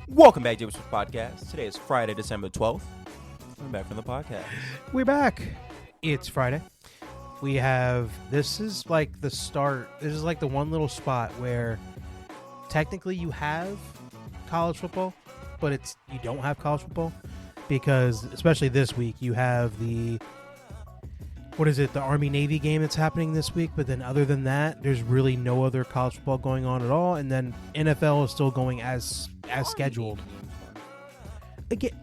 Welcome back to James Podcast. Today is Friday, December 12th. We're back from the podcast. We're back. It's Friday. This is like the start. This is like the one little spot where technically you have college football, but you don't have college football because, especially this week, you have the Army-Navy game that's happening this week. But then other than that, there's really no other college football going on at all. And then NFL is still going as scheduled. Again,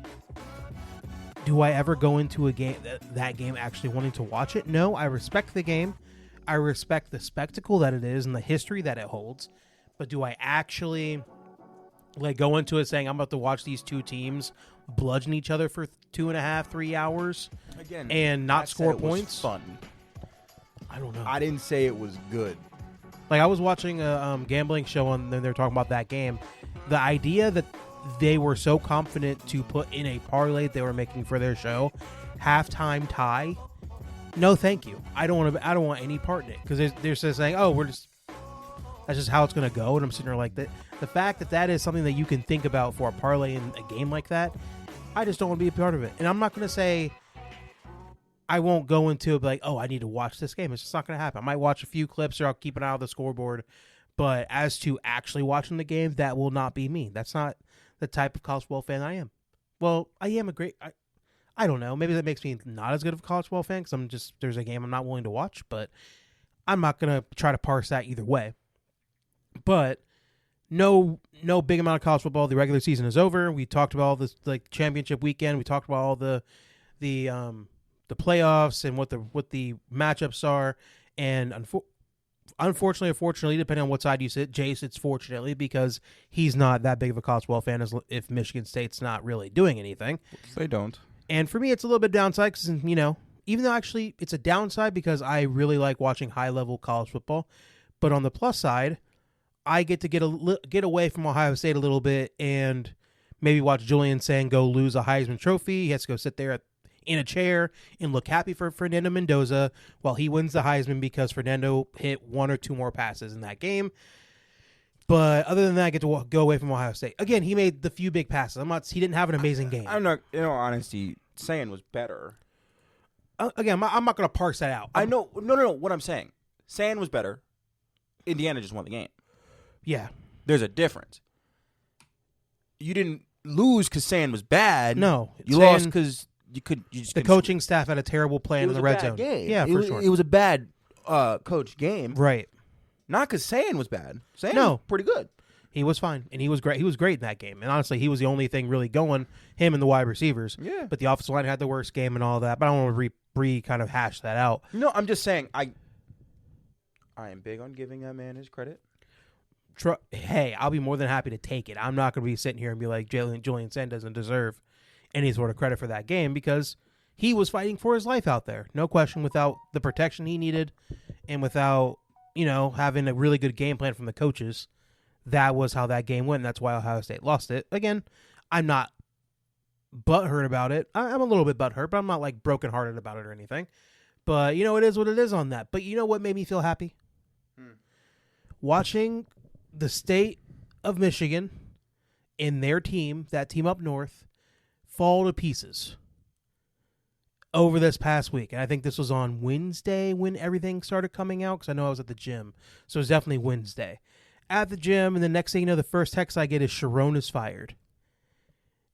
do I ever go into a game that game actually wanting to watch it? No, I respect the game. I respect the spectacle that it is and the history that it holds. But do I actually go into it saying I'm about to watch these two teams bludgeon each other for 2.5, 3 hours Again, and not score points? Fun. I don't know. I didn't say it was good. I was watching a gambling show and then they're talking about that game. The idea that they were so confident to put in a parlay they were making for their show, halftime tie. No, thank you. I don't want any part in it because they're just saying, "Oh, that's just how it's going to go." And I'm sitting there like that. The fact that is something that you can think about for a parlay in a game like that, I just don't want to be a part of it. And I'm not going to say I won't go into it like, "Oh, I need to watch this game." It's just not going to happen. I might watch a few clips or I'll keep an eye on the scoreboard. But as to actually watching the game, that will not be me. That's not the type of college football fan I am. Well, I am I don't know. Maybe that makes me not as good of a college football fan because there's a game I'm not willing to watch, but I'm not going to try to parse that either way. But no big amount of college football. The regular season is over. We talked about all this championship weekend. We talked about all the playoffs and what the matchups are. And unfortunately or fortunately, depending on what side you sit, Jay sits fortunately because he's not that big of a college football fan as if Michigan State's not really doing anything. They don't. And for me, it's a little bit downside because, even though actually it's a downside because I really like watching high-level college football. But on the plus side, I get to get away from Ohio State a little bit and maybe watch Julian Sand go lose a Heisman Trophy. He has to go sit there in a chair and look happy for Fernando Mendoza while he wins the Heisman because Fernando hit one or two more passes in that game. But other than that, I get to go away from Ohio State. Again, he made the few big passes. He didn't have an amazing game. I'm not, in all honesty, saying was better. Again, I'm not going to parse that out. I know. No. What I'm saying, Sand was better. Indiana just won the game. Yeah. There's a difference. You didn't lose because Sand was bad. No. You lost because the coaching staff had a terrible plan in the red zone. Game. Yeah, for sure. It was a bad coach game. Right. Not because Sand was bad. Sand was pretty good. He was fine, and he was great. He was great in that game. And honestly, he was the only thing really going, him and the wide receivers. Yeah. But the offensive line had the worst game and all that. But I don't want to kind of hash that out. No, I'm just saying I am big on giving that man his credit. Hey, I'll be more than happy to take it. I'm not going to be sitting here and be like, Julian Sand doesn't deserve any sort of credit for that game because he was fighting for his life out there. No question, without the protection he needed and without, having a really good game plan from the coaches. That was how that game went. And that's why Ohio State lost it. Again, I'm not butthurt about it. I'm a little bit butthurt, but I'm not brokenhearted about it or anything. But, it is what it is on that. But you know what made me feel happy? Watching the state of Michigan and their team, that team up north, fall to pieces over this past week. And I think this was on Wednesday when everything started coming out because I know I was at the gym. So it was definitely Wednesday. At the gym, and the next thing you know, the first text I get is Sharon is fired.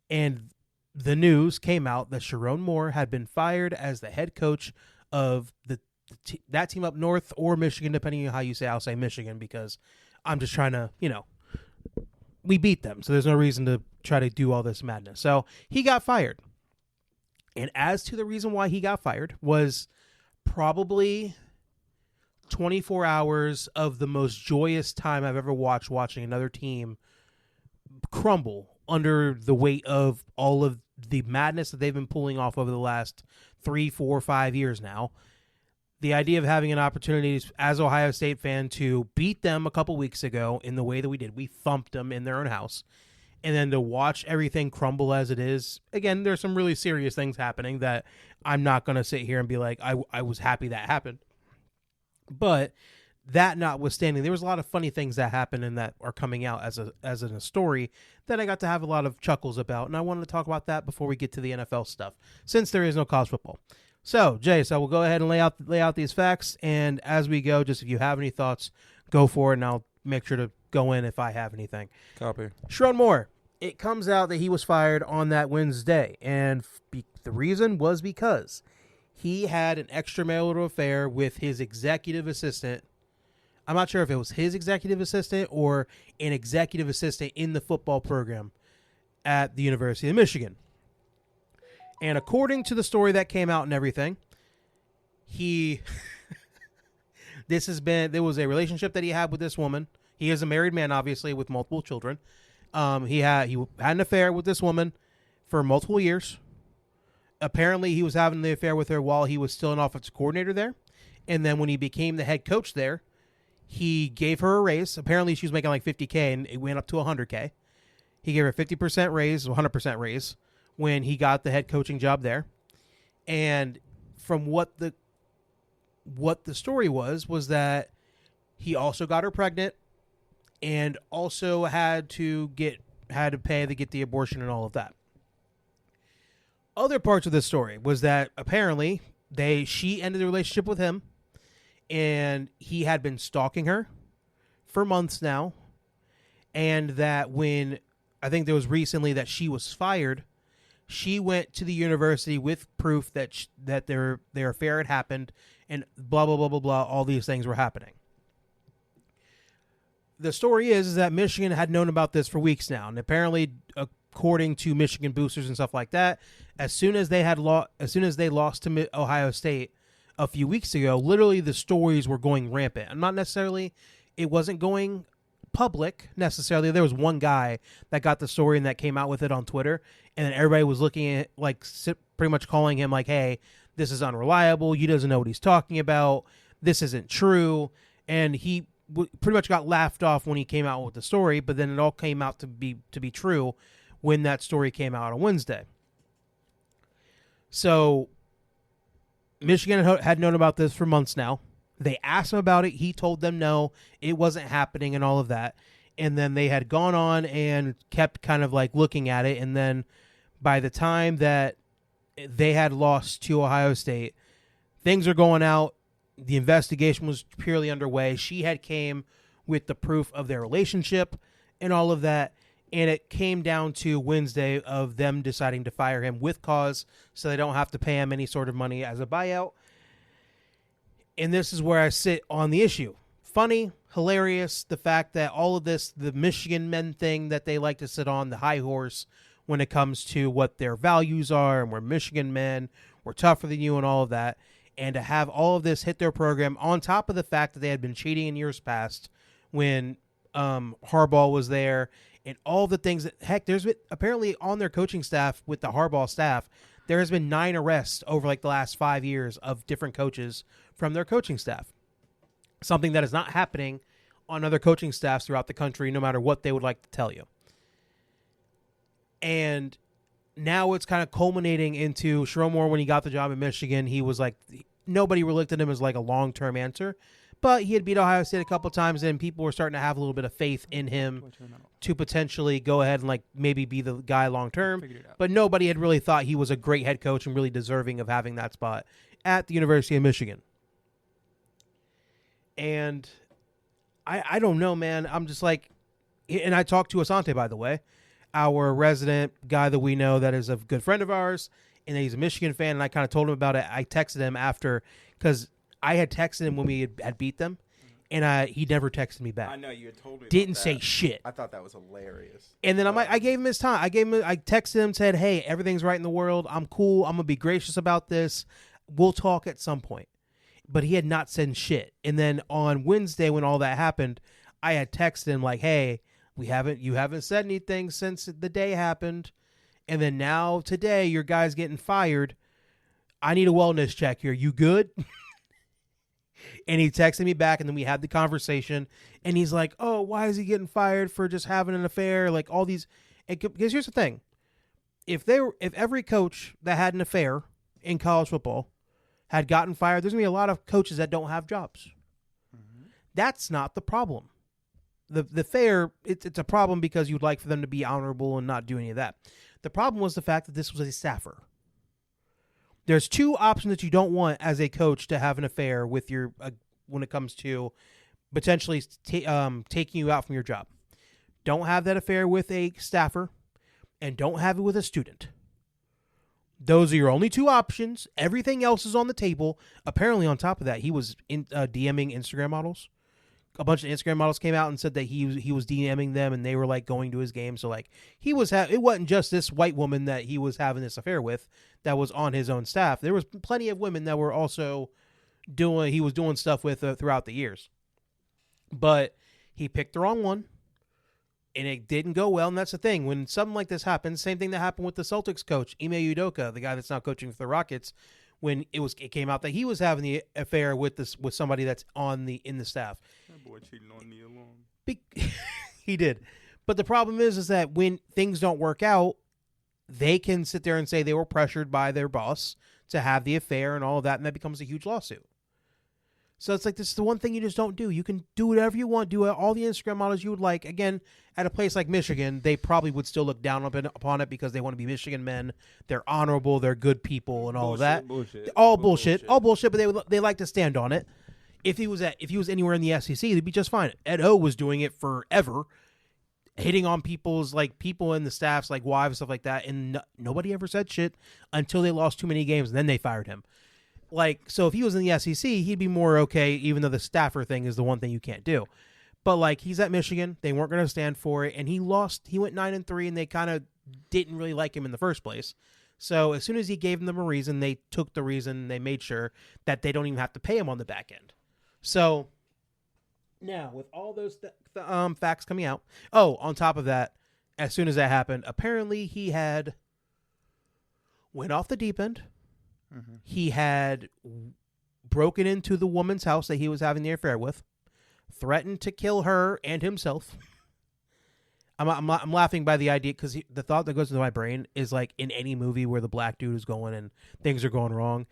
And the news came out that Sharon Moore had been fired as the head coach of that team up north or Michigan, depending on how you say. I'll say Michigan because I'm just trying to, we beat them. So there's no reason to try to do all this madness. So he got fired. And as to the reason why he got fired was probably 24 hours of the most joyous time I've ever watching another team crumble under the weight of all of the madness that they've been pulling off over the last 3, 4, 5 years now. The idea of having an opportunity as Ohio State fan to beat them a couple weeks ago in the way that we did. We thumped them in their own house. And then to watch everything crumble as it is. Again, there's some really serious things happening that I'm not going to sit here and be like, I was happy that happened. But that notwithstanding, there was a lot of funny things that happened and that are coming out as a story that I got to have a lot of chuckles about, and I wanted to talk about that before we get to the NFL stuff, since there is no college football. So, Jay, we'll go ahead and lay out these facts, and as we go, just if you have any thoughts, go for it, and I'll make sure to go in if I have anything. Copy. Sherrone Moore. It comes out that he was fired on that Wednesday, and the reason was because he had an extramarital affair with his executive assistant. I'm not sure if it was his executive assistant or an executive assistant in the football program at the University of Michigan. And according to the story that came out and everything, there was a relationship that he had with this woman. He is a married man, obviously, with multiple children. He had an affair with this woman for multiple years. Apparently, he was having the affair with her while he was still an offensive coordinator there. And then when he became the head coach there, he gave her a raise. Apparently, she was making like $50K, and it went up to $100K. He gave her a 50% raise, 100% raise, when he got the head coaching job there. And from what the story was that he also got her pregnant and also had to pay to get the abortion and all of that. Other parts of this story was that apparently she ended the relationship with him, and he had been stalking her for months now, and that when I think there was recently that she was fired, she went to the university with proof that their affair had happened, and blah blah blah blah blah. All these things were happening. The story is that Michigan had known about this for weeks now, and apparently, according to Michigan boosters and stuff like that, as soon as they lost to Ohio State a few weeks ago, literally the stories were going rampant. And not necessarily, it wasn't going public necessarily. There was one guy that got the story and that came out with it on Twitter, and then everybody was looking at pretty much calling him like, "Hey, this is unreliable. He doesn't know what he's talking about. This isn't true." And he pretty much got laughed off when he came out with the story, but then it all came out to be true when that story came out on Wednesday. So Michigan had known about this for months now. They asked him about it. He told them no, it wasn't happening and all of that. And then they had gone on and kept kind of like looking at it. And then by the time that they had lost to Ohio State, things are going out. The investigation was purely underway. She had came with the proof of their relationship and all of that. And it came down to Wednesday of them deciding to fire him with cause so they don't have to pay him any sort of money as a buyout. And this is where I sit on the issue. Funny, hilarious, the fact that all of this, the Michigan men thing that they like to sit on the high horse when it comes to what their values are, and we're Michigan men, we're tougher than you and all of that. And to have all of this hit their program on top of the fact that they had been cheating in years past when Harbaugh was there, and all the things that, heck, there's been, apparently on their coaching staff with the Harbaugh staff, there has been 9 arrests over like the last 5 years of different coaches from their coaching staff. Something that is not happening on other coaching staffs throughout the country, no matter what they would like to tell you. And now it's kind of culminating into Sherrone Moore. When he got the job in Michigan, he was like, nobody looked at him as like a long-term answer. But he had beat Ohio State a couple times, and people were starting to have a little bit of faith in him to potentially go ahead and like maybe be the guy long-term. But nobody had really thought he was a great head coach and really deserving of having that spot at the University of Michigan. And I don't know, man. I'm just like, and I talked to Asante, by the way, our resident guy that we know that is a good friend of ours, and he's a Michigan fan, and I kind of told him about it. I texted him after, because I had texted him when we had beat them, and he never texted me back. I know, you had told me Didn't about say that. shit. I thought that was hilarious. And then I gave him his time. I texted him, said, "Hey, everything's right in the world. I'm cool. I'm going to be gracious about this. We'll talk at some point." But he had not said shit. And then on Wednesday, when all that happened, I had texted him like, "Hey, you haven't said anything since the day happened. And then now today, your guy's getting fired. I need a wellness check here. You good?" And he texted me back, and then we had the conversation. And he's like, "Oh, why is he getting fired for just having an affair?" Like all these. Because here's the thing: if every coach that had an affair in college football had gotten fired, there's gonna be a lot of coaches that don't have jobs. Mm-hmm. That's not the problem. The affair, it's a problem because you'd like for them to be honorable and not do any of that. The problem was the fact that this was a staffer. There's two options that you don't want as a coach to have an affair with your when it comes to potentially taking you out from your job. Don't have that affair with a staffer, and don't have it with a student. Those are your only two options. Everything else is on the table. Apparently, on top of that, he was DMing Instagram models. A bunch of Instagram models came out and said that he was DMing them, and they were like going to his game. So like he was it wasn't just this white woman that he was having this affair with that was on his own staff. There was plenty of women that were also he was doing stuff with throughout the years. But he picked the wrong one, and it didn't go well. And that's the thing. When something like this happens, same thing that happened with the Celtics coach, Ime Udoka, the guy that's now coaching for the Rockets, when it came out that he was having the affair with somebody that's in the staff. That boy cheating on Nia Long. He did. But the problem is that when things don't work out, they can sit there and say they were pressured by their boss to have the affair and all of that, and that becomes a huge lawsuit. So it's like, this is the one thing you just don't do. You can do whatever you want, do all the Instagram models you would like. Again, at a place like Michigan, they probably would still look down upon it because they want to be Michigan men. They're honorable, they're good people, and all of that. All bullshit, but they like to stand on it. If he was anywhere in the SEC, they'd be just fine. Ed O was doing it forever, hitting on people in the staffs, like wives, stuff like that, and nobody ever said shit until they lost too many games, and then they fired him. Like, so if he was in the SEC, he'd be more okay, even though the staffer thing is the one thing you can't do. But like, he's at Michigan, they weren't going to stand for it, and he lost. He went 9-3, and they kind of didn't really like him in the first place. So as soon as he gave them a reason, they took the reason. They made sure that they don't even have to pay him on the back end. So now, with all those facts coming out, on top of that, as soon as that happened, apparently he had went off the deep end. Mm-hmm. He had broken into the woman's house that he was having the affair with, threatened to kill her and himself. I'm laughing by the idea because the thought that goes into my brain is like in any movie where the black dude is going and things are going wrong,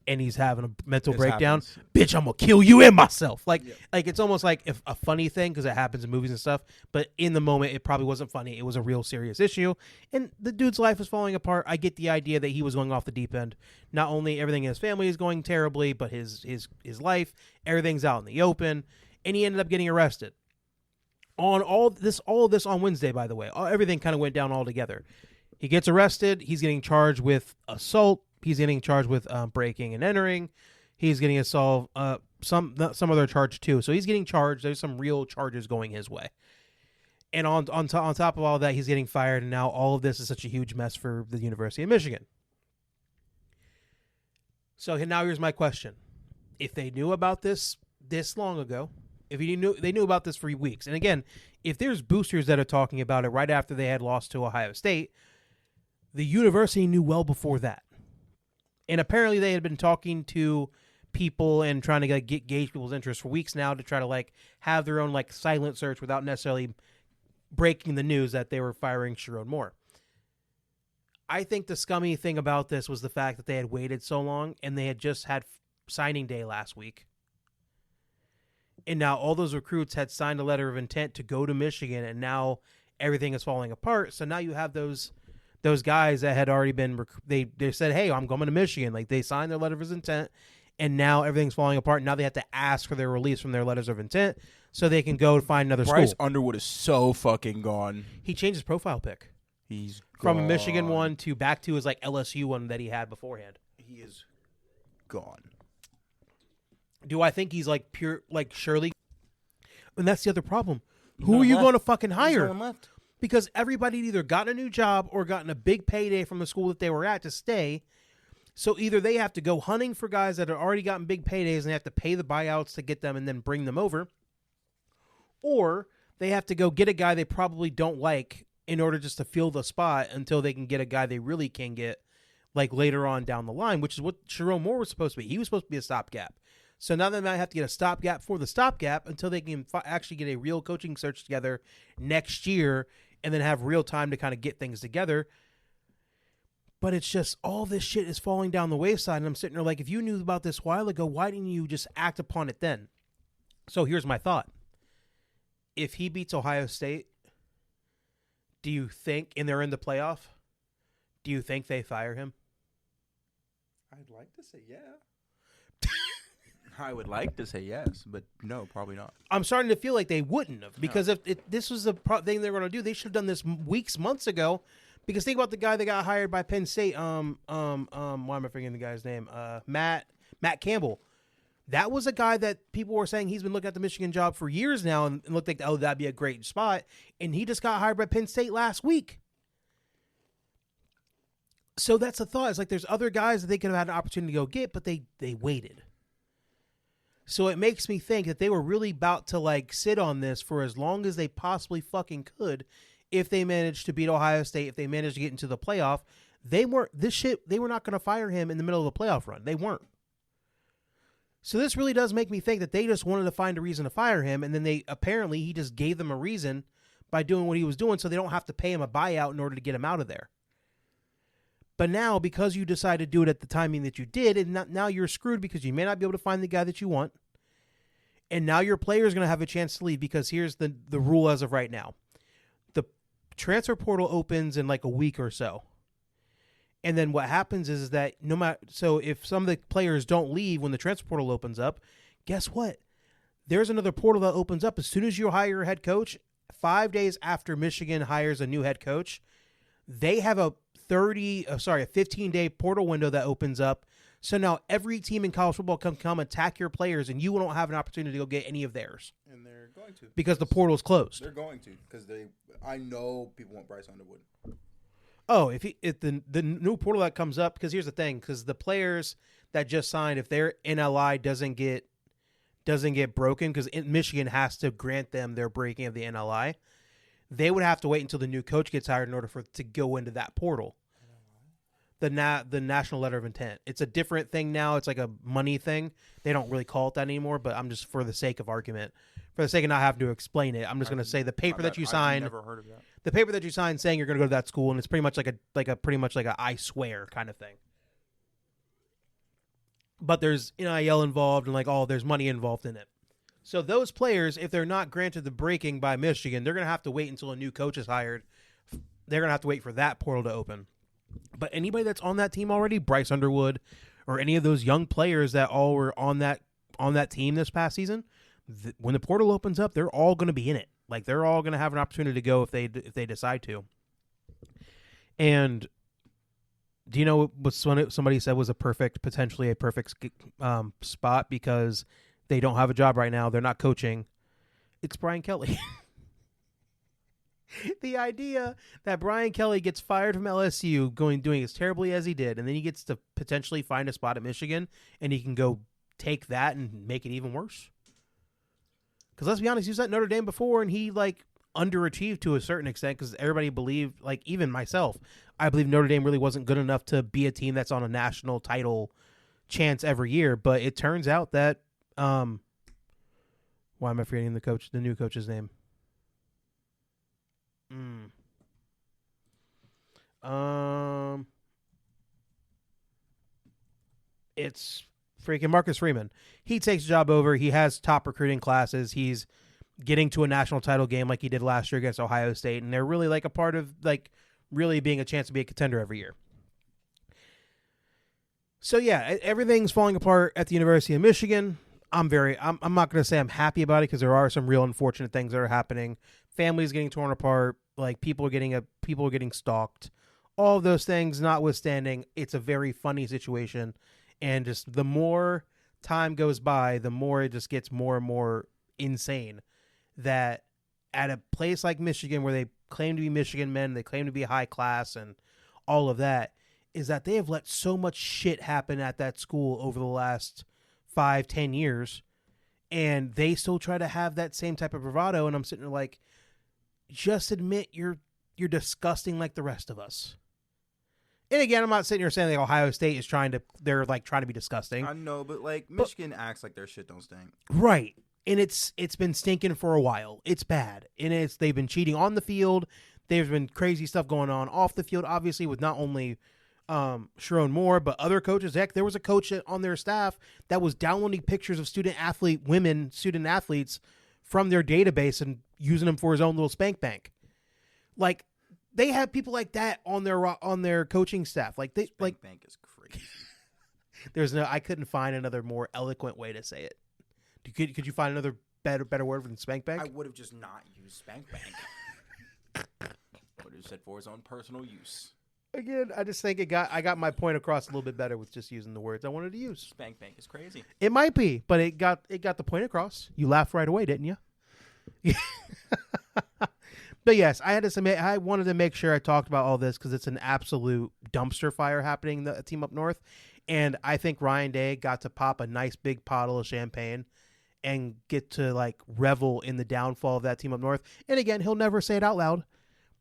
and he's having a mental breakdown. Happens. Bitch, I'm gonna kill you and myself. Like it's almost like a funny thing because it happens in movies and stuff. But in the moment, it probably wasn't funny. It was a real serious issue, and the dude's life was falling apart. I get the idea that he was going off the deep end. Not only everything in his family is going terribly, but his life, everything's out in the open, and he ended up getting arrested. On all of this on Wednesday, by the way, everything kind of went down all together. He gets arrested. He's getting charged with assault. He's getting charged with breaking and entering. He's getting some other charge too. So he's getting charged. There's some real charges going his way. And on top of all that, he's getting fired. And now all of this is such a huge mess for the University of Michigan. So now here's my question: if they knew about this long ago, if they knew about this for weeks, and again, if there's boosters that are talking about it right after they had lost to Ohio State, the university knew well before that. And apparently they had been talking to people and trying to gauge people's interest for weeks now to try to have their own silent search without necessarily breaking the news that they were firing Sharon Moore. I think the scummy thing about this was the fact that they had waited so long and they had just had signing day last week. And now all those recruits had signed a letter of intent to go to Michigan, and now everything is falling apart. So now you have those guys that had already been, they said, hey, I'm going to Michigan. They signed their letter of intent, and now everything's falling apart. Now they have to ask for their release from their letters of intent so they can go find another school. Bryce Underwood is so fucking gone. He changed his profile pic. He's from gone. A Michigan one to back to his LSU one that he had beforehand. He is gone. Do I think he's pure, Shirley? And that's the other problem. Who are you going to fucking hire? No one left. Because everybody either got a new job or gotten a big payday from the school that they were at to stay. So either they have to go hunting for guys that have already gotten big paydays and they have to pay the buyouts to get them and then bring them over. Or they have to go get a guy they probably don't like in order just to fill the spot until they can get a guy they really can get later on down the line, which is what Sharon Moore was supposed to be. He was supposed to be a stopgap. So now they might have to get a stopgap for the stopgap until they can actually get a real coaching search together next year and then have real time to kind of get things together. But it's just all this shit is falling down the wayside. And I'm sitting there if you knew about this a while ago, why didn't you just act upon it then? So here's my thought. If he beats Ohio State, do you think, and they're in the playoff, do you think they fire him? I'd like to say yeah. I would like to say yes, but no, probably not. I'm starting to feel like they wouldn't have, because if this was the thing they were going to do, they should have done this months ago. Because think about the guy that got hired by Penn State. Why am I forgetting the guy's name? Matt Campbell. That was a guy that people were saying he's been looking at the Michigan job for years now and looked like, oh, that'd be a great spot. And he just got hired by Penn State last week. So that's the thought. It's like there's other guys that they could have had an opportunity to go get, but they waited. So it makes me think that they were really about to like sit on this for as long as they possibly fucking could. If they managed to beat Ohio State, if they managed to get into the playoff, they were not going to fire him in the middle of the playoff run. They weren't. So this really does make me think that they just wanted to find a reason to fire him, and then he just gave them a reason by doing what he was doing, so they don't have to pay him a buyout in order to get him out of there. But now, because you decided to do it at the timing that you did, and now you're screwed because you may not be able to find the guy that you want, and now your player is going to have a chance to leave, because here's the rule as of right now. The transfer portal opens in like a week or so. And then what happens is that so if some of the players don't leave when the transfer portal opens up, guess what? There's another portal that opens up as soon as you hire a head coach. 5 days after Michigan hires a new head coach, they have a 15-day portal window that opens up. So now every team in college football can come attack your players, and you won't have an opportunity to go get any of theirs. And they're going to. Because the portal's closed. They're going to, because I know people want Bryce Underwood. Oh, if the new portal that comes up, because here's the thing, because the players that just signed, if their NLI doesn't get broken, because Michigan has to grant them their breaking of the NLI, they would have to wait until the new coach gets hired in order to go into that portal. The National Letter of Intent. It's a different thing now. It's like a money thing. They don't really call it that anymore, but I'm just, for the sake of argument, for the sake of not having to explain it, I'm just going to say the paper that you signed. I've never heard of that. The paper that you signed saying you're going to go to that school, and it's pretty much like a I swear kind of thing. But there's NIL involved, and there's money involved in it. So those players, if they're not granted the breaking by Michigan, they're going to have to wait until a new coach is hired. They're going to have to wait for that portal to open. But anybody that's on that team already, Bryce Underwood, or any of those young players that all were on that team this past season, when the portal opens up, they're all going to be in it. Like, they're all going to have an opportunity to go if they decide to. And do you know what somebody said was potentially a perfect spot because they don't have a job right now? They're not coaching. It's Brian Kelly. The idea that Brian Kelly gets fired from LSU doing as terribly as he did, and then he gets to potentially find a spot at Michigan, and he can go take that and make it even worse. Because let's be honest, he was at Notre Dame before, and he underachieved to a certain extent because everybody believed, even myself, I believe Notre Dame really wasn't good enough to be a team that's on a national title chance every year. But it turns out that why am I forgetting the new coach's name? It's freaking Marcus Freeman. He takes the job over. He has top recruiting classes. He's getting to a national title game like he did last year against Ohio State, and they're really a part of really being a chance to be a contender every year. So yeah, everything's falling apart at the University of Michigan. I'm not going to say I'm happy about it because there are some real unfortunate things that are happening. Families getting torn apart, people are getting stalked. All of those things notwithstanding, it's a very funny situation. And just the more time goes by, the more it just gets more and more insane that at a place like Michigan, where they claim to be Michigan men, they claim to be high class and all of that, is that they have let so much shit happen at that school over the last 5-10 years, and they still try to have that same type of bravado. And I'm sitting there just admit you're disgusting like the rest of us. And again, I'm not sitting here saying Ohio State is trying to be disgusting. I know, but Michigan acts like their shit don't stink. Right. And it's been stinking for a while. It's bad. And they've been cheating on the field. There's been crazy stuff going on off the field, obviously, with not only Sharon Moore, but other coaches. Heck, there was a coach on their staff that was downloading pictures of student athletes from their database and using them for his own little spank bank. Like, they have people like that on their coaching staff. Like they Spank bank is crazy. I couldn't find another more eloquent way to say it. Could you find another better word than spank bank? I would have just not used spank bank. Would have said for his own personal use. Again, I just think I got my point across a little bit better with just using the words I wanted to use. Spank bank is crazy. It might be, but it got the point across. You laughed right away, didn't you? But yes, I wanted to make sure I talked about all this because it's an absolute dumpster fire happening, the team up north. And I think Ryan Day got to pop a nice big bottle of champagne and get to like revel in the downfall of that team up north. And again, he'll never say it out loud.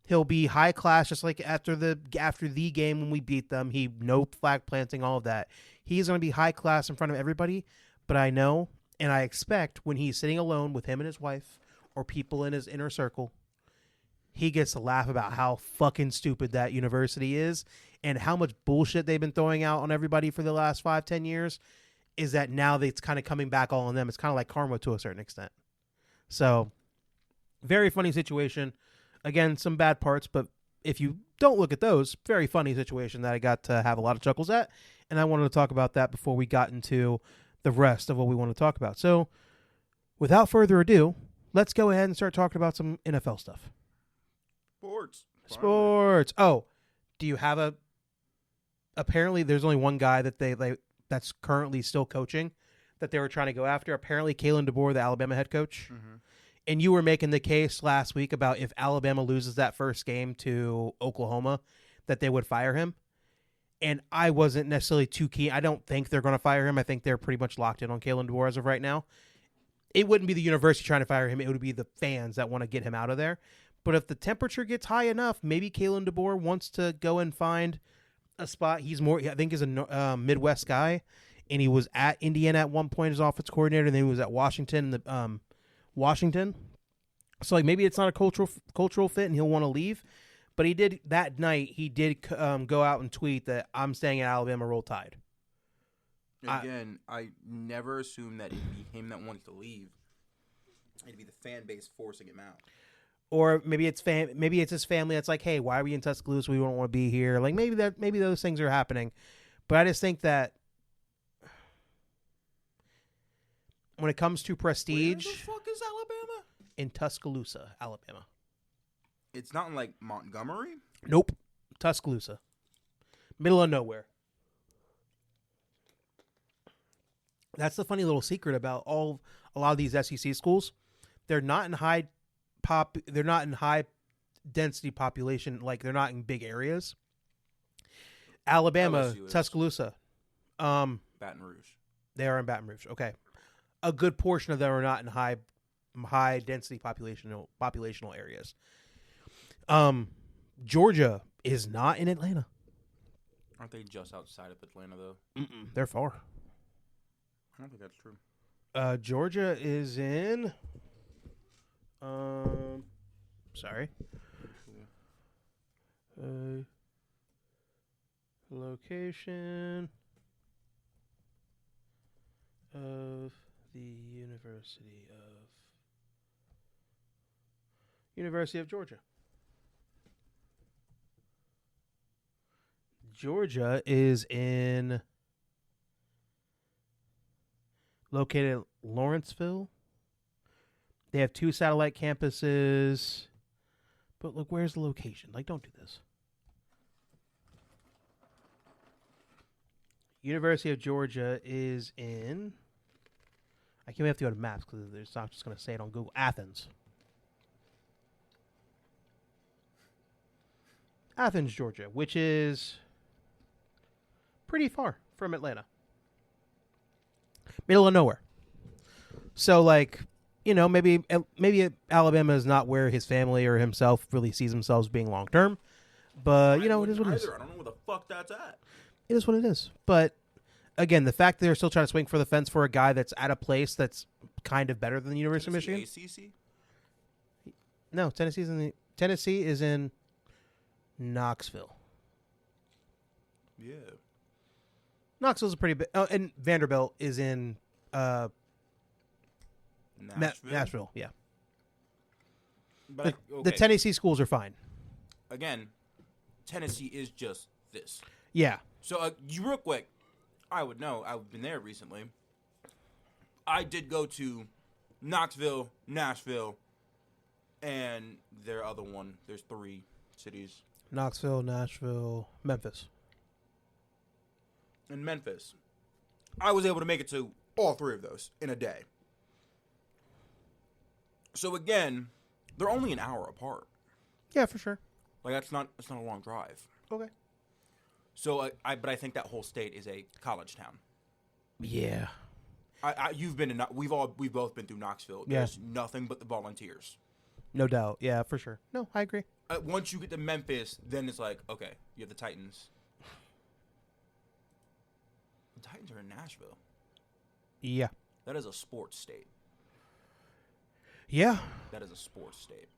He'll be high class, just like after the game when we beat them. No flag planting, all of that. He's going to be high class in front of everybody. But I know and I expect when he's sitting alone with him and his wife or people in his inner circle, he gets to laugh about how fucking stupid that university is and how much bullshit they've been throwing out on everybody for the last 5-10 years. Is that now that it's kind of coming back all on them. It's kind of like karma to a certain extent. So, very funny situation. Again, some bad parts, but if you don't look at those, very funny situation that I got to have a lot of chuckles at. And I wanted to talk about that before we got into the rest of what we want to talk about. So, without further ado, let's go ahead and start talking about some NFL stuff. Sports. Oh, do you have apparently there's only one guy that that's currently still coaching that they were trying to go after. Apparently Kalen DeBoer, the Alabama head coach. Mm-hmm. And you were making the case last week about if Alabama loses that first game to Oklahoma, that they would fire him. And I wasn't necessarily too keen. I don't think they're going to fire him. I think they're pretty much locked in on Kalen DeBoer as of right now. It wouldn't be the university trying to fire him. It would be the fans that want to get him out of there. But if the temperature gets high enough, maybe Kalen DeBoer wants to go and find a spot. I think he's a Midwest guy, and he was at Indiana at one point as offense coordinator, and then he was at Washington. So like maybe it's not a cultural fit, and he'll want to leave. But he did that night. He did go out and tweet that I'm staying at Alabama. Roll Tide. Again, I never assumed that it'd be him that wanted to leave. It'd be the fan base forcing him out. Or maybe it's his family that's like, hey, why are we in Tuscaloosa? We don't want to be here. Like maybe those things are happening. But I just think that when it comes to prestige, where the fuck is Alabama? In Tuscaloosa, Alabama. It's not in like Montgomery? Nope. Tuscaloosa. Middle of nowhere. That's the funny little secret about a lot of these SEC schools. They're not in high density population, like they're not in big areas. Alabama, Tuscaloosa, Baton Rouge. They are in Baton Rouge. Okay, a good portion of them are not in high density populational areas. Georgia is not in Atlanta. Aren't they just outside of Atlanta though? They're far. I don't think that's true. Georgia is in. Sorry. Location of the University of Georgia. Georgia is located in Lawrenceville. They have 2 satellite campuses. But look, where's the location? Like, don't do this. University of Georgia is in... I can't have to go to maps because it's not just going to say it on Google. Athens, Georgia, which is pretty far from Atlanta. Middle of nowhere. So, like... maybe Alabama is not where his family or himself really sees themselves being long term, but it is what it is. I don't know where the fuck that's at. It is what it is. But again, the fact that they're still trying to swing for the fence for a guy that's at a place that's kind of better than the University of Michigan. ACC? No, Tennessee is in Knoxville. Yeah. Knoxville's a pretty big. Oh, and Vanderbilt is in Nashville. Yeah. But the Tennessee schools are fine. Again, Tennessee is just this. Yeah. So you real quick, I would know. I've been there recently. I did go to Knoxville, Nashville, and their other one. There's 3 cities. Knoxville, Nashville, Memphis. In Memphis, I was able to make it to all 3 of those in a day. So again, they're only an hour apart. Yeah, for sure. Like that's not a long drive. Okay. So but I think that whole state is a college town. Yeah. You've been in. We've both been through Knoxville. Yeah. There's nothing but the Volunteers. No doubt. Yeah, for sure. No, I agree. Once you get to Memphis, then it's like, okay, you have the Titans. The Titans are in Nashville. Yeah. That is a sports state. Yeah. That is a sports state.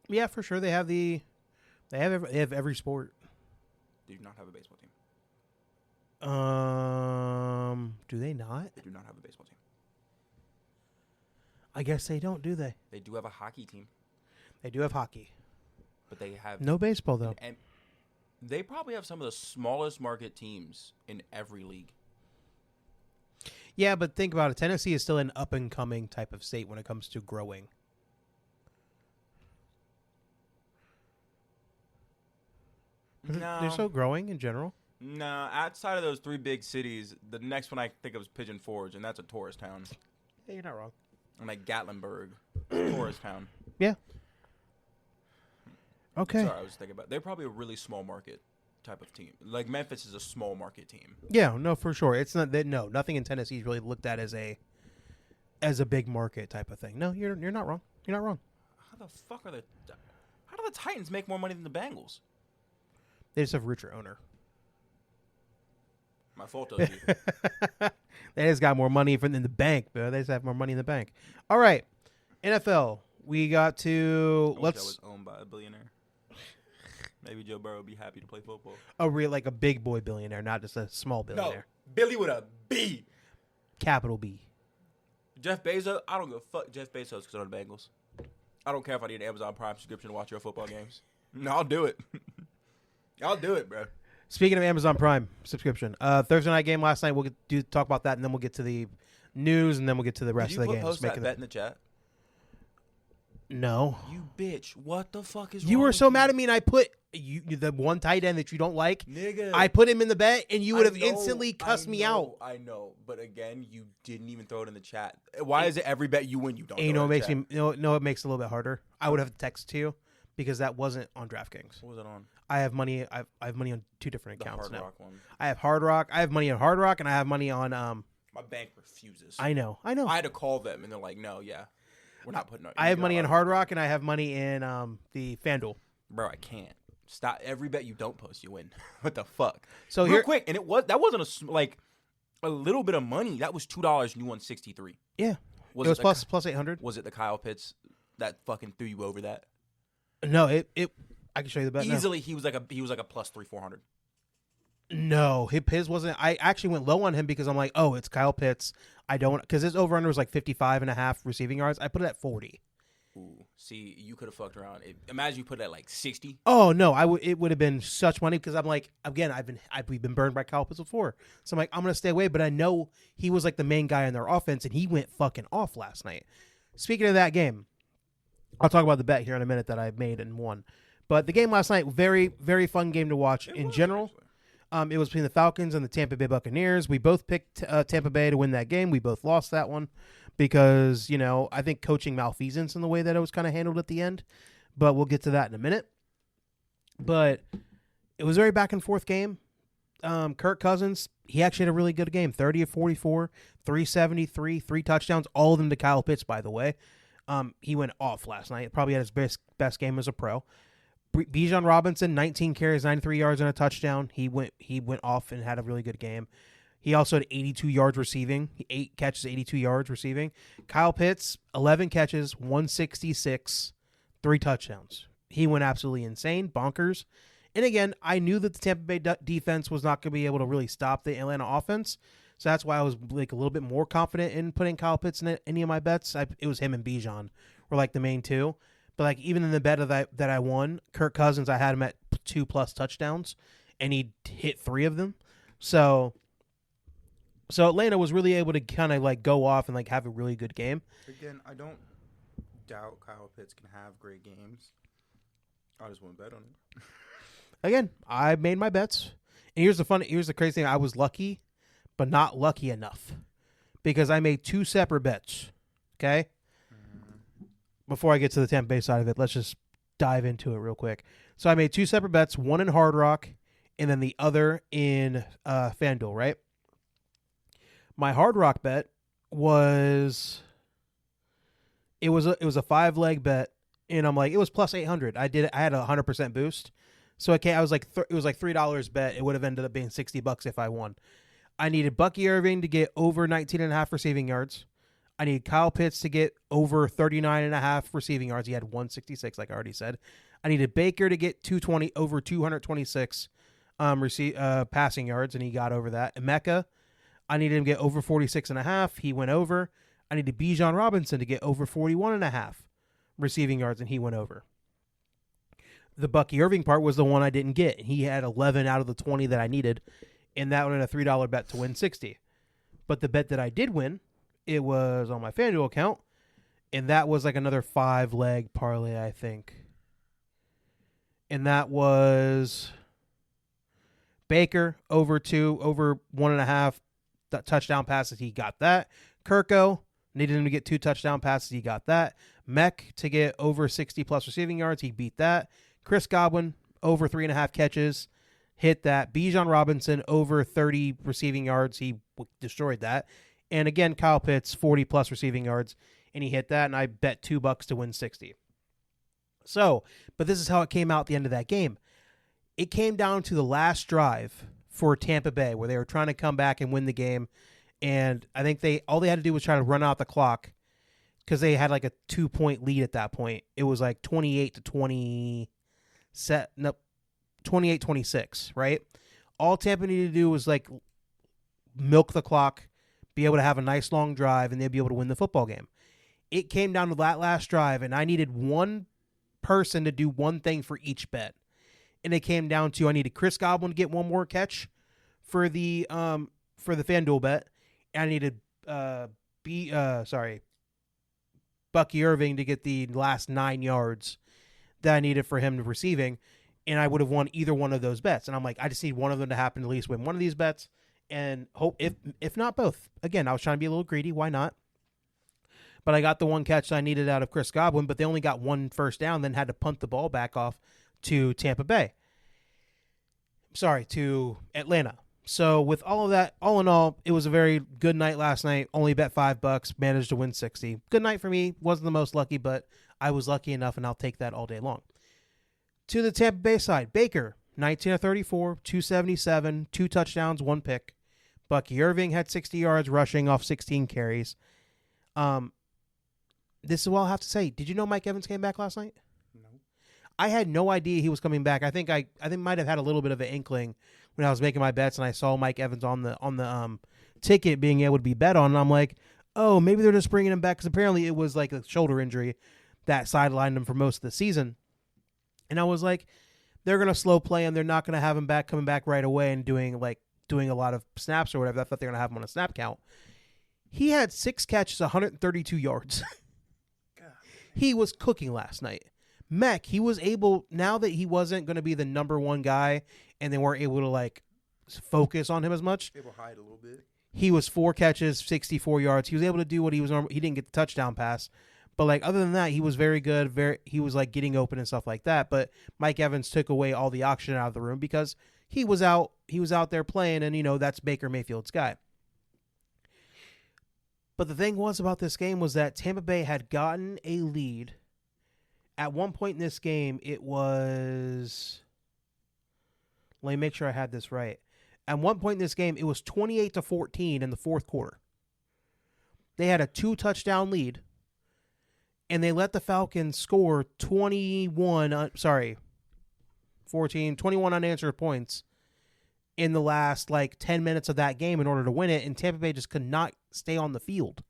Yeah, for sure. They have every sport. They do not have a baseball team. Do they not? They do not have a baseball team. I guess they don't, do they? They do have a hockey team. They do have hockey. But they have no baseball though. And they probably have some of the smallest market teams in every league. Yeah, but think about it. Tennessee is still an up-and-coming type of state when it comes to growing. No. They're still growing in general. No, outside of those 3 big cities, the next one I think of is Pigeon Forge, and that's a tourist town. Yeah, you're not wrong. And like Gatlinburg, tourist town. Yeah. Okay. Sorry, I was thinking about. They're probably a really small market type of team. Like Memphis is a small market team. Yeah, no, for sure. It's not that. No, nothing in Tennessee is really looked at as a big market type of thing. No, you're not wrong. You're not wrong. How the fuck are How do the Titans make more money than the Bengals? They just have a richer owner. My fault, OG. They just got more money in the bank, bro. They just have more money in the bank. All right, NFL. We got to I wish I was owned by a billionaire. Maybe Joe Burrow would be happy to play football. Like a big boy billionaire, not just a small billionaire. No, Billy with a B. Capital B. Jeff Bezos. I don't give a fuck Jeff Bezos because of the Bengals. I don't care if I need an Amazon Prime subscription to watch your football games. No, I'll do it. I'll do it, bro. Speaking of Amazon Prime subscription, Thursday night game last night. We'll talk about that, and then we'll get to the news, and then we'll get to the rest of the games. Did you post that bet in the chat? No. You bitch. What the fuck is wrong You were with so mad at me, and I put the one tight end that you don't like. Nigga. I put him in the bet, and you would have instantly cussed me out. I know, but again, you didn't even throw it in the chat. Why is it every bet you win, you don't? And it makes me. It makes it a little bit harder. I would have to text to you because that wasn't on DraftKings. What was it on? I have money. I have money on 2 different accounts now. Hard Rock one. I have Hard Rock. I have money on Hard Rock, and I have money on. My bank refuses. I know. I had to call them, and they're like, "No, yeah, we're not putting." I have money in Hard Rock, and I have money in the FanDuel. Bro, I can't stop. Every bet you don't post, you win. What the fuck? So real quick, and that wasn't a little bit of money. That was $2, and you won 63. Yeah, it was plus 800. Was it the Kyle Pitts that fucking threw you over that? No, it. I can show you the bet easily. now. He was like a plus 300-400. No, his wasn't. I actually went low on him because I'm like, oh, it's Kyle Pitts. I don't, because his over under was like 55.5 receiving yards. I put it at 40. Ooh, see, you could have fucked around. Imagine you put it at like 60. Oh no, it would have been such money because I'm like, again, we've been burned by Kyle Pitts before, so I'm like, I'm gonna stay away. But I know he was like the main guy in their offense, and he went fucking off last night. Speaking of that game, I'll talk about the bet here in a minute that I made and won. But the game last night, very, very fun game to watch in general. It was between the Falcons and the Tampa Bay Buccaneers. We both picked Tampa Bay to win that game. We both lost that one because, I think coaching malfeasance in the way that it was kind of handled at the end. But we'll get to that in a minute. But it was a very back and forth game. Kirk Cousins, he actually had a really good game. 30 of 44, 373, 3 touchdowns, all of them to Kyle Pitts, by the way. He went off last night. Probably had his best game as a pro. Bijan Robinson, 19 carries, 93 yards, and a touchdown. He went off and had a really good game. He also had 82 yards receiving. 8 catches, 82 yards receiving. Kyle Pitts, 11 catches, 166, 3 touchdowns. He went absolutely insane, bonkers. And again, I knew that the Tampa Bay defense was not going to be able to really stop the Atlanta offense. So that's why I was like a little bit more confident in putting Kyle Pitts in any of my bets. It was him and Bijan were like the main two. But like even in the bet that I won, Kirk Cousins, I had him at 2+ touchdowns, and he hit 3 of them. So Atlanta was really able to kind of like go off and like have a really good game. Again, I don't doubt Kyle Pitts can have great games. I just won't bet on it. Again, I made my bets. And here's the crazy thing. I was lucky, but not lucky enough. Because I made 2 separate bets. Okay? Before I get to the Tampa Bay side of it, let's just dive into it real quick. So I made 2 separate bets, one in Hard Rock and then the other in FanDuel, right? My Hard Rock bet was a 5-leg bet, and I'm like, it was plus 800. I had a 100% boost. So I was like it was like $3 bet. It would have ended up being $60 if I won. I needed Bucky Irving to get over 19.5 receiving yards. I needed Kyle Pitts to get over 39.5 receiving yards. He had 166, like I already said. I needed Baker to get over 226 passing yards, and he got over that. And Mecca, I needed him to get over 46.5. He went over. I needed Bijan Robinson to get over 41.5 receiving yards, and he went over. The Bucky Irving part was the one I didn't get. He had 11 out of the 20 that I needed, and that one had a $3 bet to win 60. But the bet that I did win, it was on my FanDuel account, and that was like another 5-leg parlay, I think. And that was Baker over 1.5 touchdown passes. He got that. Kirko needed him to get 2 touchdown passes. He got that. Mech to get over 60+ receiving yards. He beat that. Chris Godwin over 3.5 catches. Hit that. Bijan Robinson over 30 receiving yards. He destroyed that. And again, Kyle Pitts 40+ receiving yards, and he hit that. And I bet $2 to win 60. So, but this is how it came out at the end of that game. It came down to the last drive for Tampa Bay, where they were trying to come back and win the game. And I think all they had to do was try to run out the clock, because they had like a 2-point lead at that point. It was like 28-26, right? All Tampa needed to do was like milk the clock, be able to have a nice long drive, and they'd be able to win the football game. It came down to that last drive, and I needed one person to do one thing for each bet. And it came down to I needed Chris Godwin to get one more catch for the FanDuel bet. And I needed Bucky Irving to get the last 9 yards that I needed for him receiving, and I would have won either one of those bets. And I'm like, I just need one of them to happen to at least win one of these bets, and hope if not both. Again, I was trying to be a little greedy. Why not? But I got the one catch I needed out of Chris Godwin, but they only got 1 first down, then had to punt the ball back off to Tampa Bay. Sorry, to Atlanta. So with all of that, all in all, it was a very good night last night. Only bet $5, managed to win 60. Good night for me. Wasn't the most lucky, but I was lucky enough, and I'll take that all day long. To the Tampa Bay side, Baker, 19 of 34, 277, 2 touchdowns, 1 pick. Bucky Irving had 60 yards rushing off 16 carries. This is what I'll have to say. Did you know Mike Evans came back last night? No. I had no idea he was coming back. I think might have had a little bit of an inkling when I was making my bets, and I saw Mike Evans on the ticket being able to be bet on, and I'm like, oh, maybe they're just bringing him back, because apparently it was like a shoulder injury that sidelined him for most of the season. And I was like, they're going to slow play him. They're not going to have him coming back right away and doing a lot of snaps or whatever. I thought they were going to have him on a snap count. He had 6 catches, 132 yards. He was cooking last night. Mech, he was able, now that he wasn't going to be the number 1 guy and they weren't able to like focus on him as much. Able to hide a little bit. He was 4 catches, 64 yards. He was able to do what he was normal. He didn't get the touchdown pass, but like other than that, he was very good. He was like getting open and stuff like that. But Mike Evans took away all the oxygen out of the room because he was out there playing, and that's Baker Mayfield's guy. But the thing was about this game was that Tampa Bay had gotten a lead. At one point in this game, it was... Let me make sure I had this right. At one point in this game, it was 28-14 in the fourth quarter. They had a 2-touchdown lead, and they let the Falcons score 21... 14, 21 unanswered points in the last 10 minutes of that game in order to win it, and Tampa Bay just could not stay on the field.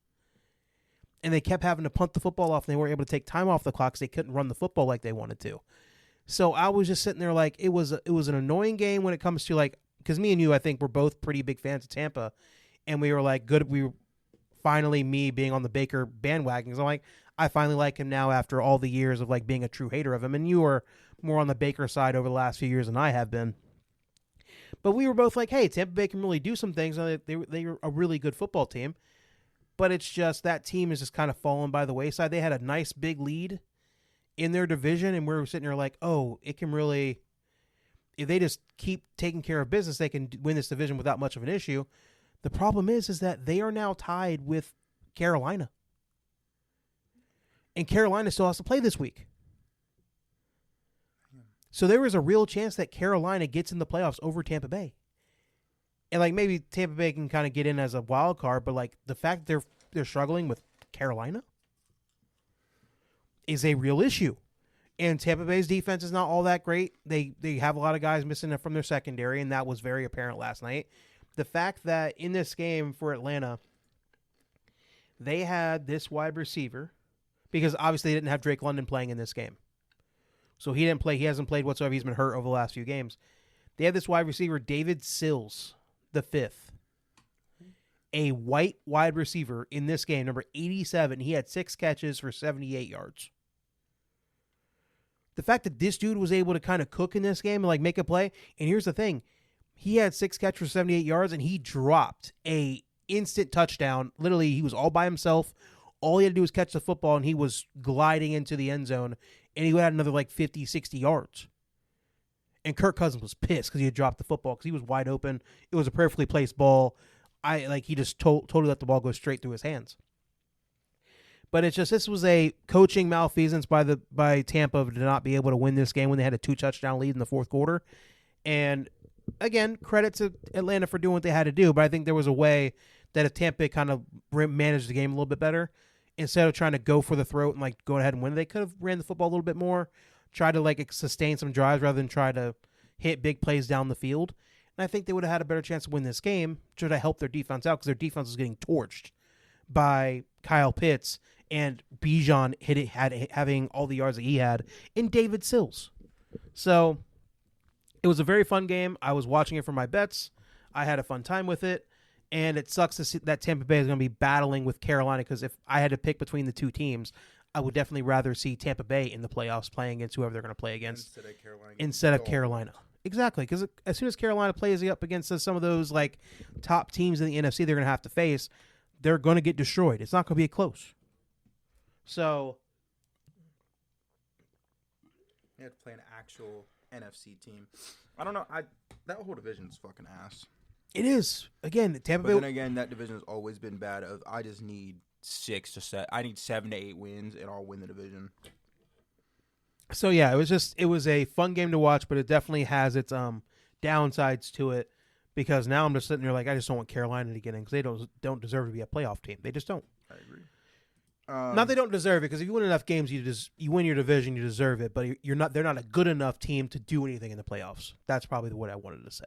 And they kept having to punt the football off, and they weren't able to take time off the clock because they couldn't run the football like they wanted to. So I was just sitting there it was an annoying game when it comes to because me and you, I think, we're both pretty big fans of Tampa, and we were good. We were finally me being on the Baker bandwagon. So I finally like him now after all the years of being a true hater of him. And you were more on the Baker side over the last few years than I have been. But we were both hey, Tampa Bay can really do some things. They're a really good football team. But it's just that team is just kind of fallen by the wayside. They had a nice big lead in their division, and we were sitting there oh, it can really, if they just keep taking care of business, they can win this division without much of an issue. The problem is that they are now tied with Carolina. And Carolina still has to play this week. So there is a real chance that Carolina gets in the playoffs over Tampa Bay. And maybe Tampa Bay can kind of get in as a wild card, but the fact that they're struggling with Carolina is a real issue. And Tampa Bay's defense is not all that great. They have a lot of guys missing from their secondary, and that was very apparent last night. The fact that in this game for Atlanta, they had this wide receiver, because obviously they didn't have Drake London playing in this game. So he didn't play. He hasn't played whatsoever. He's been hurt over the last few games. They had this wide receiver, David Sills, the fifth, a white wide receiver in this game, number 87. He had 6 catches for 78 yards. The fact that this dude was able to kind of cook in this game and make a play, and here's the thing, he had 6 catches for 78 yards, and he dropped a instant touchdown. Literally, he was all by himself. All he had to do was catch the football, and he was gliding into the end zone, and he had another 50, 60 yards. And Kirk Cousins was pissed because he had dropped the football because he was wide open. It was a perfectly placed ball. He just totally let the ball go straight through his hands. But it's just, this was a coaching malfeasance by Tampa to not be able to win this game when they had a 2-touchdown lead in the fourth quarter. And again, credit to Atlanta for doing what they had to do. But I think there was a way that if Tampa kind of managed the game a little bit better, instead of trying to go for the throat and go ahead and win, they could have ran the football a little bit more, try to sustain some drives rather than try to hit big plays down the field. And I think they would have had a better chance to win this game to help their defense out because their defense was getting torched by Kyle Pitts and Bijan having all the yards that he had in David Sills. So it was a very fun game. I was watching it for my bets. I had a fun time with it. And it sucks to see that Tampa Bay is going to be battling with Carolina because if I had to pick between the two teams, I would definitely rather see Tampa Bay in the playoffs playing against whoever they're going to play against instead of Carolina. Exactly, because as soon as Carolina plays up against some of those top teams in the NFC they're going to have to face, they're going to get destroyed. It's not going to be close. So you have to play an actual NFC team. I don't know. That whole division is fucking ass. It is. Again, Tampa Bay. But then again, that division has always been bad. I just need 7 to 8 wins, and I'll win the division. So yeah, it was a fun game to watch, but it definitely has its downsides to it because now I'm just sitting there I just don't want Carolina to get in because they don't deserve to be a playoff team. They just don't. I agree. Not they don't deserve it because if you win enough games, you win your division, you deserve it. But you're not. They're not a good enough team to do anything in the playoffs. That's probably what I wanted to say.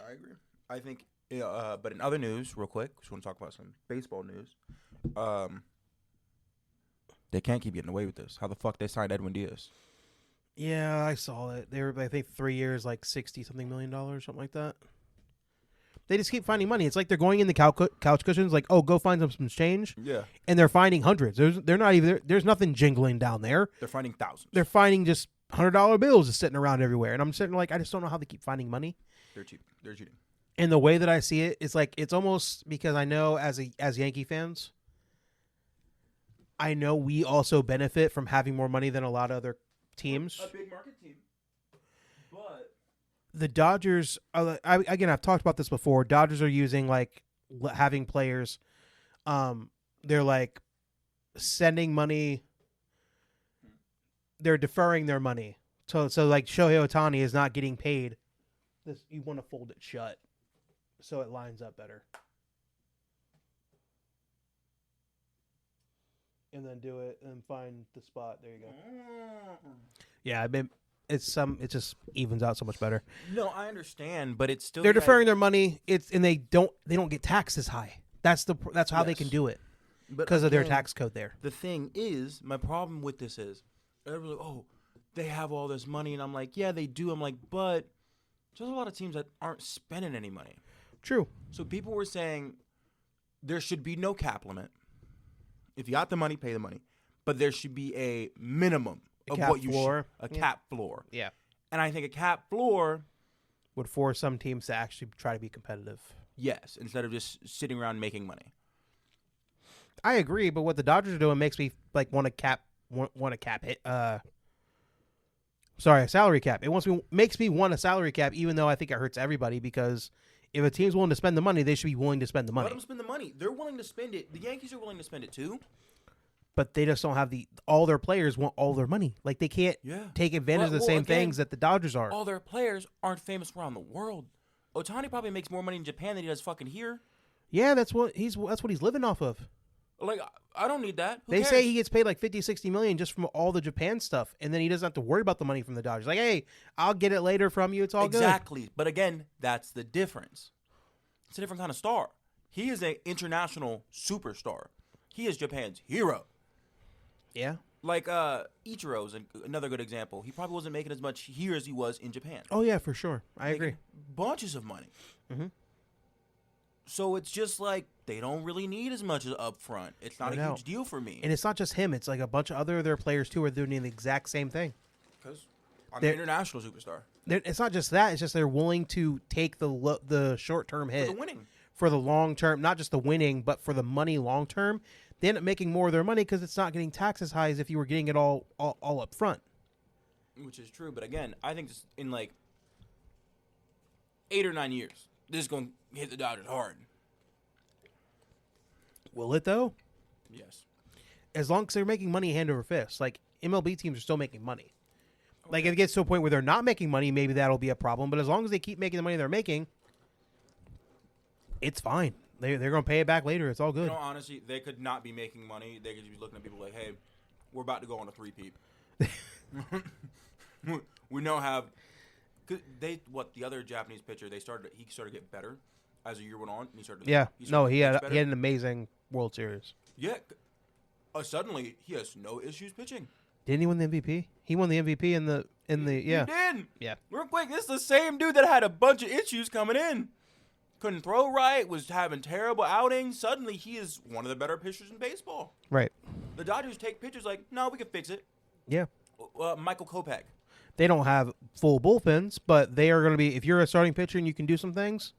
I agree. I think. But in other news, real quick, just want to talk about some baseball news. They can't keep getting away with this. How the fuck they signed Edwin Diaz? Yeah, I saw it. They were, I think, 3 years, $60-something million, something like that. They just keep finding money. It's like they're going in the couch cushions, oh, go find some change. Yeah. And they're finding hundreds. There's nothing jingling down there. They're finding thousands. They're finding just $100 bills just sitting around everywhere. And I'm sitting I just don't know how they keep finding money. They're cheap. They're cheating. And the way that I see it, it's it's almost because I know as Yankee fans, I know we also benefit from having more money than a lot of other teams. A big market team. But the Dodgers, I've talked about this before. Dodgers are using having players, they're sending money. They're deferring their money. So Shohei Ohtani is not getting paid. You want to fold it shut so it lines up better. And then do it and find the spot. There you go. Yeah, it just evens out so much better. No, I understand, but it's still They're deferring their money. And they don't get taxed as high. That's how they can do it because of their tax code there. The thing is, my problem with this is, everyone's like, oh, they have all this money, and I'm like, yeah, they do. I'm like, but there's a lot of teams that aren't spending any money. True. So people were saying there should be no cap limit. If you got the money, pay the money. But there should be a minimum of what you should. A cap floor. Yeah. And I think a cap floor would force some teams to actually try to be competitive. Yes, instead of just sitting around making money. I agree, but what the Dodgers are doing makes me like want a salary cap. Makes me want a salary cap, even though I think it hurts everybody because if a team's willing to spend the money, they should be willing to spend the money. Let them spend the money. They're willing to spend it. The Yankees are willing to spend it too. But they just don't have all their players want all their money. Like they can't take advantage of the same things that the Dodgers are. All their players aren't famous around the world. Ohtani probably makes more money in Japan than he does fucking here. Yeah, that's what he's living off of. Like, I don't need that. They say he gets paid like $50-60 million just from all the Japan stuff, and then he doesn't have to worry about the money from the Dodgers. Like, hey, I'll get it later from you. It's all good. Exactly. But again, that's the difference. It's a different kind of star. He is an international superstar. He is Japan's hero. Yeah. Like Ichiro's another good example. He probably wasn't making as much here as he was in Japan. Oh, yeah, for sure. I agree. Bunches of money. Mm-hmm. So it's just like they don't really need as much as up front. It's not a huge deal for me. And it's not just him. It's like a bunch of their players, too, are doing the exact same thing. Because I'm an international superstar. It's not just that. It's just they're willing to take the short-term hit. For the winning. For the long-term, not just the winning, but for the money long-term. They end up making more of their money because it's not getting taxed as high as if you were getting it all up front. Which is true. But again, I think in like 8 or 9 years, this is going to hit the Dodgers hard. Will it, though? Yes. As long as they're making money hand over fist. Like, MLB teams are still making money. Okay. Like, if it gets to a point where they're not making money, maybe that'll be a problem. But as long as they keep making the money they're making, it's fine. They're going to pay it back later. It's all good. You know, honestly, they could not be making money. They could be looking at people like, hey, we're about to go on a three-peat. We now have – the other Japanese pitcher, he started to get better as the year went on. And he had an amazing World Series. Yeah. Suddenly, he has no issues pitching. Didn't he win the MVP? He won the MVP in the He did. Yeah. Real quick, this is the same dude that had a bunch of issues coming in. Couldn't throw right, was having terrible outings. Suddenly, he is one of the better pitchers in baseball. Right. The Dodgers take pitchers like, no, we can fix it. Yeah. Michael Kopech. They don't have full bullpens, but they are going to be, if you're a starting pitcher and you can do some things,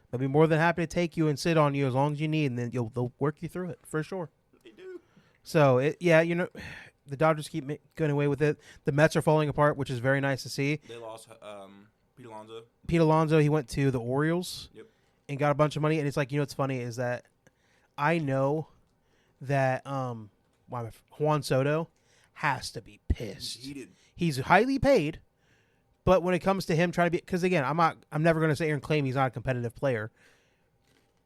they'll be more than happy to take you and sit on you as long as you need, and then they'll work you through it, for sure. They do. So, the Dodgers keep going away with it. The Mets are falling apart, which is very nice to see. They lost Pete Alonso. Pete Alonso, he went to the Orioles. Yep. And got a bunch of money, and it's like, what's funny is that I know that Juan Soto has to be pissed. He's heated. He's highly paid, but when it comes to him trying to be, because again, I'm never going to sit here and claim he's not a competitive player.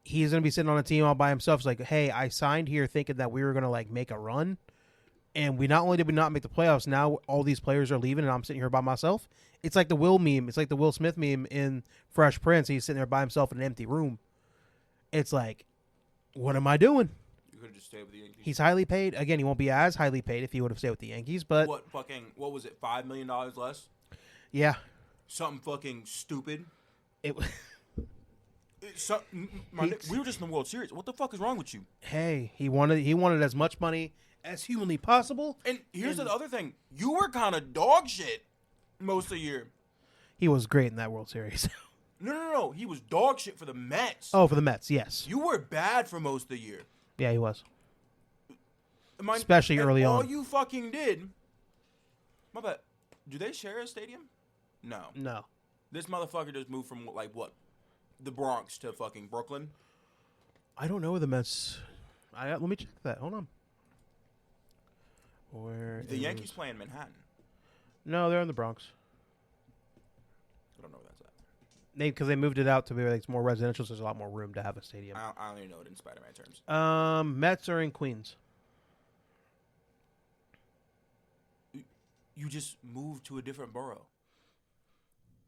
He's going to be sitting on a team all by himself. It's like, hey, I signed here thinking that we were going to like make a run, and not only did we not make the playoffs, now all these players are leaving, and I'm sitting here by myself. It's like the Will meme. It's like the Will Smith meme in Fresh Prince. He's sitting there by himself in an empty room. It's like, what am I doing? You could have just stayed with the Yankees. He's highly paid. Again, he won't be as highly paid if he would have stayed with the Yankees. But what was it? $5 million less? Yeah. Something fucking stupid. We were just in the World Series. What the fuck is wrong with you? Hey, he wanted as much money as humanly possible. And here's the other thing: you were kind of dog shit most of the year. He was great in that World Series. No. He was dog shit for the Mets. Oh, for the Mets, yes. You were bad for most of the year. Yeah, he was. Especially early on. All you fucking did. My bad. Do they share a stadium? No. This motherfucker just moved from the Bronx to fucking Brooklyn. I don't know where the Mets. Let me check that. Hold on. The Yankees play in Manhattan. No, they're in the Bronx. I don't know where that's at. Because they moved it out to where it's more residential, so there's a lot more room to have a stadium. I don't even know it in Spider-Man terms. Mets are in Queens. you just move to a different borough.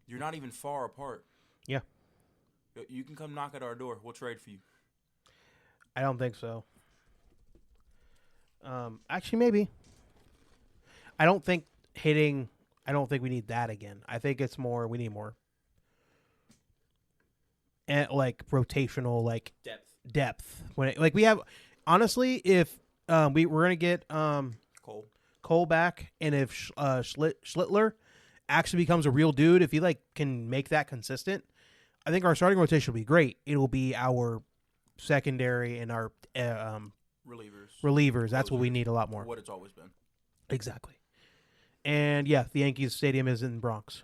You're not even far apart. Yeah. You can come knock at our door. We'll trade for you. I don't think so. Actually, maybe. I don't think we need that again. I think it's more. We need more. And like rotational, like depth. When we have, honestly, if we're gonna get Cole back, and if Schlittler actually becomes a real dude, if he like can make that consistent, I think our starting rotation will be great. It will be our secondary and our relievers. That's what we need a lot more. What it's always been. Exactly. And yeah, the Yankees stadium is in Bronx.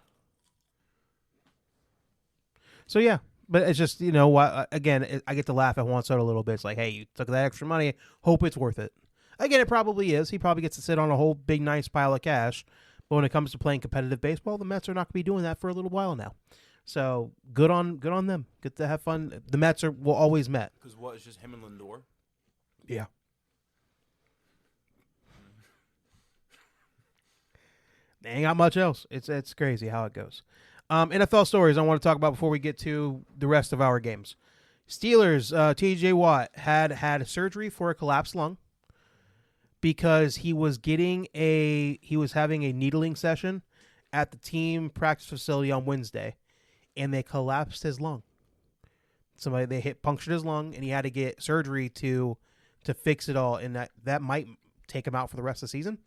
So yeah, but it's just, again, I get to laugh at Juan Soto a little bit. It's like, hey, you took that extra money. Hope it's worth it. Again, it probably is. He probably gets to sit on a whole big, nice pile of cash. But when it comes to playing competitive baseball, the Mets are not going to be doing that for a little while now. So good on them. Good to have fun. The Mets will always Met. Because what, it's just him and Lindor? Yeah. They ain't got much else. It's crazy how it goes. NFL stories I want to talk about before we get to the rest of our games. Steelers, T.J. Watt had surgery for a collapsed lung because he was having a needling session at the team practice facility on Wednesday, and they collapsed his lung. They punctured his lung, and he had to get surgery to fix it all, and that might take him out for the rest of the season.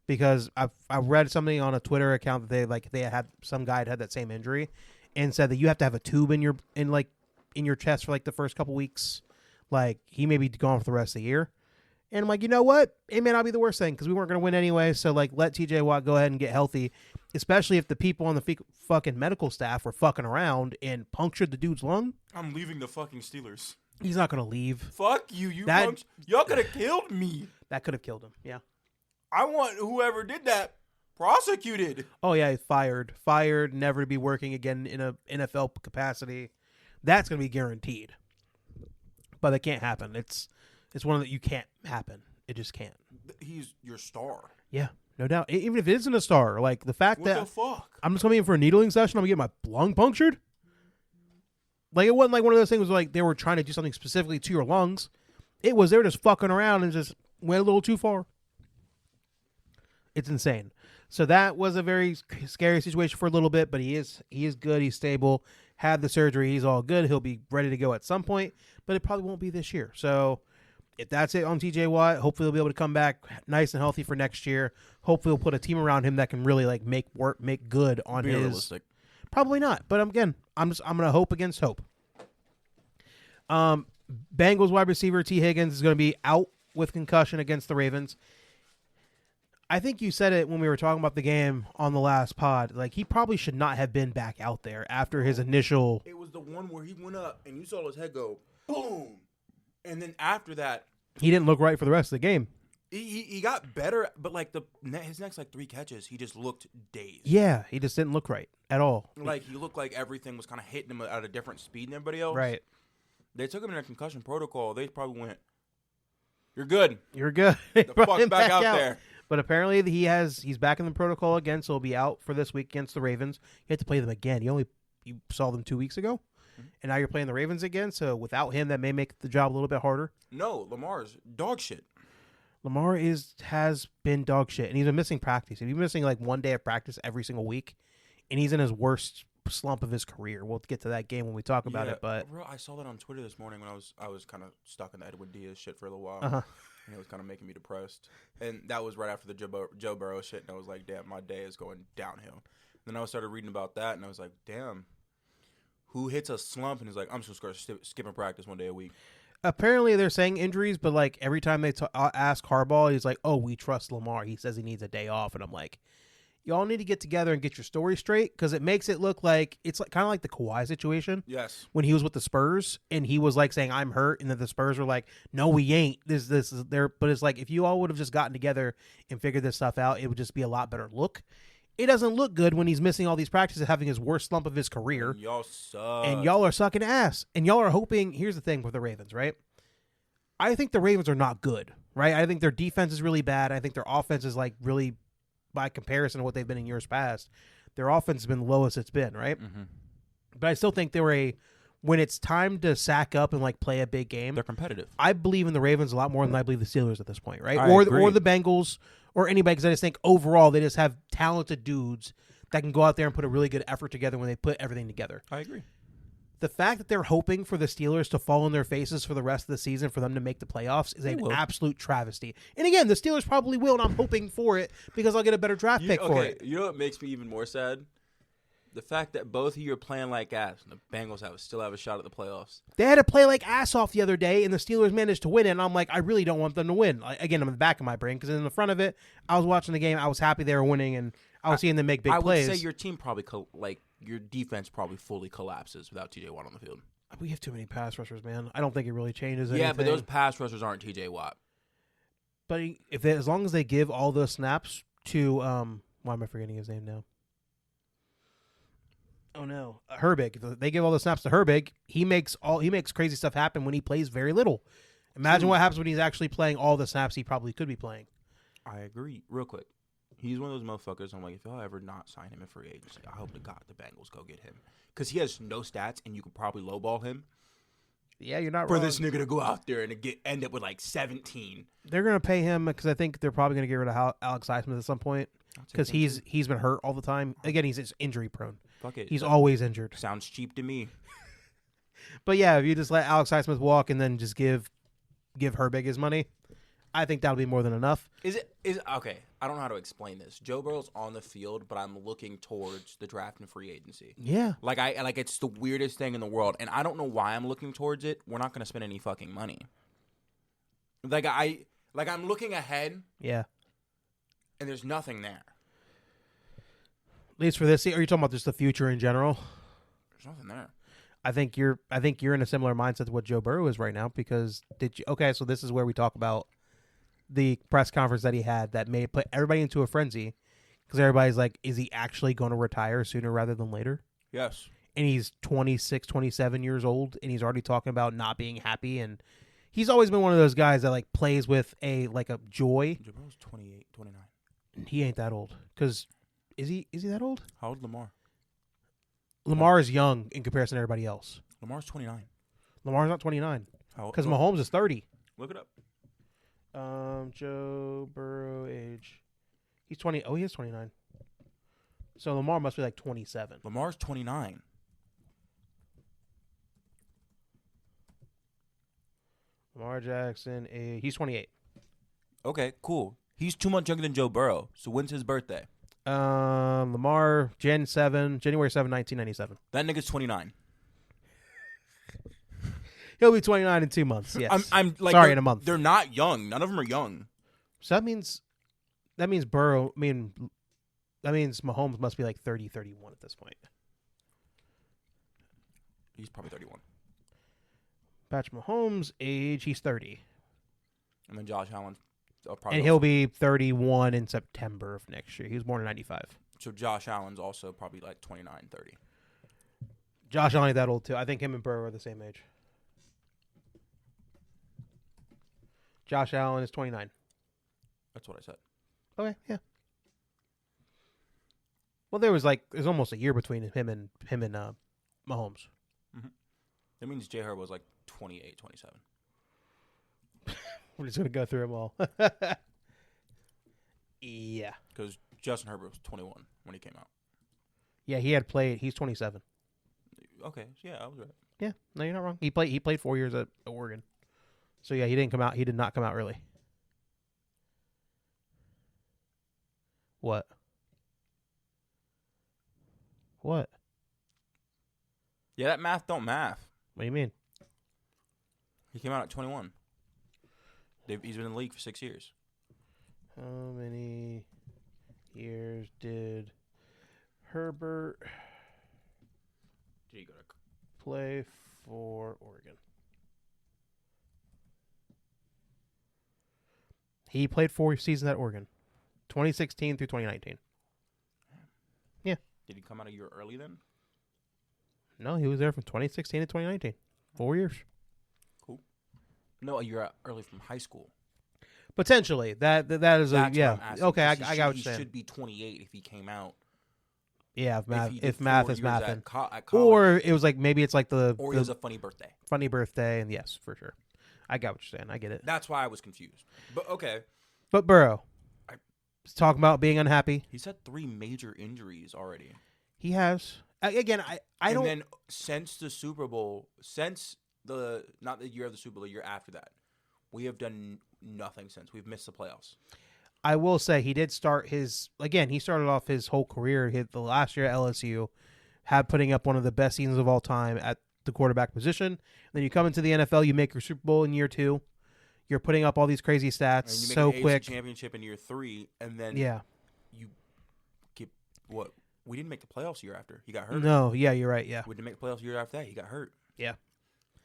Because I read something on a Twitter account that they had some guy had that same injury, and said that you have to have a tube in your chest for like the first couple weeks. Like he may be gone for the rest of the year. And I'm like, you know what? It may not be the worst thing because we weren't going to win anyway. So like, let TJ Watt go ahead and get healthy, especially if the people on the fucking medical staff were fucking around and punctured the dude's lung. I'm leaving the fucking Steelers. He's not going to leave. Fuck you! Y'all could have killed me. That could have killed him. Yeah. I want whoever did that prosecuted. Oh yeah, fired, never to be working again in a NFL capacity. That's going to be guaranteed. But it can't happen. It's one of the you can't happen. It just can't. He's your star. Yeah, no doubt. Even if it isn't a star, like the fact what the fuck? I'm just coming in for a needling session, I'm going to get my lung punctured. Like it wasn't like one of those things like they were trying to do something specifically to your lungs. It was they were just fucking around and just went a little too far. It's insane. So that was a very scary situation for a little bit, but he is good. He's stable. Had the surgery. He's all good. He'll be ready to go at some point, but it probably won't be this year. So if that's it on TJ Watt, hopefully he'll be able to come back nice and healthy for next year. Hopefully we'll put a team around him that can really like make good on his. Realistic. Probably not, but again, I'm gonna hope against hope. Bengals wide receiver Tee Higgins is going to be out with concussion against the Ravens. I think you said it when we were talking about the game on the last pod. Like, he probably should not have been back out there after his initial... It was the one where he went up, and you saw his head go, boom! And then after that... He didn't look right for the rest of the game. He got better, but, like, his next, like, 3 catches, he just looked dazed. Yeah, he just didn't look right at all. Like, he looked like everything was kind of hitting him at a different speed than everybody else. Right. They took him in a concussion protocol. They probably went, you're good. You're good. The fuck back out there. But apparently he's back in the protocol again, so he'll be out for this week against the Ravens. You have to play them again. You saw them 2 weeks ago, and now you're playing the Ravens again. So without him, that may make the job a little bit harder. No, Lamar's dog shit. Lamar has been dog shit, and he's been missing practice. He's been missing like 1 day of practice every single week, and he's in his worst slump of his career. We'll get to that game when we talk about it. But bro, I saw that on Twitter this morning when I was kind of stuck in the Edwin Diaz shit for a little while. Uh-huh. And it was kind of making me depressed. And that was right after the Joe Burrow shit. And I was like, damn, my day is going downhill. And then I started reading about that. And I was like, damn, who hits a slump and is like, I'm just going to skip practice 1 day a week? Apparently they're saying injuries, but like every time they ask Harbaugh, he's like, oh, we trust Lamar. He says he needs a day off. And I'm like, y'all need to get together and get your story straight, because it makes it look like it's like kind of like the Kawhi situation. Yes. When he was with the Spurs and he was like saying, I'm hurt. And then the Spurs were like, no, we ain't. This is there. But it's like, if you all would have just gotten together and figured this stuff out, it would just be a lot better look. It doesn't look good when he's missing all these practices, having his worst slump of his career. And y'all suck. And y'all are sucking ass. And y'all are hoping. Here's the thing with the Ravens, right? I think the Ravens are not good, right? I think their defense is really bad. I think their offense is like really by comparison to what they've been in years past, their offense has been the lowest it's been, right? Mm-hmm. But I still think when it's time to sack up and like play a big game, They're competitive. I believe in the Ravens a lot more than I believe the Steelers at this point, right? I Or agree. the Bengals or anybody, because I just think overall they just have talented dudes that can go out there and put a really good effort together when they put everything together. I agree. The fact that they're hoping for the Steelers to fall on their faces for the rest of the season for them to make the playoffs is an absolute travesty. And again, the Steelers probably will, and I'm hoping for it because I'll get a better draft pick for it. You know what makes me even more sad? The fact that both of you are playing like ass, and the Bengals still have a shot at the playoffs. They had to play like ass off the other day, and the Steelers managed to win it. And I'm like, I really don't want them to win. Again, I'm in the back of my brain because in the front of it, I was watching the game. I was happy they were winning, and I was seeing them make big plays. I would say your team probably your defense probably fully collapses without TJ Watt on the field. We have too many pass rushers, man. I don't think it really changes anything. Yeah, but those pass rushers aren't TJ Watt. But as long as they give all those snaps to why am I forgetting his name now? Oh no, Herbig. If they give all the snaps to Herbig, he makes crazy stuff happen when he plays very little. Imagine what happens when he's actually playing all the snaps he probably could be playing. I agree. Real quick. He's one of those motherfuckers. I'm like, if y'all ever not sign him in free agency, I hope to God the Bengals go get him. Because he has no stats, and you could probably lowball him. Yeah, you're not for wrong. this nigga to go out there and end up with like 17. They're going to pay him because I think they're probably going to get rid of Alex Highsmith at some point because he's been hurt all the time. Again, he's injury prone. Fuck it. He's always injured. Sounds cheap to me. But yeah, if you just let Alex Highsmith walk and then just give Herbig his money, I think that'll be more than enough. Is okay? I don't know how to explain this. Joe Burrow's on the field, but I'm looking towards the draft and free agency. Yeah, like it's the weirdest thing in the world, and I don't know why I'm looking towards it. We're not going to spend any fucking money. I'm looking ahead. Yeah, and there's nothing there. At least for this, are you talking about just the future in general? There's nothing there. I think you're in a similar mindset to what Joe Burrow is right now because so this is where we talk about the press conference that he had that put everybody into a frenzy because everybody's like, is he actually going to retire sooner rather than later? Yes. And he's 26, 27 years old, and he's already talking about not being happy. And he's always been one of those guys that like plays with a joy. Joe Burrow's 28, 29. He ain't that old because is he that old? How old Lamar? Lamar is young in comparison to everybody else. Lamar's 29. Lamar's not 29 because old? Mahomes is 30. Look it up. Joe Burrow age. He's 20. Oh, he is 29. So Lamar must be like 27. Lamar's 29. Lamar Jackson, he's 28. Okay, cool. He's 2 months younger than Joe Burrow. So when's his birthday? Lamar, January 7, 1997. That nigga's 29. He'll be 29 in 2 months. Yes. I'm like, sorry, in a month. They're not young. None of them are young. So that means Burrow. That means Mahomes must be like 30, 31 at this point. He's probably 31. Patrick Mahomes' age, he's 30. And then Josh Allen. Probably And he'll be 31 in September of next year. He was born in 95. So Josh Allen's also probably like 29, 30. Josh Allen ain't that old too. I think him and Burrow are the same age. Josh Allen is 29. That's what I said. Okay, yeah. Well, there's almost a year between him and Mahomes. Mm-hmm. That means J. Herb was like 28, 27. We're just gonna go through them all. Yeah. Because Justin Herbert was 21 when he came out. Yeah, he had played. He's 27. Okay, yeah, I was right. Yeah, no, you're not wrong. He played 4 years at Oregon. So yeah, he didn't come out. He did not come out early. What? What? Yeah, that math don't math. What do you mean? He came out at 21. He's been in the league for 6 years. How many years did Herbert play for Oregon? He played 4 seasons at Oregon, 2016 through 2019. Yeah. Did he come out a year early then? No, he was there from 2016 to 2019. 4 years. Cool. No, a year early from high school. Potentially. That is That's what yeah. I'm asking, Okay, I 'cause got what you're he saying. should be 28 if he came out. Yeah, he did if math 4 is years mathing. at college. Or it was like maybe it's like Or he has a funny birthday. funny birthday, and yes, for sure. I got what you're saying. I get it. That's why I was confused. But okay. But Burrow, I- talking about being unhappy. He's had 3 major injuries already. He has. Again, I don't. And then since the Super Bowl, not the year of the Super Bowl, the year after that, we have done nothing since. We've missed the playoffs. I will say he did start his. Again, he started off his whole career. The last year at LSU, putting up one of the best seasons of all time at the quarterback position. Then you come into the NFL, you make your Super Bowl in year 2. You're putting up all these crazy stats And you make so an quick. AFC championship in year 3, and then Yeah. you get what? We didn't make the playoffs year after. He got hurt. No. Yeah, you're right. Yeah. We didn't make the playoffs year after that. He got hurt. Yeah.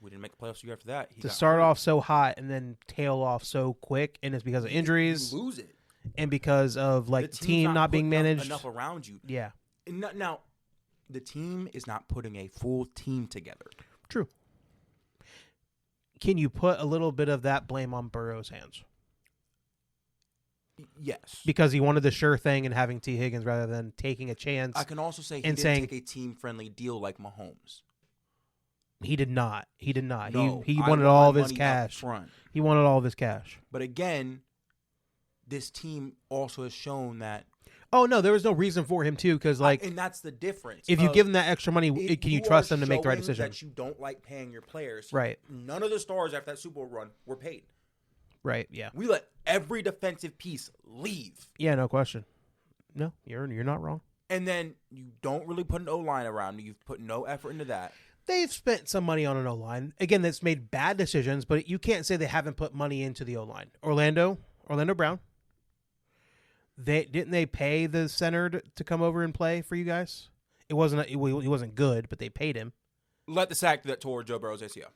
We didn't make the playoffs year after that. He To got start hurt. off so hot and then tail off so quick, and it's because of injuries You lose it. and because of like The team's team not being putting managed. enough around you. Yeah. And now, the team is not putting a full team together. True. Can you put a little bit of that blame on Burrow's hands? Yes. Because he wanted the sure thing and having Tee Higgins rather than taking a chance. I can also say he and didn't saying- take a team-friendly deal like Mahomes. He did not. He did not. No, he I wanted want all my of his money up cash. front. He wanted all of his cash. But again, this team also has shown that. Oh no, there was no reason for him to, because like and that's the difference. if you of give him that extra money, if can you you trust are them to make the right showing decision? That you don't like paying your players. Right. None of the stars after that Super Bowl run were paid. Right. Yeah. We let every defensive piece leave. Yeah. No question. No, you're not wrong. And then you don't really put an O-line around. You've put no effort into that. They've spent some money on an O-line. Again, that's made bad decisions, but you can't say they haven't put money into the O-line. Orlando Brown. Didn't they pay the center to come over and play for you guys? He wasn't good, but they paid him. Let the sack that tore Joe Burrow's ACL.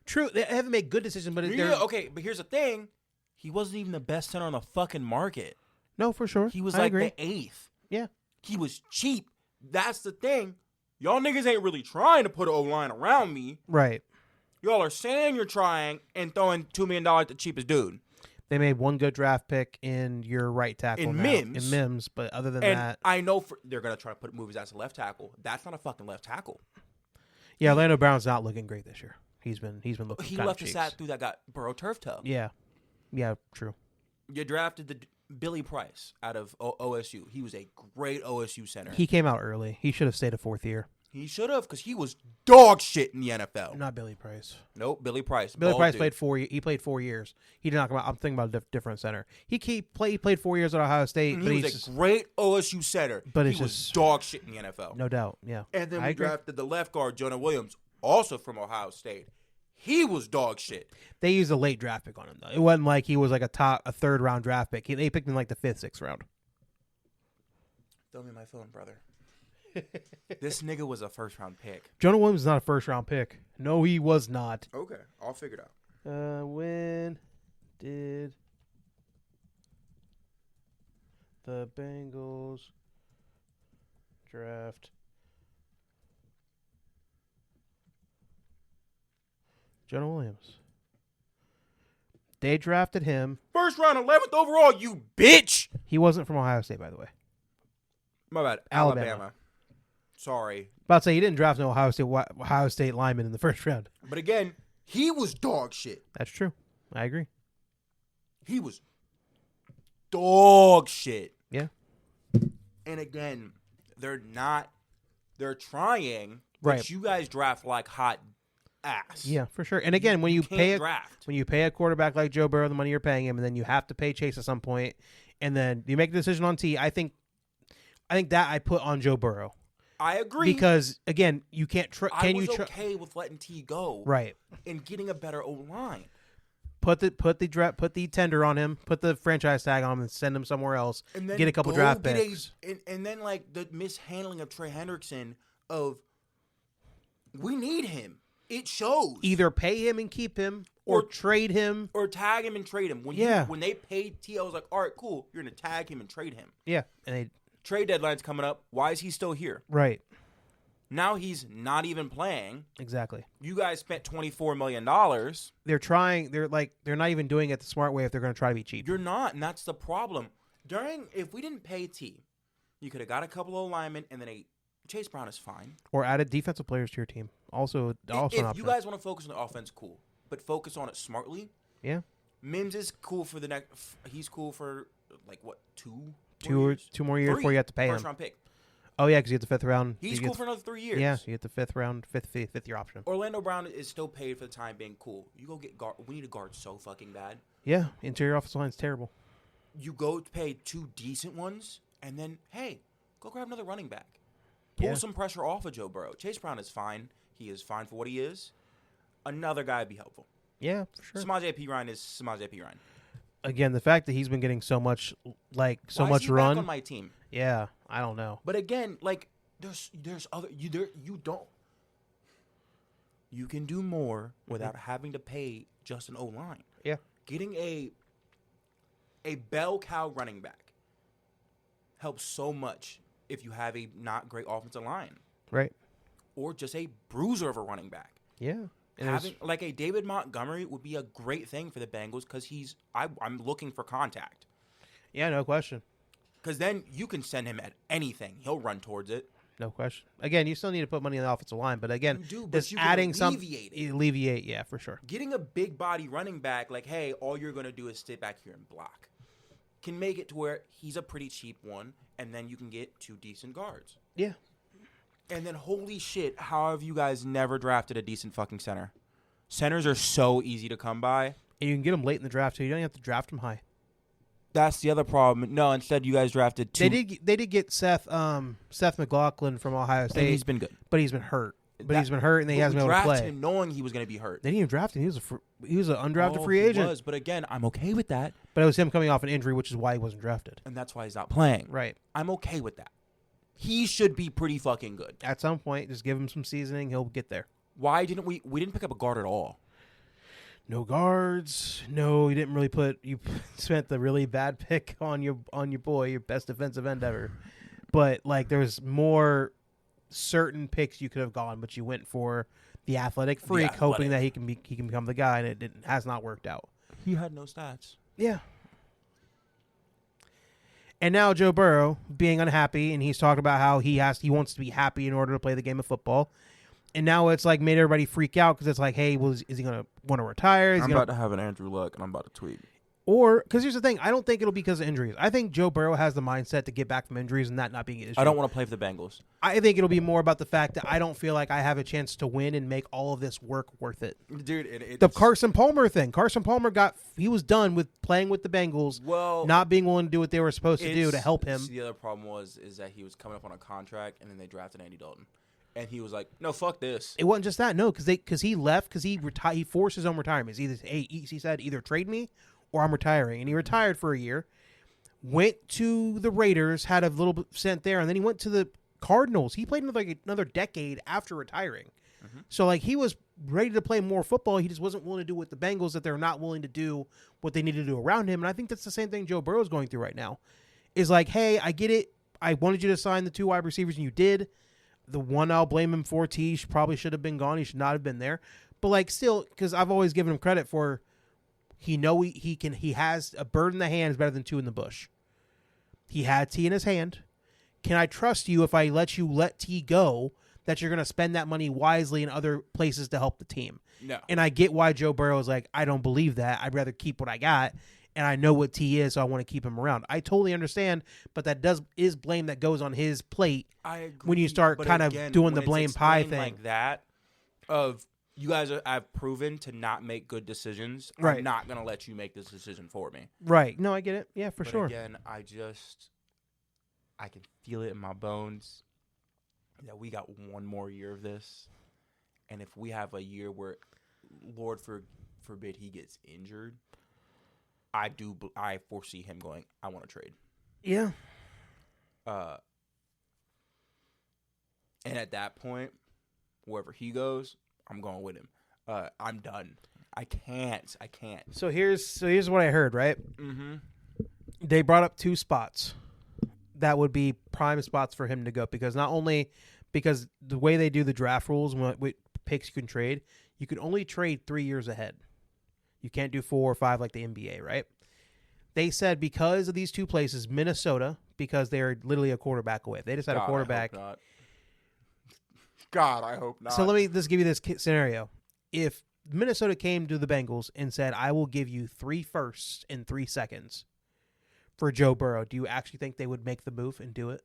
True, they haven't made good decisions, but Yeah, okay, but here's the thing. He wasn't even the best center on the fucking market. No, for sure. He was I like agree. the 8th. Yeah. He was cheap. That's the thing. Y'all niggas ain't really trying to put an O-line around me. Right. Y'all are saying you're trying and throwing $2 million at the cheapest dude. They made one good draft pick in your right tackle In now. Mims. In Mims, but other than And that, I know they're going to try to put movies as a left tackle. That's not a fucking left tackle. yeah, Orlando Brown's not looking great this year. He's been looking. He kind left of a cheeks. sack through that got Burrow turf toe. Yeah. Yeah. True. You drafted the Billy Price out of OSU. He was a great OSU center. He came out early. He should have stayed a 4th year. He should have, because he was dog shit in the NFL. Not Billy Price. Nope, Billy Price. Billy bald Price dude. played 4. He played 4 years. He did not come out. I'm thinking about a different center. He played 4 years at Ohio State, And but he he's was just, a great OSU center. But he it's was just- dog shit in the NFL. no doubt. Yeah. And then I we agree. drafted the left guard, Jonah Williams, also from Ohio State. He was dog shit. They used a late draft pick on him though. It wasn't like he was like a 3rd round draft pick. They picked him like the 5th, 6th round. Throw me my phone, brother. This nigga was a first-round pick. Jonah Williams is not a 1st round pick. No, he was not. Okay, I'll figure it out. When did the Bengals draft Jonah Williams? They drafted him. First round, 11th overall, you bitch. He wasn't from Ohio State, by the way. My bad. Alabama. Alabama. Sorry. About to say, he didn't draft no Ohio State lineman in the 1st round. But again, he was dog shit. That's true. I agree. He was dog shit. Yeah. And again, they're trying, Right. but you guys draft like hot ass. Yeah, for sure. And again, when you can't pay draft. when you pay a quarterback like Joe Burrow the money you're paying him, and then you have to pay Chase at some point, and then you make a decision on T, I think that I put on Joe Burrow. I agree. Because again, you can't I was okay with letting T go. Right. And getting a better O-line. Put the tender on him, put the franchise tag on him, and send him somewhere else. And then Get a couple go draft get picks. And then like the mishandling of Trey Hendrickson of we need him. It shows. Either pay him and keep him, or trade him. Or tag him and trade him. When they paid T, I was like, all right, cool. You're gonna tag him and trade him. Yeah, and Trade deadline's coming up. Why is he still here? right. Now he's not even playing. Exactly. You guys spent $24 million. They're trying. They're not even doing it the smart way if they're going to try to be cheap. You're not, and that's the problem. If we didn't pay T, you could have got a couple of linemen, and then Chase Brown is fine. Or added defensive players to your team. Also an If option. you guys want to focus on the offense, cool. But focus on it smartly. Yeah. Mims is cool for the next. He's cool for like what, two more years before you have to pay him. First round pick. Oh yeah, because you get the 5th round. He's cool for another 3 years. Yeah, you get the 5th round, fifth year option. Orlando Brown is still paid for the time being. Cool. You go get guard. We need a guard so fucking bad. Yeah, interior offensive line is terrible. You go pay 2 decent ones, and then hey, go grab another running back. Pull some pressure off of Joe Burrow. Chase Brown is fine. He is fine for what he is. Another guy would be helpful. Yeah, for sure. Samaje Perine is Samaje Perine. Again, the fact that he's been getting so much Why much is he run back on my team? Yeah, I don't know. But again, like there's other you can do more without having to pay just an O-line. Yeah. Getting a bell cow running back helps so much if you have a not great offensive line. Right. Or just a bruiser of a running back. Yeah. Having like a David Montgomery would be a great thing for the Bengals because I'm looking for contact. Yeah, no question. Because then you can send him at anything. He'll run towards it. No question. Again, you still need to put money on the offensive line, but again, You do, but just you can adding alleviate it. yeah, for sure. Getting a big body running back, like, hey, all you're going to do is sit back here and block, can make it to where he's a pretty cheap one, and then you can get 2 decent guards. Yeah. And then, holy shit, how have you guys never drafted a decent fucking center? Centers are so easy to come by. And you can get them late in the draft, too. You don't have to draft them high. That's the other problem. No, instead you guys drafted 2. They did get Seth McLaughlin from Ohio State. And he's been good. But he's been hurt. And he hasn't been able to play. Him knowing he was going to be hurt. They didn't even draft him. He was an undrafted free agent. He was, but again, I'm okay with that. But it was him coming off an injury, which is why he wasn't drafted. And that's why he's not playing. Right. I'm okay with that. He should be pretty fucking good. At some point, just give him some seasoning. He'll get there. Why didn't we didn't pick up a guard at all? No guards. No, you didn't really you spent the really bad pick on your boy, your best defensive end ever. But like there was more certain picks you could have gone, but you went for the athletic freak, hoping that he can become the guy, and it has not worked out. He had no stats. Yeah. And now Joe Burrow being unhappy, and he's talked about how he wants to be happy in order to play the game of football. And now it's like made everybody freak out because it's like, hey, well, is he going to want to retire? I'm about to have an Andrew Luck, and I'm about to tweet. Or, because here's the thing, I don't think it'll be because of injuries. I think Joe Burrow has the mindset to get back from injuries and that not being an issue. I don't want to play for the Bengals. I think it'll be more about the fact that I don't feel like I have a chance to win and make all of this work worth it. Dude, the Carson Palmer thing. Carson Palmer he was done with playing with the Bengals, not being willing to do what they were supposed to do to help him. The other problem is that he was coming up on a contract, and then they drafted Andy Dalton. And he was like, no, fuck this. It wasn't just that, no, because he left, because he forced his own retirement. He said, either trade me or I'm retiring. And he retired for a year, went to the Raiders, had a little bit sent there, and then he went to the Cardinals. He played another decade after retiring. Mm-hmm. So, like, he was ready to play more football. He just wasn't willing to do with the Bengals that they're not willing to do what they need to do around him. And I think that's the same thing Joe Burrow's going through right now. Is like, hey, I get it. I wanted you to sign the 2 wide receivers, and you did. The one I'll blame him for, T, probably should have been gone. He should not have been there. But, like, still, because I've always given him credit for he has a bird in the hand is better than 2 in the bush. He had T in his hand. Can I trust you if I let T go that you're going to spend that money wisely in other places to help the team? No. And I get why Joe Burrow is like, I don't believe that. I'd rather keep what I got. And I know what T is, so I want to keep him around. I totally understand, but that is blame that goes on his plate. I agree, when you start kind of doing the blame pie thing like that. Of you guys have proven to not make good decisions. Right. I'm not gonna let you make this decision for me. Right? No, I get it. Yeah, for but sure. Again, I can feel it in my bones that we got one more year of this, and if we have a year where, Lord forbid, he gets injured. I foresee him going, I want to trade. Yeah. And at that point, wherever he goes, I'm going with him. I'm done. I can't. So here's what I heard, right? Mm-hmm. They brought up 2 spots that would be prime spots for him to go, because not only because the way they do the draft rules and what picks you can trade, you can only trade 3 years ahead. You can't do 4 or 5 like the NBA, right? They said because of these two places, Minnesota, because they're literally a quarterback away. If they just had a quarterback. God, I hope not. So let me just give you this scenario. If Minnesota came to the Bengals and said, I will give you 3 firsts in 3 seconds for Joe Burrow, do you actually think they would make the move and do it?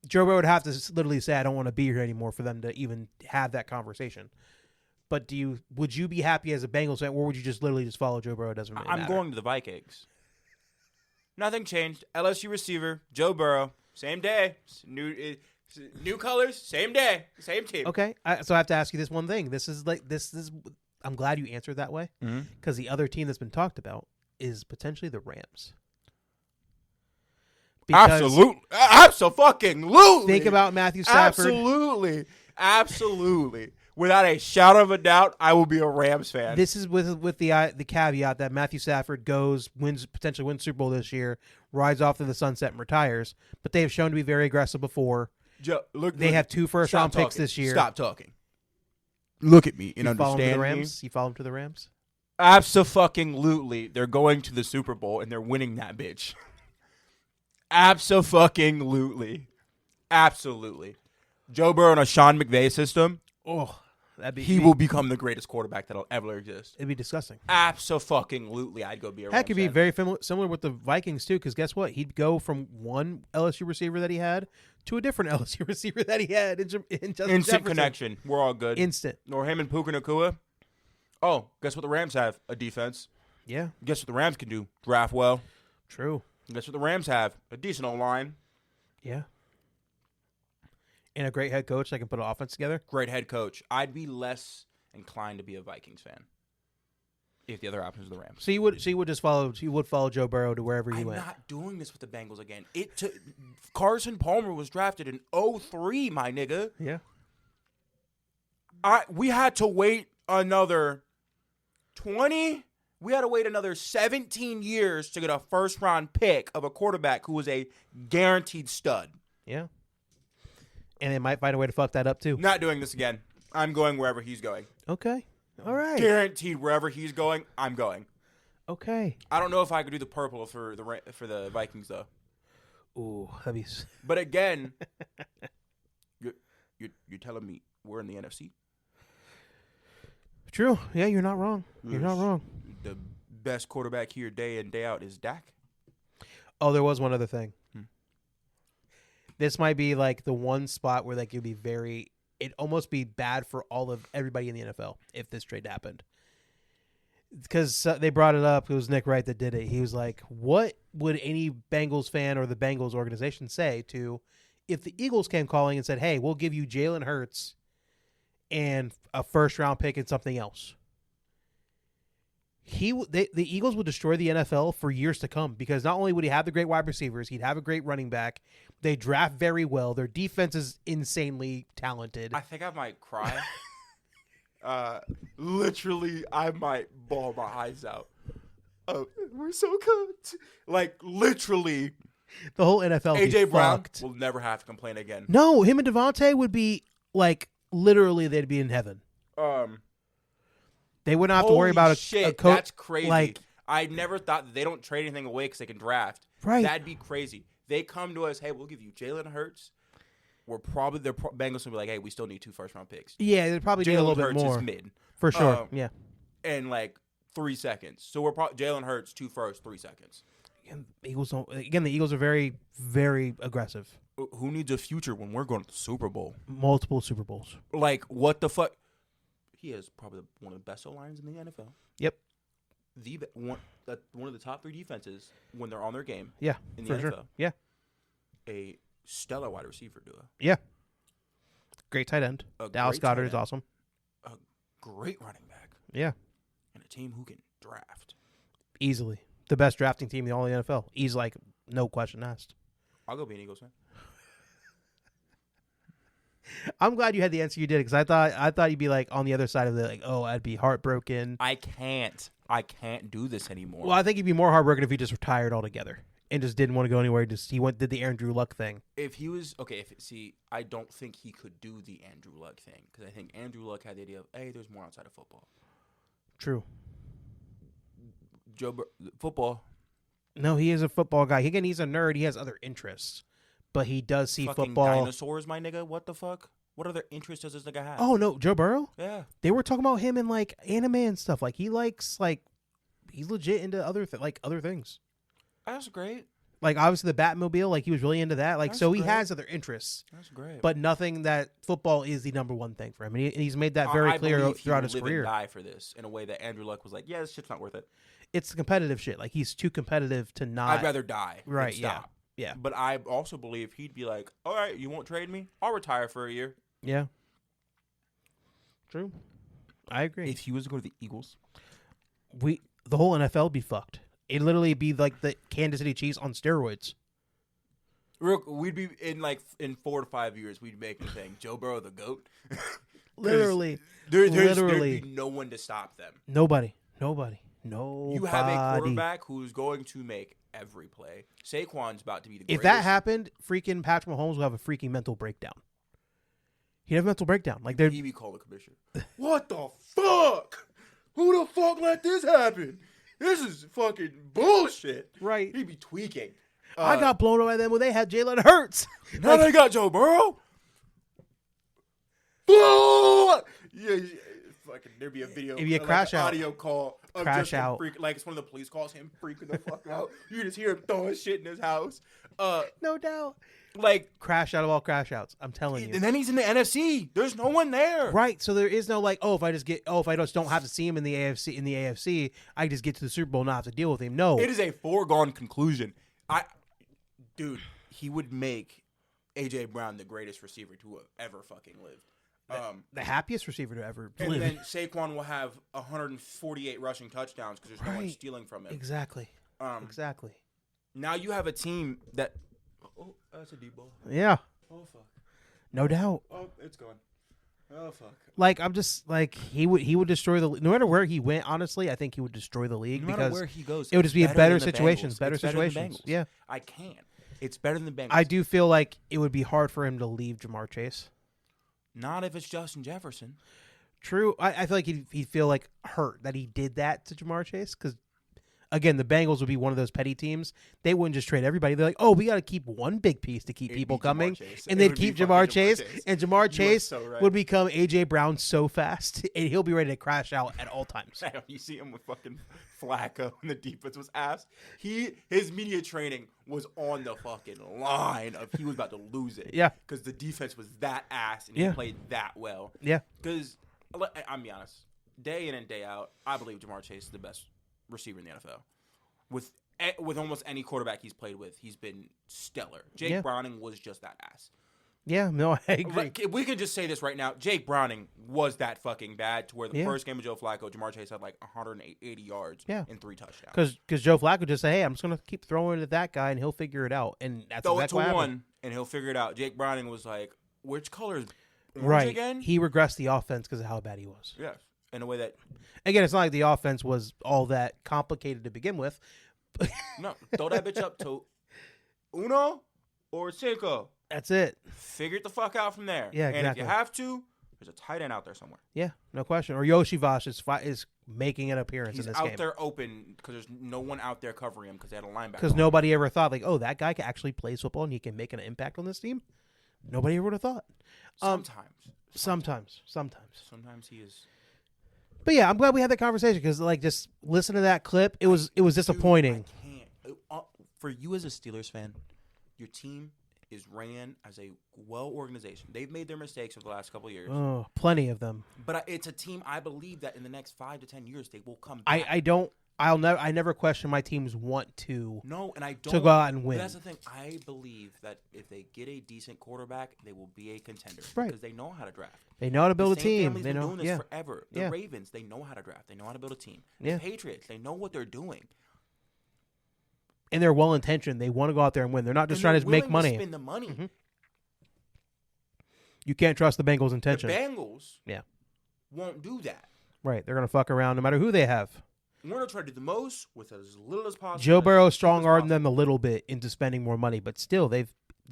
Joe Burrow would have to literally say, I don't want to be here anymore for them to even have that conversation. But would you be happy as a Bengals fan, or would you just literally just follow Joe Burrow? It doesn't really matter. I'm going to the Vikings. Nothing changed. LSU receiver, Joe Burrow, same day, new colors, same day, same team. Okay, so I have to ask you this one thing. This is. I'm glad you answered that way, because the other team that's been talked about is potentially the Rams. Absolutely. Think about Matthew Stafford. Absolutely. Without a shadow of a doubt, I will be a Rams fan. This is with the caveat that Matthew Stafford potentially wins Super Bowl this year, rides off to the sunset and retires. But they have shown to be very aggressive before. They have 2 first-round picks this year. Stop talking. Look at me and understand me. You follow him to the Rams? Absolutely. They're going to the Super Bowl and they're winning that bitch. Absolutely. Joe Burrow in a Sean McVay system. Oh, he will become the greatest quarterback that'll ever exist. It'd be disgusting. Absolutely, I'd go be a Rams That could be fan. very similar with the Vikings too, because guess what? He'd go from one LSU receiver that he had to a different LSU receiver that he had in Justin Jefferson. Connection. We're all good. Instant. Nor him and Puka Nacua. Oh, guess what the Rams have? A defense. Yeah. Guess what the Rams can do? Draft well. True. Guess what the Rams have? A decent O-line. Yeah. And a great head coach that can put an offense together. Great head coach. I'd be less inclined to be a Vikings fan if the other option was the Rams. So you would follow Joe Burrow to wherever he went. I'm not doing this with the Bengals again. Carson Palmer was drafted in 2003, my nigga. Yeah. We had to wait another 20. We had to wait another 17 years to get a first-round pick of a quarterback who was a guaranteed stud. Yeah. And they might find a way to fuck that up, too. Not doing this again. I'm going wherever he's going. Okay. All right. Guaranteed wherever he's going, I'm going. Okay. I don't know if I could do the purple for the Vikings, though. Ooh, that'd be... But again, you're telling me we're in the NFC? True. Yeah, you're not wrong. You're not wrong. The best quarterback here day in, day out is Dak. Oh, there was one other thing. This might be like the one spot where could be it'd almost be bad for everybody in the NFL if this trade happened. Because they brought it up. It was Nick Wright that did it. He was like, what would any Bengals fan or the Bengals organization say if the Eagles came calling and said, hey, we'll give you Jalen Hurts and a first-round pick and something else? The Eagles would destroy the NFL for years to come, because not only would he have the great wide receivers, he'd have a great running back. They draft very well. Their defense is insanely talented. I think I might cry. Literally, I might bawl my eyes out. Oh, we're so cooked. Like, literally. The whole NFL would A.J. be Brown fucked. will never have to complain again. No, him and Devontae would be, literally they'd be in heaven. They wouldn't have to worry about a coach. That's crazy. I never thought that they don't trade anything away because they can draft. Right. That'd be crazy. They come to us, hey, we'll give you Jalen Hurts. Their Bengals will be like, hey, we still need 2 first-round picks. Yeah, they'd probably need a little bit more. Is mid. For sure, yeah. In 3 seconds. So we're Jalen Hurts 2 first, 3 seconds. And the Eagles are very, very aggressive. Who needs a future when we're going to the Super Bowl? Multiple Super Bowls. What the fuck? He is probably one of the best O-lines in the NFL. Yep. One of the top 3 defenses when they're on their game. Yeah, in the for NFL. sure. Yeah. A stellar wide receiver duo. Yeah. Great tight end. Dallas Goedert is awesome. A great running back. Yeah. And a team who can draft. Easily. The best drafting team in the NFL. He's no question asked. I'll go be an Eagles fan. I'm glad you had the answer you did, because I thought you'd be on the other side of the I'd be heartbroken. I can't do this anymore. Well, I think you'd be more heartbroken if you just retired altogether and just didn't want to go anywhere. He did the Andrew Luck thing. If he was okay, I don't think he could do the Andrew Luck thing because I think Andrew Luck had the idea of, hey, there's more outside of football. True. Football. No, he is a football guy. Again, he's a nerd. He has other interests, but he does see fucking football. Dinosaurs, my nigga. What the fuck? What other interests does this nigga have? Oh no, Joe Burrow. Yeah, they were talking about him in like anime and stuff. Like he likes he's legit into other things. That's great. Like obviously the Batmobile. Like he was really into that. Like That's so he great. has other interests. That's great. But nothing that football is the number one thing for him, and he's made that very clear throughout his career. Die for this in a way that Andrew Luck was like, yeah, this shit's not worth it. It's the competitive shit. Like he's too competitive to not. I'd rather die. Right. Than stop. Yeah. But I also believe he'd be like, all right, you won't trade me? I'll retire for a year. Yeah. True. I agree. If he was to go to the Eagles, the whole NFL would be fucked. It'd literally be like the Kansas City Chiefs on steroids. we'd be in 4 to 5 years, we'd make the thing Joe Burrow the GOAT. Literally. There'd be no one to stop them. Nobody. You have a quarterback who's going to make every play. Saquon's about to be the greatest. If that happened, freaking Patrick Mahomes will have a freaking mental breakdown. He'd have a mental breakdown. Like he'd be called the commissioner. What the fuck? Who the fuck let this happen? This is fucking bullshit. Right. He'd be tweaking. I got blown away then when they had Jalen Hurts. Now they got Joe Burrow. Yeah, fucking. There'd be a video. It'd be a crash out. Audio call. Of crash just him out. Like it's one of the police calls. Him freaking the fuck out. You just hear him throwing shit in his house. No doubt. Like crash out of all crash outs. I'm telling you. And then he's in the NFC. There's no one there. Right. So there is no like, if I just don't have to see him in the AFC, I just get to the Super Bowl and not have to deal with him. No. It is a foregone conclusion. Dude, he would make A.J. Brown the greatest receiver to have ever fucking lived. The happiest receiver to ever and live. then Saquon will have 148 rushing touchdowns because there's no one stealing from him. Exactly. Exactly. Now you have a team that. Oh, that's a deep ball. Yeah. Oh fuck. No doubt. Oh, it's gone. Oh fuck. Like I'm just like he would destroy the no matter where he went. Honestly, I think he would destroy the league because where he goes, it would just be better situations. than the Bengals. Yeah. I can't. It's better than the Bengals. I do feel like it would be hard for him to leave Jamar Chase. Not if it's Justin Jefferson. True. I feel like he'd feel like hurt that he did that to Jamar Chase because, again, the Bengals would be one of those petty teams. They wouldn't just trade everybody. They're like, we got to keep one big piece to keep people coming. And they'd keep Jamar Chase. And Jamar Chase would become A.J. Brown so fast, and he'll be ready to crash out at all times. You see him with fucking Flacco, and the defense was ass. His media training was on the fucking line of he was about to lose it. Yeah. Because the defense was that ass, and he played that well. Yeah. Because, I'm be honest, day in and day out, I believe Jamar Chase is the best receiver in the NFL. With almost any quarterback he's played with, he's been stellar. Jake Browning was just that ass. Yeah, no, I agree. We can just say this right now. Jake Browning was that fucking bad to where the first game of Joe Flacco, Jamar Chase had like 180 yards and 3 touchdowns. Because Joe Flacco just say, hey, I'm just going to keep throwing it at that guy, and he'll figure it out. And that's exactly what happened. And he'll figure it out. Jake Browning was like, which color is orange again? He regressed the offense because of how bad he was. Yes. In a way that... Again, it's not like the offense was all that complicated to begin with. No, throw that bitch up to uno or cinco. That's it. Figure it the fuck out from there. Yeah, exactly. And if you have to, there's a tight end out there somewhere. Yeah, no question. Or Yoshi Vosh is making an appearance in this game. He's out there open because there's no one out there covering him because they had a linebacker. Because nobody ever thought, like, that guy can actually play football and he can make an impact on this team. Nobody ever would have thought. Sometimes he is. But yeah, I'm glad we had that conversation because, like, just listen to that clip. It was disappointing. I can't. For you as a Steelers fan, your team is ran as a well-organization. They've made their mistakes over the last couple of years. Oh, plenty of them. But it's a team I believe that in the next 5 to 10 years they will come back. I never question my team's want to. No, and I don't to go out and win. That's the thing. I believe that if they get a decent quarterback, they will be a contender right. because they know how to draft. They know how to build a team. They've been doing this forever. The Ravens, they know how to draft. They know how to build a team. The Patriots, they know what they're doing. And they're well intentioned. They want to go out there and win. They're not just trying to make money. Spend the money. Mm-hmm. You can't trust the Bengals' intention. The Bengals, won't do that. Right? They're gonna fuck around no matter who they have. We're going to try to do the most with as little as possible. Joe Burrow strong-armed them a little bit into spending more money, but still, the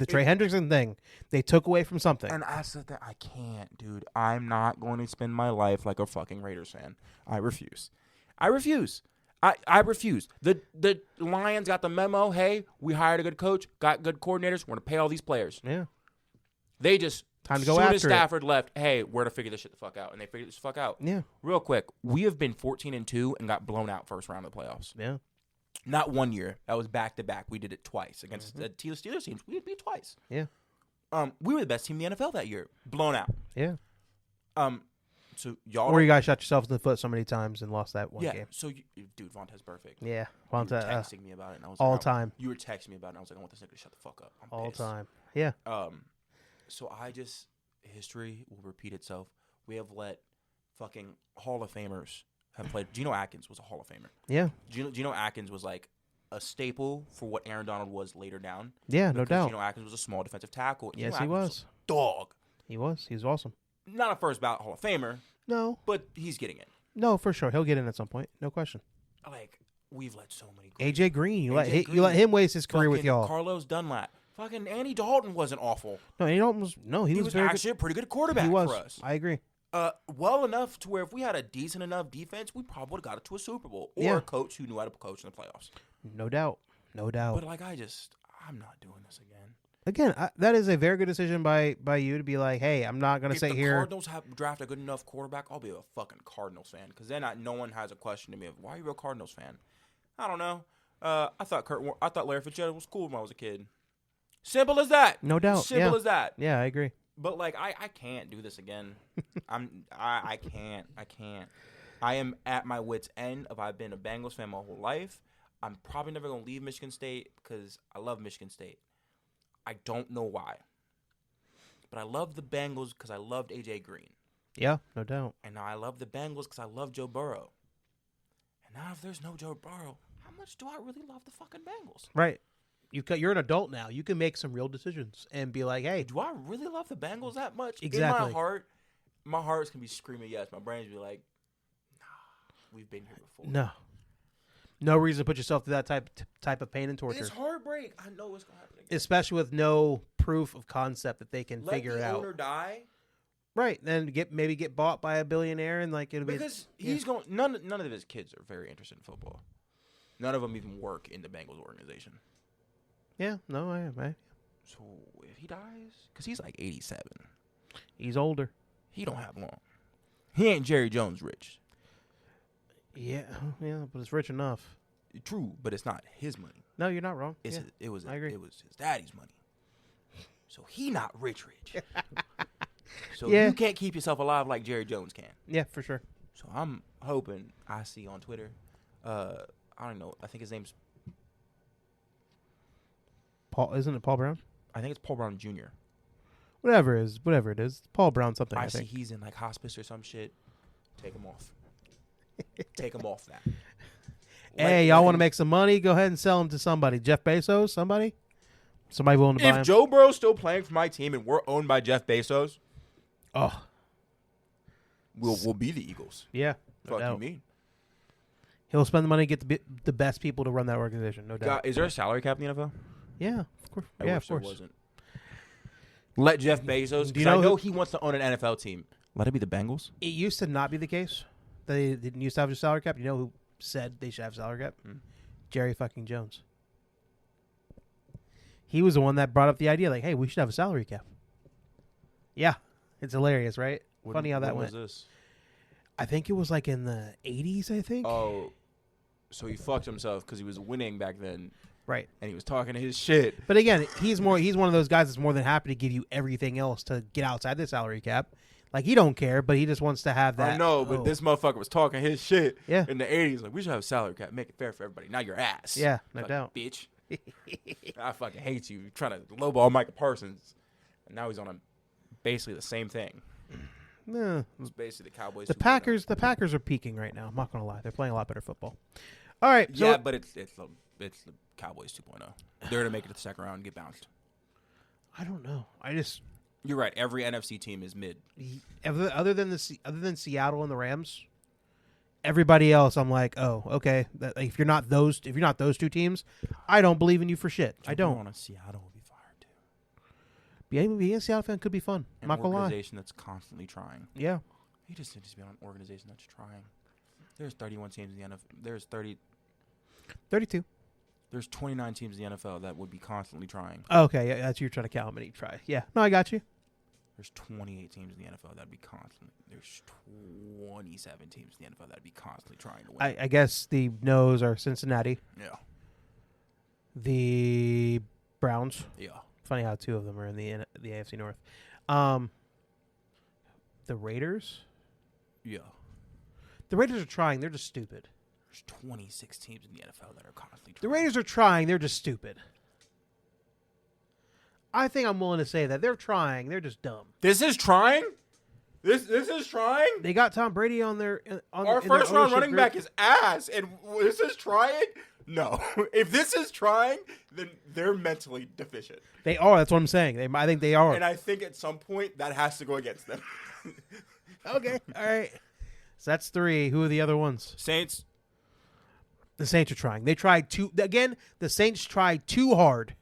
Trey Hendrickson thing, they took away from something. And I said that I can't, dude. I'm not going to spend my life like a fucking Raiders fan. I refuse. I refuse. The Lions got the memo. Hey, we hired a good coach, got good coordinators. We're going to pay all these players. Yeah. They just, time to go soon after as Stafford left, hey, we're to figure this shit the fuck out. And they figured this fuck out. Yeah. Real quick, we have been 14-2 and got blown out first round of the playoffs. Yeah. Not one year. That was back-to-back. We did it twice. Against the Steelers teams, we beat twice. Yeah. We were the best team in the NFL that year. Blown out. Yeah. So y'all. Or you guys shot yourselves in the foot so many times and lost that one game. So, dude, Vontae's perfect. Yeah. You were Vontae, texting me about it, and I was all like, time. You were texting me about it, and I was like, I want this nigga to shut the fuck up. I'm All pissed. time. Yeah. So history will repeat itself. We have let fucking Hall of Famers have played. Geno Atkins was a Hall of Famer. Yeah. Geno Atkins was like a staple for what Aaron Donald was later down. Yeah, no doubt. Geno Atkins was a small defensive tackle. Yes, Geno he Atkins was. a dog. He was. He was awesome. Not a first ballot Hall of Famer, No. but he's getting it. No, for sure. He'll get in at some point. No question. Like, we've let so many great AJ Green. You AJ let him waste his career with fucking y'all. Carlos Dunlap. Fucking Andy Dalton wasn't awful. No, he was He was very actually a pretty good quarterback good. He was. for us. I agree. Well enough to where if we had a decent enough defense, we probably would have got it to a Super Bowl. Or Yeah. a coach who knew how to coach in the playoffs. No doubt. No doubt. But, like, I'm not doing this again. Again, that is a very good decision by you to be like, hey, I'm not going to If sit the here. Cardinals draft a good enough quarterback, I'll be a fucking Cardinals fan. Because then no one has a question to me of, why are you a Cardinals fan? I don't know. I thought Larry Fitzgerald was cool when I was a kid. Simple as that. No doubt. Simple as that. Yeah, I agree. But, like, I can't do this again. I can't. I am at my wit's end. If I've been a Bengals fan my whole life, I'm probably never going to leave Michigan State because I love Michigan State. I don't know why. But I love the Bengals because I loved AJ Green. Yeah, no doubt. And now I love the Bengals because I love Joe Burrow. And now if there's no Joe Burrow, how much do I really love the fucking Bengals? Right. You're an adult now. You can make some real decisions and be like, hey. Do I really love the Bengals that much? Exactly. In my heart's going to be screaming yes. My brain's be like, nah, we've been here before. No. No reason to put yourself through that type of pain and torture. It's heartbreak. I know what's going to happen again. Especially with no proof of concept that they can figure it out. Let the owner die. Right. Then maybe get bought by a billionaire and like it'll be because he's going. None of his kids are very interested in football. None of them even work in the Bengals organization. Yeah. No, I So if he dies, because he's like 87, he's older. He don't have long. He ain't Jerry Jones rich. Yeah, but it's rich enough. True, but it's not his money. No, you're not wrong. It was I agree. It was his daddy's money. So he not rich. So Yeah. you can't keep yourself alive like Jerry Jones can. Yeah, for sure. So I'm hoping I see on Twitter. I don't know. I think his name's Paul. Isn't it Paul Brown? I think it's Paul Brown Jr. Whatever it is, Paul Brown something. I see think he's in like hospice or some shit. Take him off. Take him off that. Hey, y'all want to make some money? Go ahead and sell him to somebody. Jeff Bezos, somebody willing to buy him. If Joe Burrow's still playing for my team and we're owned by Jeff Bezos, we'll be the Eagles. Yeah, no Fuck doubt. you mean? He'll spend the money to get the best people to run that organization. No doubt. Is there a salary cap in the NFL? Yeah, of course. I Yeah, wish of course. there wasn't. Let Jeff Bezos. Do you know I know who- he wants to own an NFL team. Let it be the Bengals. It used to not be the case. They didn't used to have a salary cap. You know who said they should have a salary cap? Jerry fucking Jones. He was the one that brought up the idea, like, hey, we should have a salary cap. Yeah. It's hilarious, right? Funny how that went. When was this? I think it was like in the 80s, I think. Oh, so he fucked himself because he was winning back then, Right. and he was talking his shit. But again, he's one of those guys that's more than happy to give you everything else to get outside the salary cap. Like, he don't care, but he just wants to have that. I know, but this motherfucker was talking his shit Yeah. in the 80s. Like, we should have a salary cap, make it fair for everybody. Now your ass. Yeah, no Fucking doubt. Bitch. I fucking hate you. You're trying to lowball Micah Parsons. And now he's on basically the same thing. Nah. It's basically the Cowboys. The 2.0. Packers are peaking right now. I'm not going to lie. They're playing a lot better football. All right. So Yeah, but it's the Cowboys 2.0. They're going to make it to the second round and get bounced. I don't know. You're right. Every NFC team is mid. Other than Seattle and the Rams, everybody else, I'm like, oh, okay. If you're not those two teams, I don't believe in you for shit. I don't. want to Seattle will be fired too. Being a Seattle fan could be fun. I'm An not gonna lie. organization that's constantly trying. Yeah. You just need to be on an organization that's trying. There's 31 teams in the NFL. There's 32. There's 29 teams in the NFL that would be constantly trying. Oh, okay, yeah, that's you're trying to count how many try. Yeah, no, I got you. There's 28 teams in the NFL that'd be constantly. There's 27 teams in the NFL that'd be constantly trying to win. I guess the no's are Cincinnati, Yeah. the Browns. Yeah. Funny how two of them are in the AFC North. The Raiders. Yeah. The Raiders are trying. They're just stupid. There's 26 teams in the NFL that are constantly The trying. Raiders are trying. They're just stupid. I think I'm willing to say that they're trying. They're just dumb. This is trying? This is trying? They got Tom Brady on their Our first round running back is ass, and this is trying? No. If this is trying, then they're mentally deficient. They are. That's what I'm saying. I think they are. And I think at some point that has to go against them. Okay. All right. So that's 3. Who are the other ones? Saints. The Saints are trying. They tried too. Again, the Saints tried too hard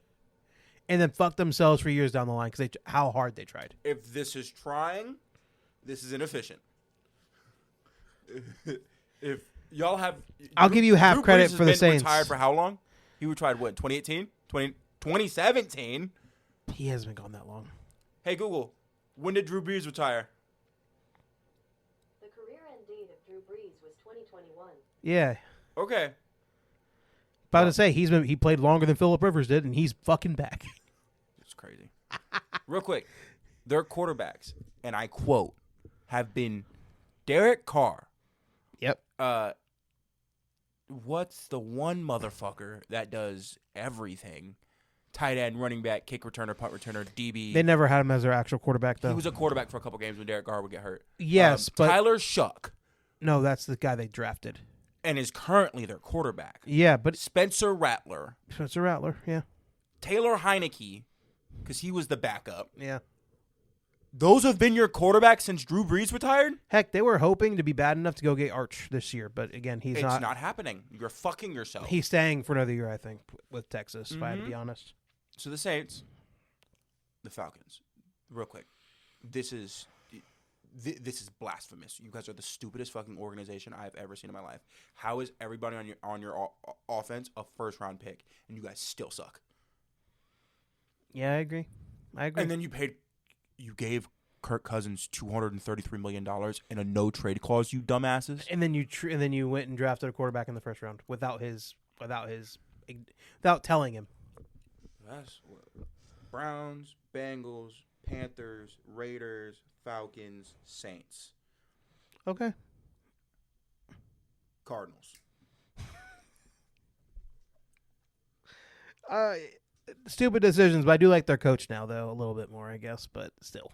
and then fucked themselves for years down the line because how hard they tried. If this is trying, this is inefficient. If y'all have... I'll give you half Drew credit Brees for the has been Saints. retired for how long? He retired, what, 2018? 2017? He hasn't been gone that long. Hey, Google, when did Drew Brees retire? The career end date of Drew Brees was 2021. Yeah. Okay. About to say, he played longer than Phillip Rivers did, and he's fucking back. It's crazy. Real quick, their quarterbacks, and I quote, have been Derek Carr. Yep. What's the one motherfucker that does everything? Tight end, running back, kick returner, punt returner, DB. They never had him as their actual quarterback, though. He was a quarterback for a couple games when Derek Carr would get hurt. Yes, but... Tyler Shuck. No, that's the guy they drafted. And is currently their quarterback. Yeah, but... Spencer Rattler. Spencer Rattler, yeah. Taylor Heineke, because he was the backup. Yeah. Those have been your quarterbacks since Drew Brees retired? Heck, they were hoping to be bad enough to go get Arch this year, but again, It's not happening. You're fucking yourself. He's staying for another year, I think, with Texas, if I had to be honest. So the Saints, the Falcons, real quick. This is blasphemous. You guys are the stupidest fucking organization I've ever seen in my life. How is everybody on your offense a first round pick and you guys still suck? Yeah, I agree. And then you gave Kirk Cousins $233 million in a no trade clause, you dumbasses. And then you went and drafted a quarterback in the first round without telling him. That's Browns, Bengals, Panthers, Raiders, Falcons, Saints, Okay. Cardinals. Stupid decisions, but I do like their coach now, though, a little bit more, I guess, but still.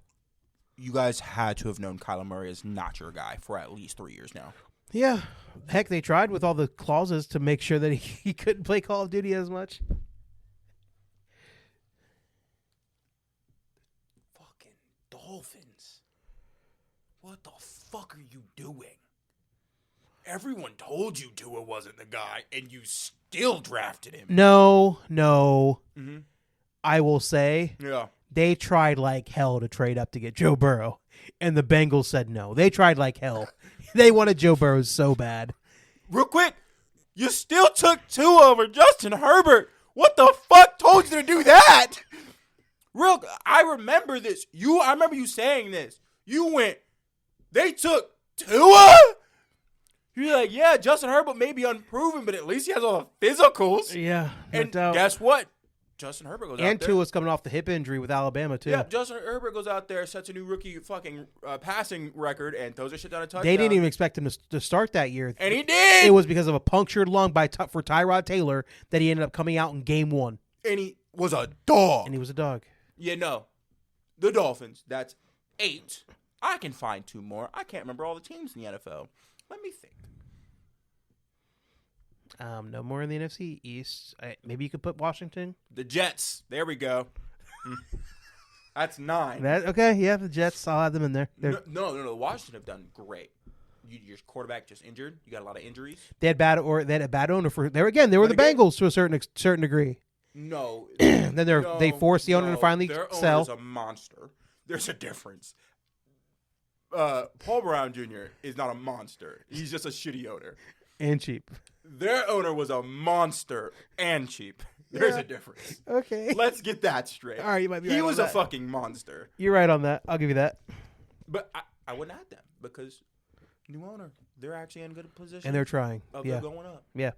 You guys had to have known Kyler Murray is not your guy for at least 3 years now. Yeah. Heck, they tried with all the clauses to make sure that he couldn't play Call of Duty as much. Fucking Dolphins. What the fuck are you doing? Everyone told you Tua wasn't the guy, and you still drafted him. No. Mm-hmm. I will say Yeah. they tried like hell to trade up to get Joe Burrow, and the Bengals said no. They tried like hell. They wanted Joe Burrow so bad. Real quick, you still took Tua over Justin Herbert. What the fuck told you to do that? I remember this. I remember you saying this. You went, they took Tua? You're like, yeah, Justin Herbert may be unproven, but at least he has all the physicals. Yeah. And guess what? Justin Herbert goes out there. And Tua's coming off the hip injury with Alabama, too. Yeah, Justin Herbert goes out there, sets a new rookie fucking passing record, and throws a shit down a touchdown. They didn't even expect him to start that year. And he did! It was because of a punctured lung for Tyrod Taylor that he ended up coming out in game 1. And he was a dog. And he was a dog. Yeah, no. The Dolphins, that's 8. I can find 2 more. I can't remember all the teams in the NFL. Let me think. No more in the NFC East. Maybe you could put Washington. The Jets. There we go. That's 9. Okay, yeah, the Jets. I'll have them in there. No, Washington have done great. your quarterback just injured. You got a lot of injuries. They had a bad owner for. They were the Bengals to a certain degree. No. Then they forced the owner to finally their sell. Their owner is a monster. There's a difference. Paul Brown Jr. is not a monster. He's just a shitty owner. And cheap. Their owner was a monster and cheap. There's a difference. Okay. Let's get that straight. All right, you might be He right was on a that. fucking monster. You're right on that. I'll give you that. But I wouldn't add them because new owner, they're actually in good position. And they're trying. Of Yeah. going up. Yeah.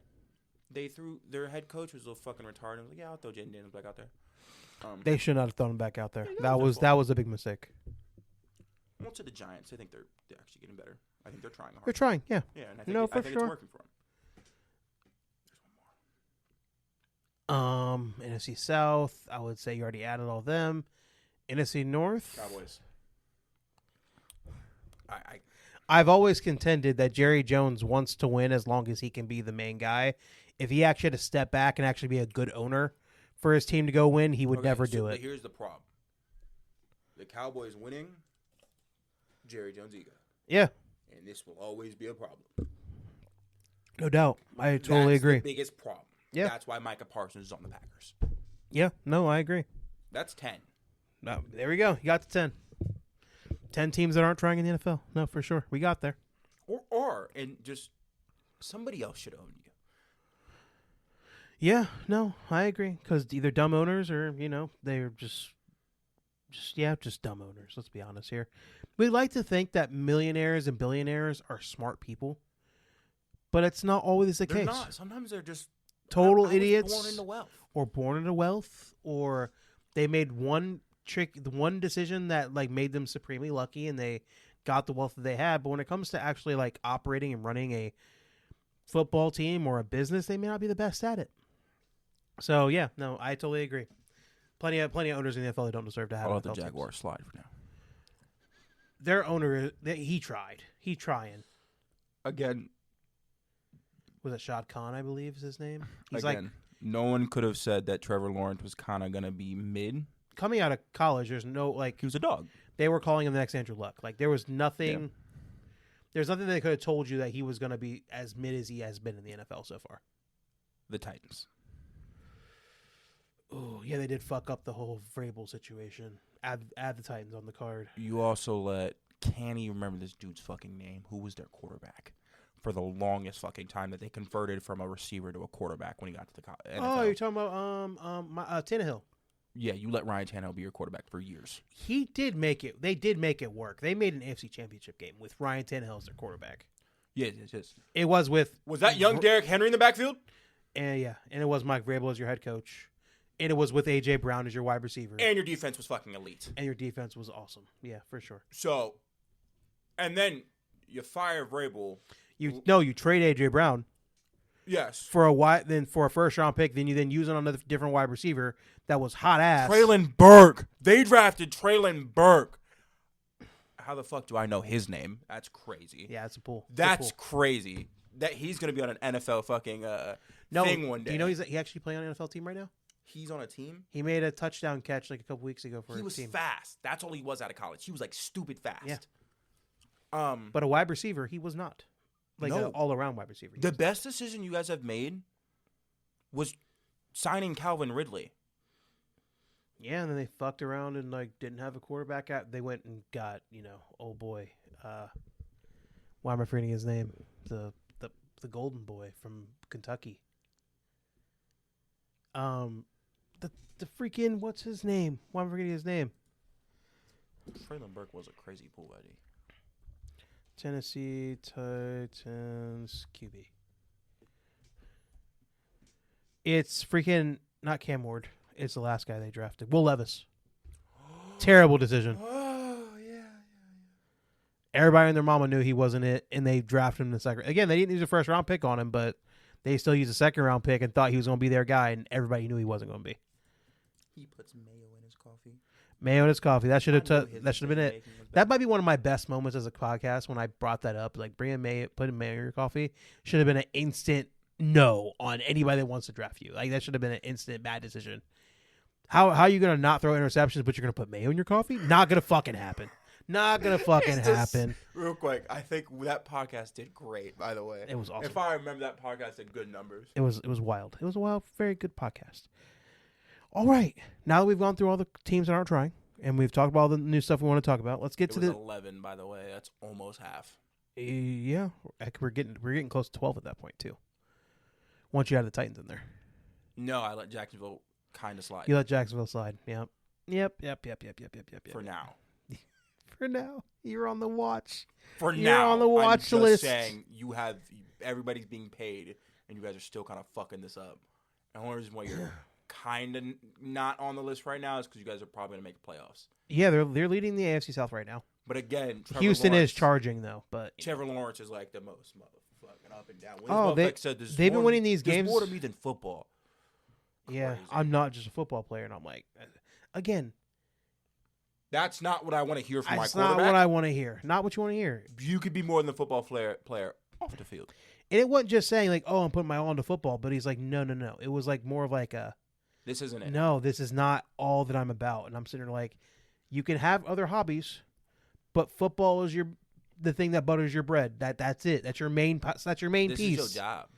They threw their head coach was a little fucking retarded. I was like, yeah, I'll throw Jaden Daniels back out there. They should not have thrown him back out there. Yeah, That was a big mistake. Well, to the Giants, I think they're actually getting better. I think they're trying hard. They're trying. Yeah. Yeah, and I think, No, for I think sure. it's working for them. NFC South, I would say you already added all them. NFC North, Cowboys. I've always contended that Jerry Jones wants to win as long as he can be the main guy. If he actually had to step back and actually be a good owner for his team to go win, he would never do it. Here's the problem. The Cowboys winning, Jerry Jones' ego. Yeah, And this will always be a problem. no doubt. I totally agree. That's the biggest problem. Yeah. That's why Micah Parsons is on the Packers. Yeah, no, I agree. That's 10. No, there we go. You got to 10. 10 teams that aren't trying in the NFL. No, for sure. We got there. And just somebody else should own you. Yeah, no, I agree. Because either dumb owners or, they're just dumb owners. Let's be honest here. We like to think that millionaires and billionaires are smart people, but it's not always the They're case. not. Sometimes they're just Total I was idiots. born into wealth. Or born into wealth, or they made one decision that made them supremely lucky and they got the wealth that they had. But when it comes to actually operating and running a football team or a business, they may not be the best at it. So yeah, no, I totally agree. Plenty of owners in the NFL that don't deserve to have. I'll let the NFL teams. Jaguars slide for now. Their owner, he tried. He trying. Again, Was it Shad Khan? I believe is his name. He's no one could have said that Trevor Lawrence was kind of gonna be mid. coming out of college. There's no He was a dog. They were calling him the next Andrew Luck. There was nothing. Yeah. There's nothing they could have told you that he was going to be as mid as he has been in the NFL so far. The Titans. Oh yeah, they did fuck up the whole Vrabel situation. Add the Titans on the card. You also can't even remember this dude's fucking name. Who was their quarterback for the longest fucking time that they converted from a receiver to a quarterback when he got to the NFL? Oh, you're talking about Tannehill. Yeah, you let Ryan Tannehill be your quarterback for years. He did make it. They did make it work. They made an AFC Championship game with Ryan Tannehill as their quarterback. Yeah, yes. It was with that young Derrick Henry in the backfield? and it was Mike Vrabel as your head coach, and it was with AJ Brown as your wide receiver, And your defense was fucking elite. and your defense was awesome. Yeah, for sure. So, and then you fire Vrabel. You trade AJ Brown Yes. for a first round pick, then you use it on a different wide receiver that was hot ass. Traylon Burke. They drafted Traylon Burke. How the fuck do I know his name? That's crazy. Yeah, it's a pull. That's crazy. That he's going to be on an NFL fucking thing one day. Do you know he actually playing on an NFL team right now? He's on a team? He made a touchdown catch a couple weeks ago for He his was team. fast. That's all he was out of college. He was stupid fast. Yeah. But a wide receiver, he was not. No. An all-around wide receiver. The best decision you guys have made was signing Calvin Ridley. Yeah, and then they fucked around and didn't have a quarterback out. They went and got, old boy. Why am I forgetting his name? The golden boy from Kentucky. The freaking what's his name? Why am I forgetting his name? Traylon Burke was a crazy pull, buddy. Tennessee Titans QB. It's freaking not Cam Ward. It's the last guy they drafted. Will Levis. Terrible decision. Oh, yeah. Everybody and their mama knew he wasn't it, and they drafted him in the second. Again, they didn't use a first round pick on him, but they still used a second round pick and thought he was going to be their guy, and everybody knew he wasn't going to be. He puts mayo in his coffee. Mayo in his coffee. That should have his been it. decision-making was That might be one of my best moments as a podcast when I brought that up. Bringing mayo, putting mayo in your coffee should have been an instant no on anybody that wants to draft you. That should have been an instant bad decision. How are you going to not throw interceptions, but you're going to put mayo in your coffee? Not going to fucking happen. Not gonna fucking happen. Real quick, I think that podcast did great. By the way, It was awesome. If I remember, that podcast did good numbers. It was wild. It was a wild, very good podcast. All right, now that we've gone through all the teams that aren't trying, and we've talked about all the new stuff we want to talk about, let's get It to was the 11, by the way. That's almost half. yeah. We're getting close to 12 at that point too. Once you add the Titans in there, No, I let Jacksonville kind of slide. you let Jacksonville slide. Yep. For now. For now, you're on the watch. For You're now, on the watch I'm list. just saying everybody's being paid, and you guys are still kind of fucking this up. And the only reason why you're kind of not on the list right now is because you guys are probably gonna make the playoffs. Yeah, they're leading the AFC South right now. But again, Houston Lawrence, is charging though, but Trevor Lawrence is like the most motherfucking up and down. When Oh, this motherfucker said, "There's they've been more- winning these there's games." more to me than football. yeah, Crazy. I'm not just a football player, and I'm like, again, That's not what I want to hear from my that's not quarterback. what I want to hear. Not what you want to hear. You could be more than a football player off the field. And it wasn't just saying like, "Oh, I'm putting my all into football," but he's like, "No." It was like more of like a, This isn't it. "No, this is not all that I'm about." And I'm sitting there like, you can have other hobbies, but football is the thing that butters your bread. That's it. That's your main. That's your main This piece. is your job.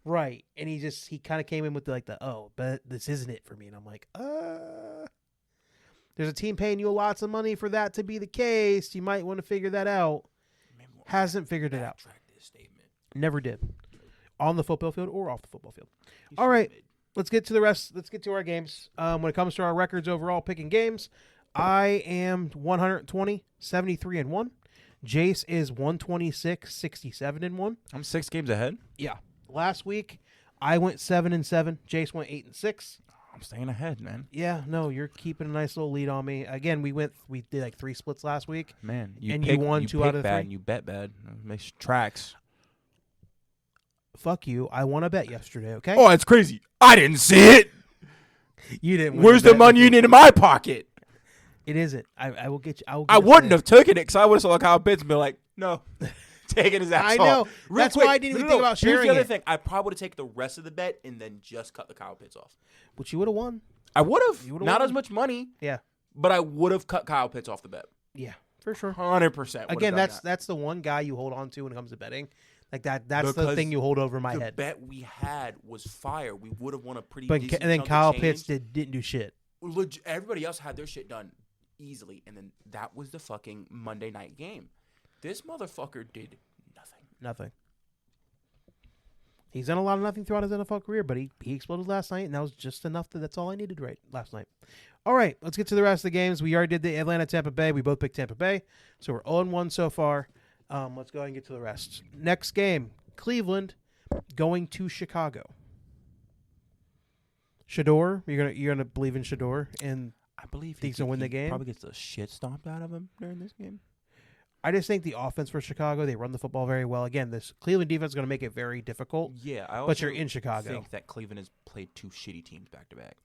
Right. And he kind of came in with but this isn't it for me. And I'm like, there's a team paying you lots of money for that to be the case. You might want to figure that out. Maybe we'll Hasn't figured it out. backtrack this statement. Never did. On the football field or off the football field. You All right. stupid. Let's get to the rest. Let's get to our games. When it comes to our records overall, picking games, I am 120, 73-1. Jace is 126, 67-1. I'm 6 games ahead. Yeah. Last week, I went 7-7. Jace went 8-6. I'm staying ahead, man. Yeah, no, you're keeping a nice little lead on me. Again, we did like 3 splits last week. Man, And you won 2 out of 3? bad and you bet bad. Makes tracks. Fuck you. I won a bet yesterday, okay? Oh, it's crazy. I didn't see it. You didn't win Where's the the bet. money in my pocket? It isn't. I will get you. I wouldn't have taken it because I would have saw Kyle Pitts and been like, no, taking his ass I off. know. Real That's quick, why I didn't even no, think no. about Here's sharing the other it. thing. I probably would have taken the rest of the bet and then just cut the Kyle Pitts off. But you would have won. I would have. You would've Not won. as much money, Yeah. but I would have cut Kyle Pitts off the bet. Yeah, for sure. 100%. Again, that's the one guy you hold on to when it comes to betting. Like that's the Because thing you hold over my the head. bet we had was fire. We would have won a pretty But decent and then chunk of Kyle change. Pitts didn't do shit. Everybody else had their shit done easily, and then that was the fucking Monday night game. This motherfucker did nothing. Nothing. He's done a lot of nothing throughout his NFL career, but he exploded last night, and that was just enough. That's all I needed last night. All right, let's get to the rest of the games. We already did the Atlanta-Tampa Bay. We both picked Tampa Bay, so we're 0-1 so far. Let's go ahead and get to the rest. Next game, Cleveland going to Chicago. Shador, you're gonna believe in Shador, and I believe Thinks he'll win the game? Probably gets the shit stomped out of him during this game. I just think the offense for Chicago, they run the football very well. Again, this Cleveland defense is going to make it very difficult. Yeah, I But you're in Chicago. I think that Cleveland has played 2 shitty teams back to back.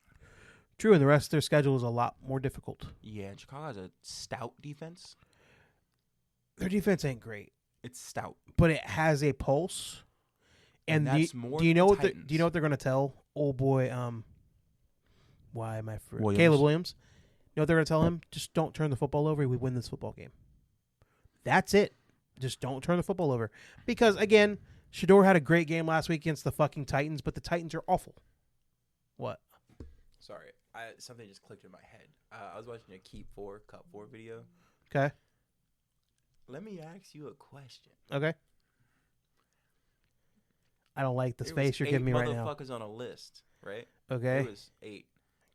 True, and the rest of their schedule is a lot more difficult. Yeah, and Chicago has a stout defense. Their defense ain't great, It's stout. but it has a pulse. And And that's more do you than know the what? Do you Titans. know what they're going to tell old boy? Why am I Williams. Caleb Williams? You know what they're going to tell him? Just don't turn the football over. We win this football game. That's it. Just don't turn the football over. Because again, Shador had a great game last week against the fucking Titans, but the Titans are awful. What? Sorry, something just clicked in my head. I was watching a Keep 4, Cut 4 video. Okay. Let me ask you a question. Okay. I don't like the There space was you're giving me right now. motherfuckers on a list, right? Okay. There was 8.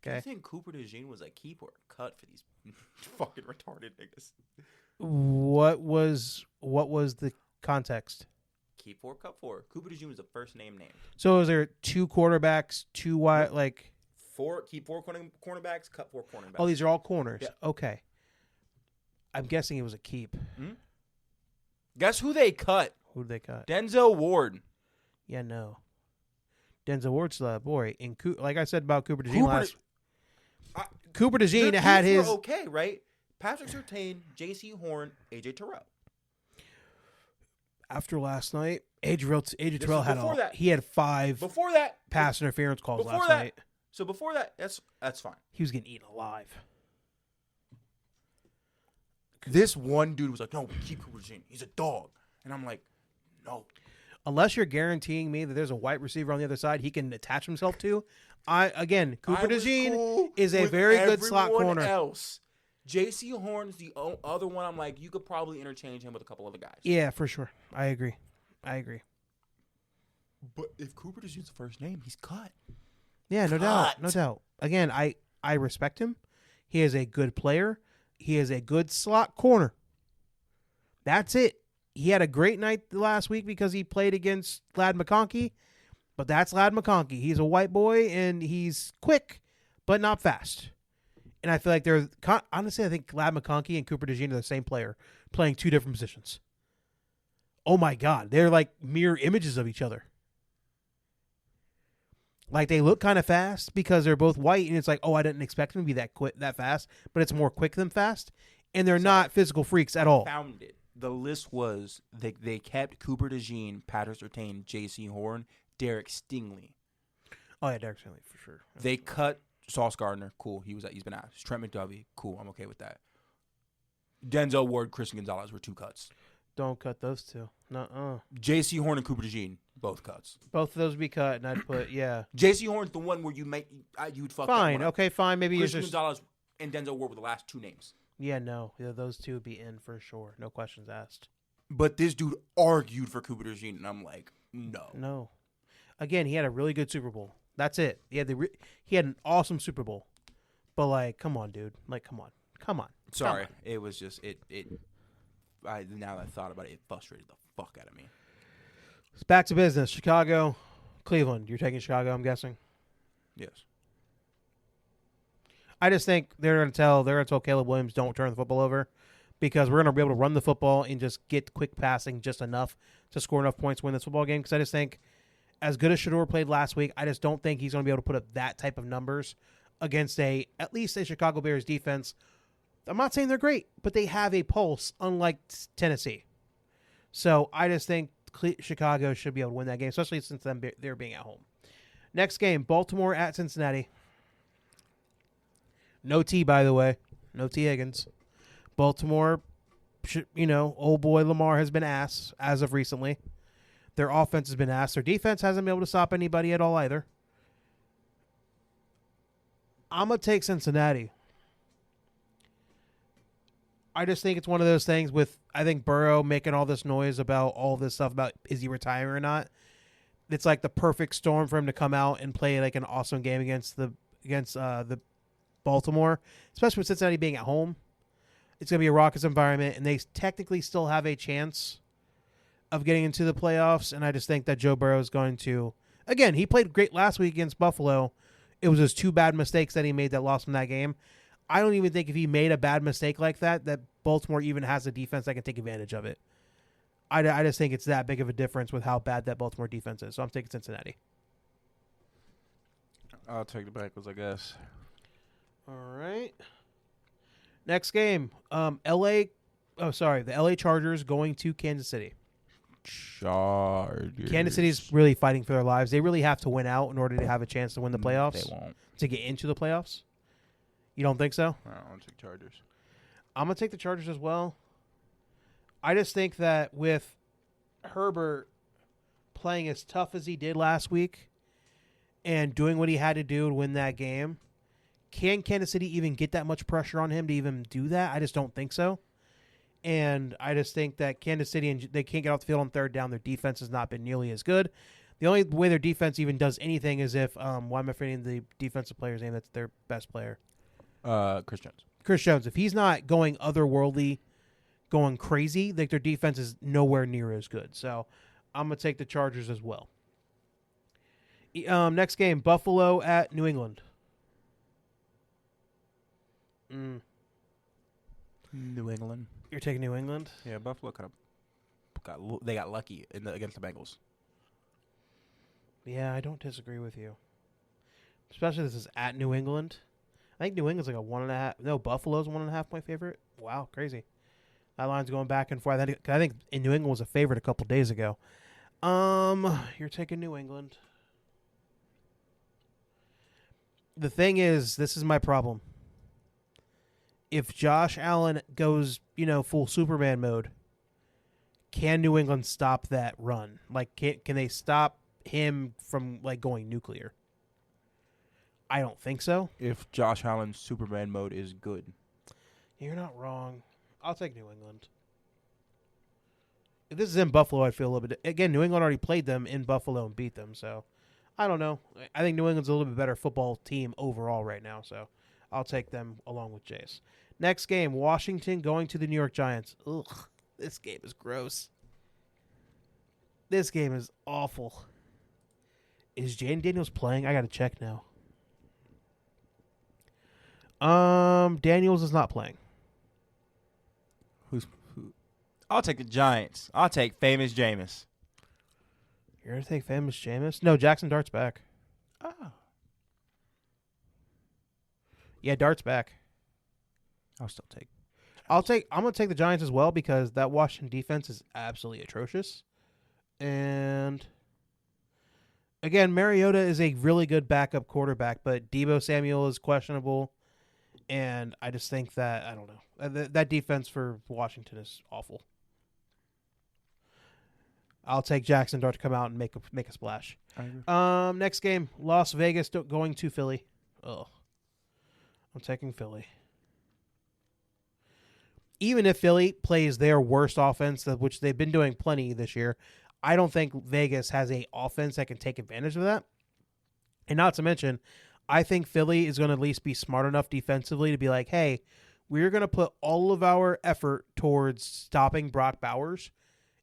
Do Okay. you think Cooper DeJean was a keep or a cut for these fucking retarded niggas? What was the context? Keep 4, Cut 4. Cooper DeJean was the first name named. So is there 2 quarterbacks, 2 wide, like? Keep 4 cornerbacks, Cut 4 cornerbacks. Oh, these are all corners. Yeah. Okay. I'm guessing it was a keep. Guess who they cut? Who did they cut? Denzel Ward. Yeah, no. Denzel Ward's boy. And like I said about Cooper DeJean Cooper DeJean Their had teams his. were okay, right? Patrick Surtain, J.C. Horn, A.J. Terrell. After last night, AJ Terrell is before that. he had 5 Before that, pass interference calls before last that, night. So before that, that's fine. He was getting eaten alive. This one dude was like, no, keep Cooper DeJean. He's a dog. And I'm like, no. Unless you're guaranteeing me that there's a white receiver on the other side he can attach himself to. Cooper DeJean is a very good slot corner. Else. J.C. Horn's the other one. I'm like, you could probably interchange him with a couple other guys. Yeah, for sure. I agree. But if Cooper DeJean's the first name, he's cut. Yeah, no doubt. Again, I respect him. He is a good player. He is a good slot corner. That's it. He had a great night last week because he played against Ladd McConkey, but that's Ladd McConkey. He's a white boy, and he's quick, but not fast. And I feel like honestly, I think Ladd McConkey and Cooper DeJean are the same player playing two different positions. Oh, my God. They're like mirror images of each other. Like, they look kind of fast because they're both white, and it's like, oh, I didn't expect them to be that fast, but it's more quick than fast, and they're not physical freaks at all. Found it. The list was they kept Cooper DeJean, Patrick Surtain, J.C. Horn, Derek Stingley. Oh yeah, Derek Stingley for sure. They cut Sauce Gardner. Cool. He's been asked. Trent McDovie. Cool. I'm okay with that. Denzel Ward, Christian Gonzalez were two cuts. Don't cut those two. Nuh-uh. J.C. Horn and Cooper DeJean, both cuts. Both of those would be cut, and I'd put J.C. Horn's the one where you'd fuck. Fine. Okay. Fine. Maybe Christian you're just Gonzalez and Denzel Ward were the last two names. Yeah. No. Yeah, those two would be in for sure. No questions asked. But this dude argued for Cooper DeJean, and I'm like, no. No. Again, he had a really good Super Bowl. That's it. He had an awesome Super Bowl. But, like, come on, dude. Like, come on. Sorry. It was just, now that I thought about it, it frustrated the fuck out of me. It's back to business. Chicago, Cleveland. You're taking Chicago, I'm guessing? Yes. I just think they're going to tell Caleb Williams don't turn the football over because we're going to be able to run the football and just get quick passing just enough to score enough points to win this football game. Because I just think as good as Shador played last week, I just don't think he's going to be able to put up that type of numbers against at least a Chicago Bears defense. I'm not saying they're great, but they have a pulse, unlike Tennessee. So I just think Chicago should be able to win that game, especially since they're being at home. Next game, Baltimore at Cincinnati. No T, by the way. No Tee Higgins. Baltimore, old boy Lamar has been ass as of recently. Their offense has been ass. Their defense hasn't been able to stop anybody at all either. I'm going to take Cincinnati. I just think it's one of those things with, I think, Burrow making all this noise about all this stuff about is he retiring or not. It's like the perfect storm for him to come out and play like an awesome game against the Baltimore, especially with Cincinnati being at home. It's going to be a raucous environment, and they technically still have a chance of getting into the playoffs, and I just think that Joe Burrow is going to... Again, he played great last week against Buffalo. It was just two bad mistakes that he made that lost him that game. I don't even think if he made a bad mistake like that Baltimore even has a defense that can take advantage of it. I just think it's that big of a difference with how bad that Baltimore defense is, so I'm taking Cincinnati. I'll take the Bengals, I guess. All right. Next game, the LA Chargers going to Kansas City. Chargers. Kansas City's really fighting for their lives. They really have to win out in order to have a chance to win the playoffs. They won't. To get into the playoffs? You don't think so? I don't take Chargers. I'm going to take the Chargers as well. I just think that with Herbert playing as tough as he did last week and doing what he had to do to win that game, can Kansas City even get that much pressure on him to even do that? I just don't think so. And I just think that Kansas City, they can't get off the field on third down. Their defense has not been nearly as good. The only way their defense even does anything is if, why am I forgetting the defensive player's name? That's their best player. Chris Jones. Chris Jones. If he's not going otherworldly, going crazy, like their defense is nowhere near as good. So I'm going to take the Chargers as well. Next game, Buffalo at New England. New England. You're taking New England? Yeah, Buffalo kind of got lucky against the Bengals. Yeah, I don't disagree with you. Especially this is at New England. I think New England's like a 1.5. No, Buffalo's 1.5 point favorite. Wow, crazy. That line's going back and forth. I think in New England was a favorite a couple days ago. You're taking New England. The thing is, this is my problem. if Josh Allen goes, full Superman mode, can New England stop that run? Like, can they stop him from going nuclear? I don't think so. If Josh Allen's Superman mode is good. You're not wrong. I'll take New England. If this is in Buffalo, I'd feel a little bit. Again, New England already played them in Buffalo and beat them, so I don't know. I think New England's a little bit better football team overall right now, so I'll take them along with Jace. Next game, Washington going to the New York Giants. Ugh, this game is gross. This game is awful. Is Jaden Daniels playing? I got to check now. Daniels is not playing. Who? I'll take the Giants. I'll take famous Jameis. You're going to take famous Jameis? No, Jackson Dart's back. Oh. Yeah, Dart's back. I'll still take. I'm going to take the Giants as well because that Washington defense is absolutely atrocious. And again, Mariota is a really good backup quarterback, but Deebo Samuel is questionable. And I just think that, I don't know, that defense for Washington is awful. I'll take Jackson Dart to come out and make a splash. I agree. Next game, Las Vegas going to Philly. Oh, I'm taking Philly. Even if Philly plays their worst offense, which they've been doing plenty this year, I don't think Vegas has a offense that can take advantage of that. And not to mention, I think Philly is going to at least be smart enough defensively to be like, hey, we're going to put all of our effort towards stopping Brock Bowers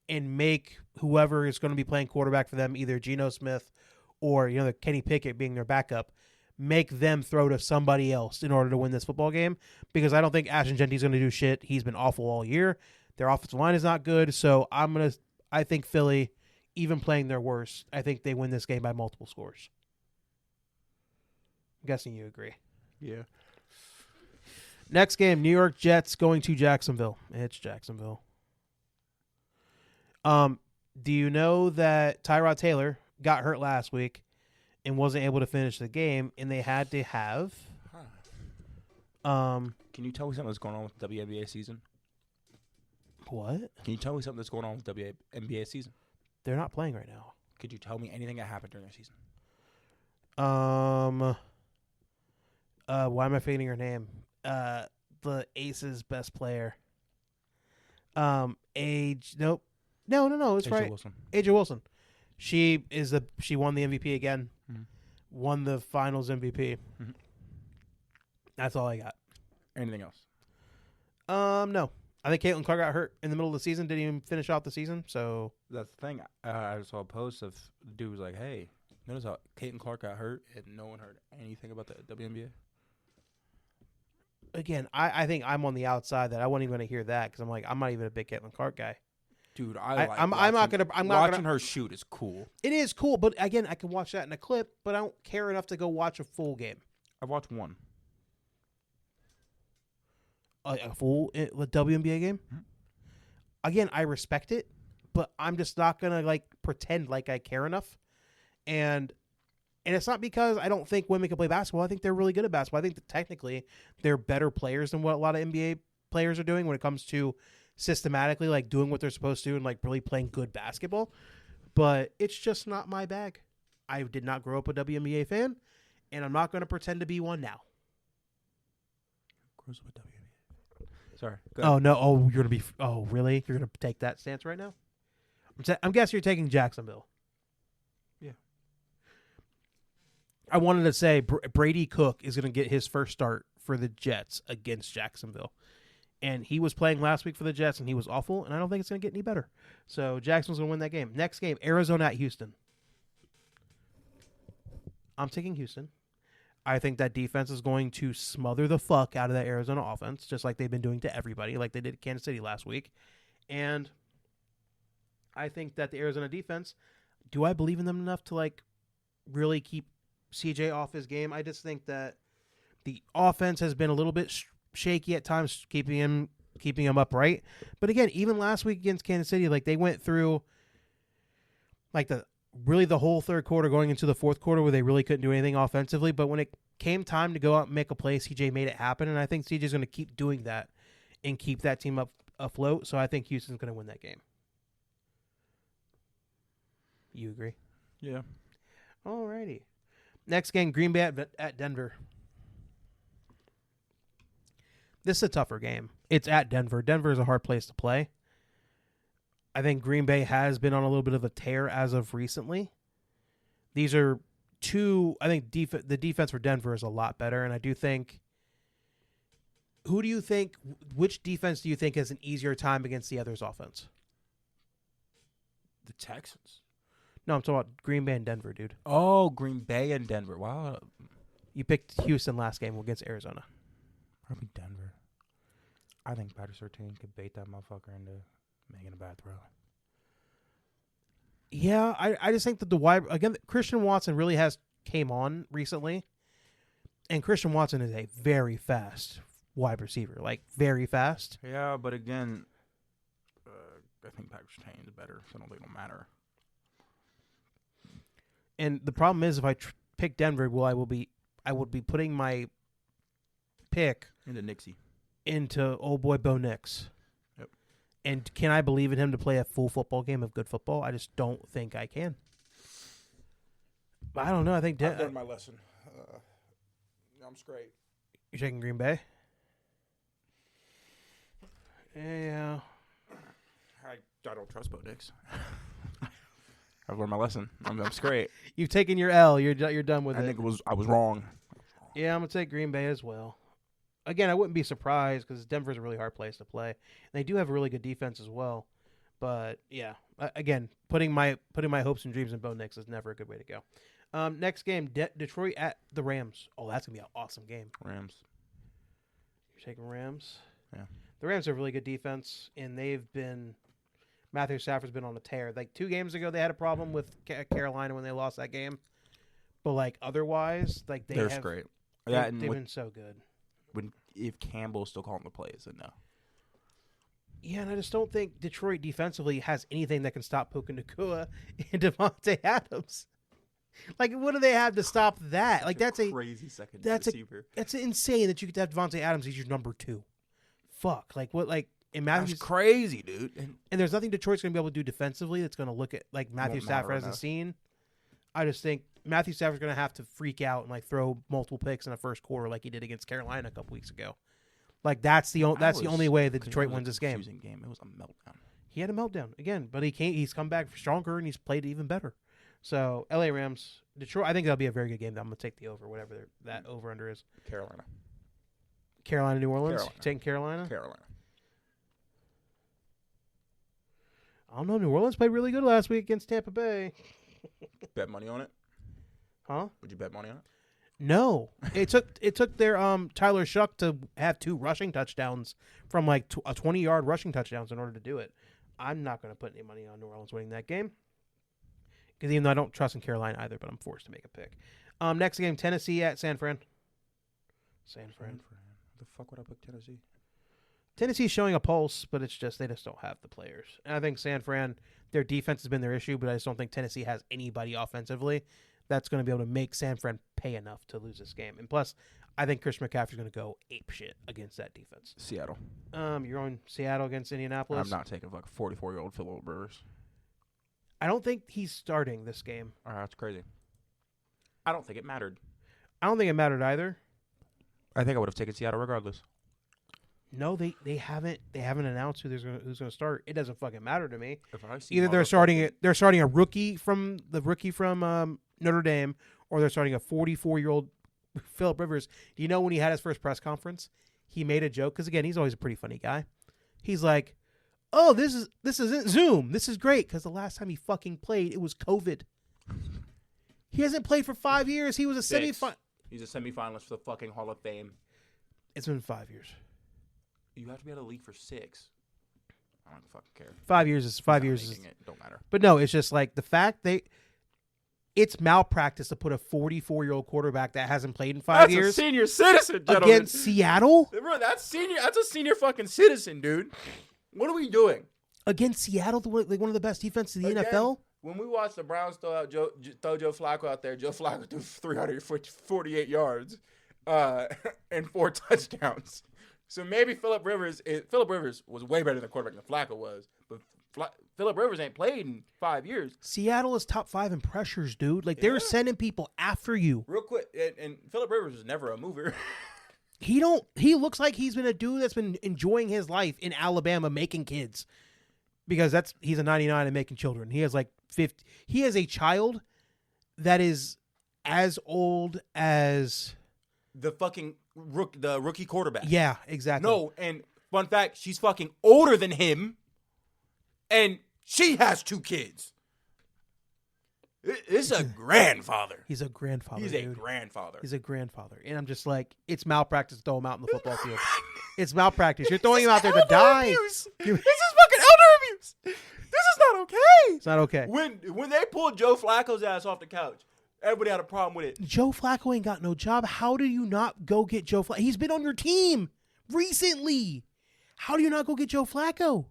and make whoever is going to be playing quarterback for them, either Geno Smith or the Kenny Pickett being their backup, make them throw to somebody else in order to win this football game. Because I don't think Ashton Genty's going to do shit. He's been awful all year. Their offensive line is not good. So I think Philly, even playing their worst, I think they win this game by multiple scores. I'm guessing you agree. Yeah. Next game, New York Jets going to Jacksonville. It's Jacksonville. Do you know that Tyrod Taylor got hurt last week and wasn't able to finish the game, and they had to have Can you tell me something that's going on with the WNBA season? what? Can you tell me something that's going on with the WNBA season? They're not playing right now. Could you tell me anything that happened during their season? Why am I forgetting her name? The Aces best player. Nope. No, it's AJ right. Wilson. AJ Wilson. She won the MVP again. Mm-hmm. Won the finals MVP. Mm-hmm. That's all I got. Anything else? No. I think Caitlin Clark got hurt in the middle of the season, didn't even finish out the season, so That's the thing. I saw a post of the dude was like, hey, notice how Caitlin Clark got hurt and no one heard anything about the WNBA? again, I think I'm on the outside that I wasn't even going to hear that because I'm like, I'm not even a big Caitlin Clark guy. Dude, I'm not gonna. watching her shoot is cool. It is cool, but again, I can watch that in a clip, but I don't care enough to go watch a full game. I've watched one. A full WNBA game. Mm-hmm. Again, I respect it, but I'm just not gonna pretend like I care enough. And it's not because I don't think women can play basketball. I think they're really good at basketball. I think that technically they're better players than what a lot of NBA players are doing when it comes to systematically doing what they're supposed to and really playing good basketball. But it's just not my bag. I did not grow up a WNBA fan, and I'm not going to pretend to be one now. Grows up with WNBA. Sorry. Oh no! Oh, you're gonna be. Oh, really? You're gonna take that stance right now? I'm guessing you're taking Jacksonville. Yeah. I wanted to say Brady Cook is gonna get his first start for the Jets against Jacksonville, and he was playing last week for the Jets, and he was awful. And I don't think it's gonna get any better. So Jacksonville's gonna win that game. Next game, Arizona at Houston. I'm taking Houston. I think that defense is going to smother the fuck out of that Arizona offense, just like they've been doing to everybody, like they did at Kansas City last week. And I think that the Arizona defense, do I believe in them enough to really keep CJ off his game? I just think that the offense has been a little bit shaky at times, keeping him upright. But again, even last week against Kansas City, they went through the really the whole third quarter going into the fourth quarter where they really couldn't do anything offensively. But when it came time to go out and make a play, CJ made it happen. And I think CJ's going to keep doing that and keep that team up afloat. So I think Houston's going to win that game. You agree? Yeah. Alrighty. Next game, Green Bay at Denver. This is a tougher game. It's at Denver. Denver is a hard place to play. I think Green Bay has been on a little bit of a tear as of recently. These are two. I think the defense for Denver is a lot better, and I do think. Who do you think? Which defense do you think has an easier time against the other's offense? The Texans. No, I'm talking about Green Bay and Denver, dude. Oh, Green Bay and Denver. Wow. You picked Houston last game against Arizona. Probably Denver. I think Patrick Surtain could bait that motherfucker into making a bad throw. Yeah, I just think that the wide again, Christian Watson really has came on recently, and Christian Watson is a very fast wide receiver, like very fast. Yeah, but again, I think Patrick Surtain is better, so I don't think it'll matter. And the problem is, if I pick Denver, I would be putting my pick Into Nixie. into old boy Bo Nix. Yep. And can I believe in him to play a full football game of good football? I just don't think I can. But I don't know. I think I've learned my lesson. I'm straight. You're taking Green Bay. Yeah. I don't trust Bo Nix. I've learned my lesson. I'm straight. You've taken your L. You're done with I it. think I was wrong. Yeah, I'm gonna take Green Bay as well. Again, I wouldn't be surprised because Denver's a really hard place to play. And they do have a really good defense as well. But yeah, again, putting my hopes and dreams in Bo Nix is never a good way to go. Next game, Detroit at the Rams. Oh, that's gonna be an awesome game. Rams. You're taking Rams. Yeah. The Rams have really good defense, and Matthew Stafford's been on a tear. Like 2 games ago, they had a problem with Carolina when they lost that game. But like otherwise, like They're great. Yeah, and they've been so good. If Campbell's still calling the plays, then no. Yeah, and I just don't think Detroit defensively has anything that can stop Puka Nacua and Devontae Adams. Like, what do they have to stop that? Like, that's a crazy second receiver. That's insane that you could have Devontae Adams as your number 2. Fuck. Like, what? Like, and Matthew. That's crazy, dude. And there's nothing Detroit's going to be able to do defensively that's going to look at like Matthew Stafford hasn't seen. I just think Matthew Stafford's going to have to freak out and like throw multiple picks in the first quarter like he did against Carolina a couple weeks ago. Like that's the only way that Detroit wins this game. It was a meltdown. He had a meltdown again, but he's come back stronger and he's played even better. So LA Rams, Detroit. I think that'll be a very good game. I'm going to take the over, whatever that over under is. Carolina, New Orleans. Carolina. Taking Carolina. Carolina. I don't know. New Orleans played really good last week against Tampa Bay. Bet money on it? Huh? Would you bet money on it? No. It took their Tyler Shuck to have 2 rushing touchdowns from like a 20-yard rushing touchdowns in order to do it. I'm not going to put any money on New Orleans winning that game. Because even though I don't trust in Carolina either, but I'm forced to make a pick. Next game, Tennessee at San Fran. San Fran. The fuck would I pick Tennessee? Tennessee's showing a pulse, but it's just they just don't have the players. And I think San Fran, their defense has been their issue, but I just don't think Tennessee has anybody offensively that's going to be able to make San Fran pay enough to lose this game. And plus, I think Christian McCaffrey's going to go ape shit against that defense. Seattle. You're on Seattle against Indianapolis. I'm not taking like a 44-year-old Phillip Rivers. I don't think he's starting this game. All right, that's crazy. I don't think it mattered. I don't think it mattered either. I think I would have taken Seattle regardless. No, they haven't announced who's going to start. It doesn't fucking matter to me. If I see Either they're starting a rookie from Notre Dame, or they're starting a 44-year-old Phillip Rivers. Do you know when he had his first press conference, he made a joke because again he's always a pretty funny guy. He's like, "Oh, this isn't Zoom. This is great because the last time he fucking played, it was COVID. He hasn't played for 5 years. He was a semifinal. He's a semifinalist for the fucking Hall of Fame. It's been 5 years. You have to be out of the league for 6. I don't fucking care. 5 years is 5 years. It don't matter. But no, it's just like the fact it's malpractice to put a 44-year-old quarterback that hasn't played in 5 years. That's a senior citizen, gentlemen. Against Seattle? Bro, that's a senior fucking citizen, dude. What are we doing? Against Seattle, one of the best defenses in the NFL? when we watched the Browns throw Joe Flacco out there, Joe Flacco threw 348 yards and 4 touchdowns. So maybe Phillip Rivers was way better than quarterback than Flacco was, but Phillip Rivers ain't played in 5 years. Seattle is top 5 in pressures, dude. Like, they're sending people after you. Real quick, and Phillip Rivers was never a mover. He looks like he's been a dude that's been enjoying his life in Alabama making kids. Because he's a 99 and making children. He has like 50. He has a child that is as old as the rookie quarterback. Yeah, exactly. No, and fun fact, she's fucking older than him, and she has 2 kids. This is a grandfather. He's a grandfather. He's dude. a grandfather. He's a grandfather. And I'm just like, it's malpractice to throw him out in the football field. It's malpractice. You're throwing him out there to die. This is fucking elder abuse. This is not okay. It's not okay. When they pulled Joe Flacco's ass off the couch, everybody had a problem with it. Joe Flacco ain't got no job. How do you not go get Joe Flacco? He's been on your team recently. How do you not go get Joe Flacco?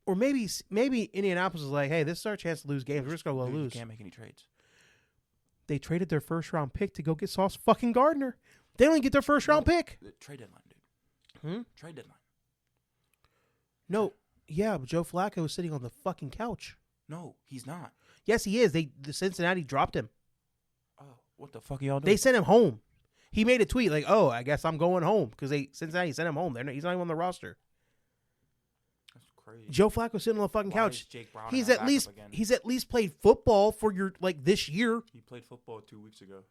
Or maybe Indianapolis is like, hey, this is our chance to lose games. We're just going to lose. You can't make any trades. They traded their first-round pick to go get Sauce fucking Gardner. They don't even get their first-round pick. Trade deadline, dude. Trade deadline. No. Yeah, but Joe Flacco is sitting on the fucking couch. No, he's not. Yes, he is. The Cincinnati dropped him. Oh, what the fuck are y'all doing? They sent him home. He made a tweet like, oh, I guess I'm going home. Because Cincinnati sent him home. He's not even on the roster. Crazy. Joe Flacco sitting on the fucking couch. He's at least played football for your this year. He played football 2 weeks ago.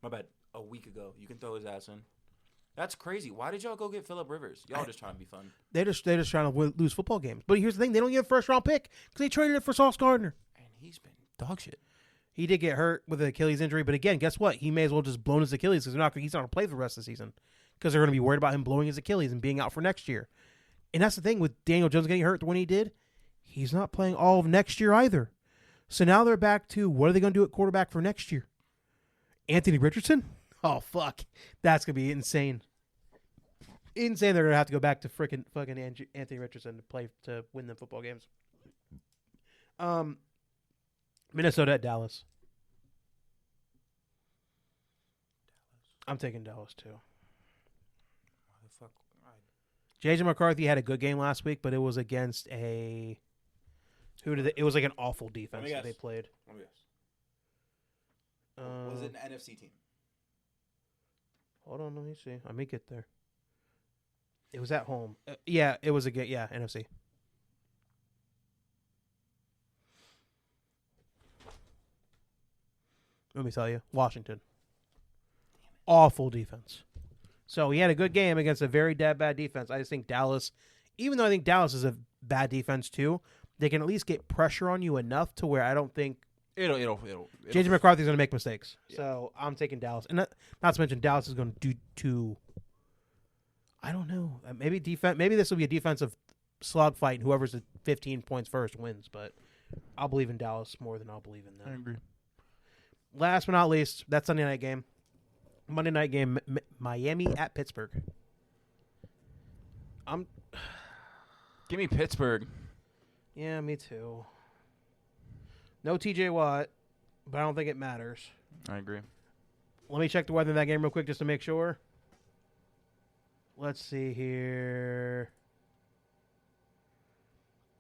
My bad. A week ago. You can throw his ass in. That's crazy. Why did y'all go get Phillip Rivers? Y'all just trying to be fun. They're just trying to lose football games. But here's the thing: they don't get a first round pick because they traded it for Sauce Gardner. And he's been dog shit. He did get hurt with an Achilles injury, but again, guess what? He may as well just blown his Achilles because he's not going to play for the rest of the season because they're going to be worried about him blowing his Achilles and being out for next year. And that's the thing with Daniel Jones getting hurt when he did. He's not playing all of next year either. So now they're back to what are they going to do at quarterback for next year? Anthony Richardson? Oh, fuck. That's going to be insane. Insane they're going to have to go back to fucking Anthony Richardson to win them football games. Minnesota at Dallas. I'm taking Dallas too. JJ McCarthy had a good game last week, but it was against it was like an awful defense that they played. Let me guess. Was it an NFC team? Hold on, let me see. Let me get there. It was at home. Yeah, it was NFC. Let me tell you, Washington. Awful defense. So he had a good game against a very bad defense. I just think Dallas, even though I think Dallas is a bad defense too, they can at least get pressure on you enough to where I don't think it'll JJ McCarthy's going to make mistakes. Yeah. So I'm taking Dallas. And not to mention Dallas is going to do I don't know. Maybe this will be a defensive slog fight and whoever's at 15 points first wins, but I'll believe in Dallas more than I'll believe in them. I agree. Last but not least, that Sunday night game. Monday night game, Miami at Pittsburgh. Give me Pittsburgh. Yeah, me too. No TJ Watt, but I don't think it matters. I agree. Let me check the weather in that game real quick just to make sure. Let's see here.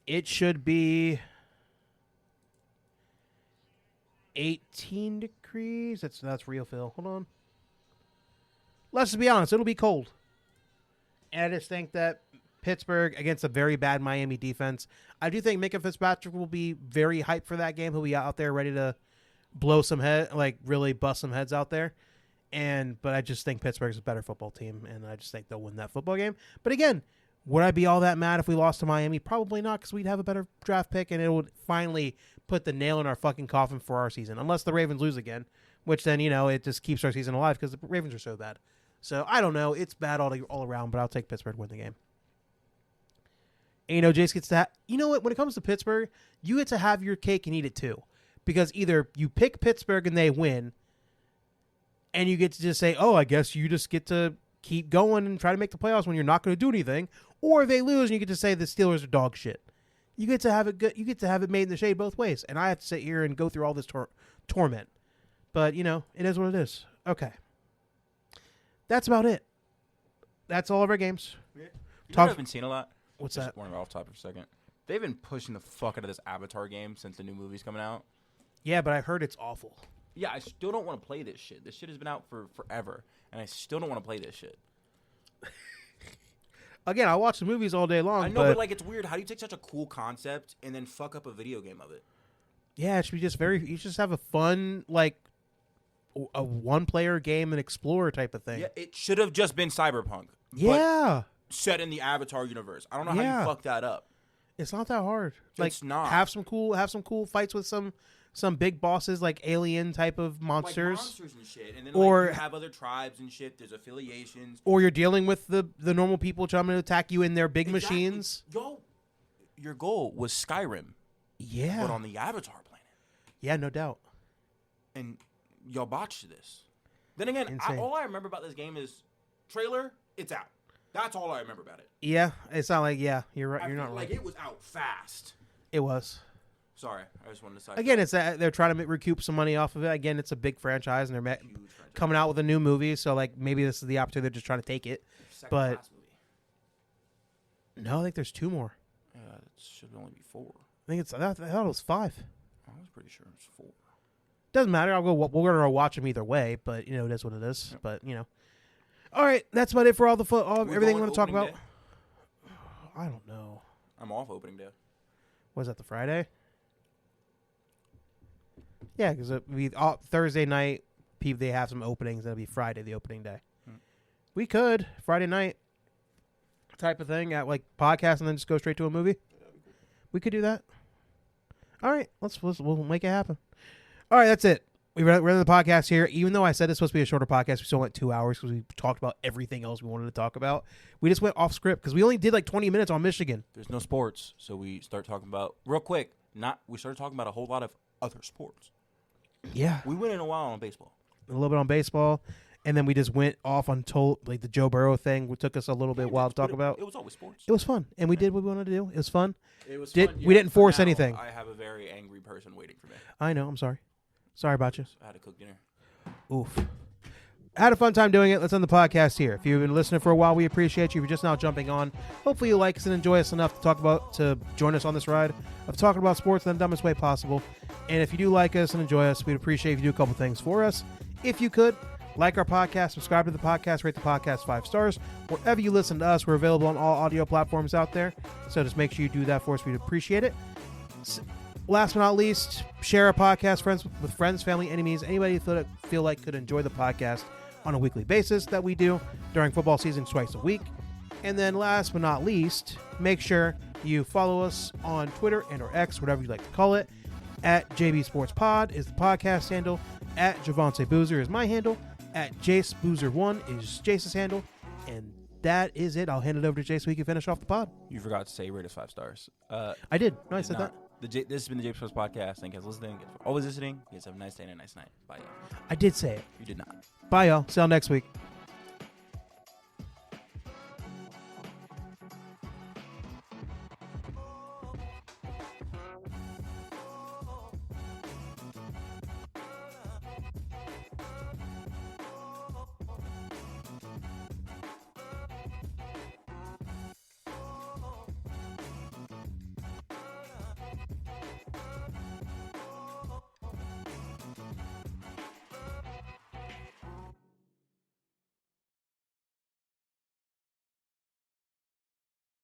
It should be 18 degrees. That's real, Phil. Hold on. Let's just be honest. It'll be cold. And I just think that Pittsburgh against a very bad Miami defense. I do think Minka Fitzpatrick will be very hyped for that game. He'll be out there ready to blow some really bust some heads out there. But I just think Pittsburgh's a better football team, and I just think they'll win that football game. But again, would I be all that mad if we lost to Miami? Probably not, because we'd have a better draft pick, and it would finally put the nail in our fucking coffin for our season. Unless the Ravens lose again, which then, it just keeps our season alive because the Ravens are so bad. So, I don't know. It's bad all around, but I'll take Pittsburgh to win the game. And, Jace gets to you know what? When it comes to Pittsburgh, you get to have your cake and eat it too. Because either you pick Pittsburgh and they win, and you get to just say, oh, I guess you just get to keep going and try to make the playoffs when you're not going to do anything. Or they lose and you get to say the Steelers are dog shit. You get to have it good. You get to have it made in the shade both ways, and I have to sit here and go through all this torment. But it is what it is. Okay, that's about it. That's all of our games. You know what I've been seeing a lot? What's Just that? want to go off topic for a second. They've been pushing the fuck out of this Avatar game since the new movie's coming out. Yeah, but I heard it's awful. Yeah, I still don't want to play this shit. This shit has been out for forever, and I still don't want to play this shit. Again, I watch the movies all day long. I know, but like, it's weird. How do you take such a cool concept and then fuck up a video game of it? Yeah, it should be just you just have a fun, like, a one-player game and explorer type of thing. Yeah, it should have just been Cyberpunk. Yeah. But set in the Avatar universe. I don't know how Yeah. you fuck that up. It's not that hard. Like, It's not. Have some cool fights with some big bosses, like alien type of monsters. Like monsters and shit. And then Or- you have other tribes and shit. There's affiliations. Or you're dealing with the normal people trying to attack you in their big Exactly. machines. Yo, your goal was Skyrim, Yeah. but on the Avatar planet. Yeah, no doubt. And y'all botched this. Then again, Insane. all I remember about this game is trailer, it's out. That's all I remember about it. Yeah, it's not like, you're right. I You're feel not like right. it was out fast. It was. Sorry, I just wanted to say. Again, it's that they're trying to recoup some money off of it. Again, it's a big franchise, and they're Huge franchise. coming out with a new movie. So, like, maybe this is the opportunity. They're just trying to take it. Second but- last movie. No, I think there's 2 more. Yeah, it should only be 4. I thought it was 5. I was pretty sure it was 4. Doesn't matter. We're gonna watch them either way. But it is what it is. Yep. But all right. That's about it for all the We're everything we going want to talk opening about. day. I don't know. I'm off opening day. Was that the Friday? Yeah, because Thursday night, they have some openings. That'll be Friday, the opening day. We could Friday night type of thing at like podcast and then just go straight to a movie. We could do that. All right, we'll make it happen. All right, that's it. We're in the podcast here. Even though I said it's supposed to be a shorter podcast, we still went 2 hours because we talked about everything else we wanted to talk about. We just went off script because we only did like 20 minutes on Michigan. There's no sports, so we start talking about real quick. We started talking about a whole lot of other sports. Yeah, We went in a while on baseball. a little bit on baseball, and then we just went off on like the Joe Burrow thing. It took us a little bit while to talk about. It was always sports. It was fun, and we did what we wanted to do. It was fun. It was Did- fun, we didn't for force now, anything. I have a very angry person waiting for me. I know. I'm sorry. Sorry about you. I had to cook dinner. Oof. Had a fun time doing it. Let's end the podcast here. If you've been listening for a while, we appreciate you. If you're just now jumping on, hopefully you like us and enjoy us enough to join us on this ride of talking about sports in the dumbest way possible. And if you do like us and enjoy us, we'd appreciate if you do a couple things for us. If you could, like our podcast, subscribe to the podcast, rate the podcast 5 stars. Wherever you listen to us, we're available on all audio platforms out there. So just make sure you do that for us. We'd appreciate it. Last but not least, share our podcast with friends, family, enemies, anybody you feel like could enjoy the podcast on a weekly basis that we do during football season twice a week. And then last but not least, make sure you follow us on Twitter and or X, whatever you like to call it. At JB Sports Pod is the podcast handle. At Javante Boozer is my handle. At Jace Boozer1 is Jace's handle. And that is it. I'll hand it over to Jace so he can finish off the pod. You forgot to say rate us 5 stars. I did. No, I said that. This has been the James Sports Podcast. Thank you guys for listening. Always listening. You guys have a nice day and a nice night. Bye. I did say it. You did not. Bye, y'all. See y'all next week.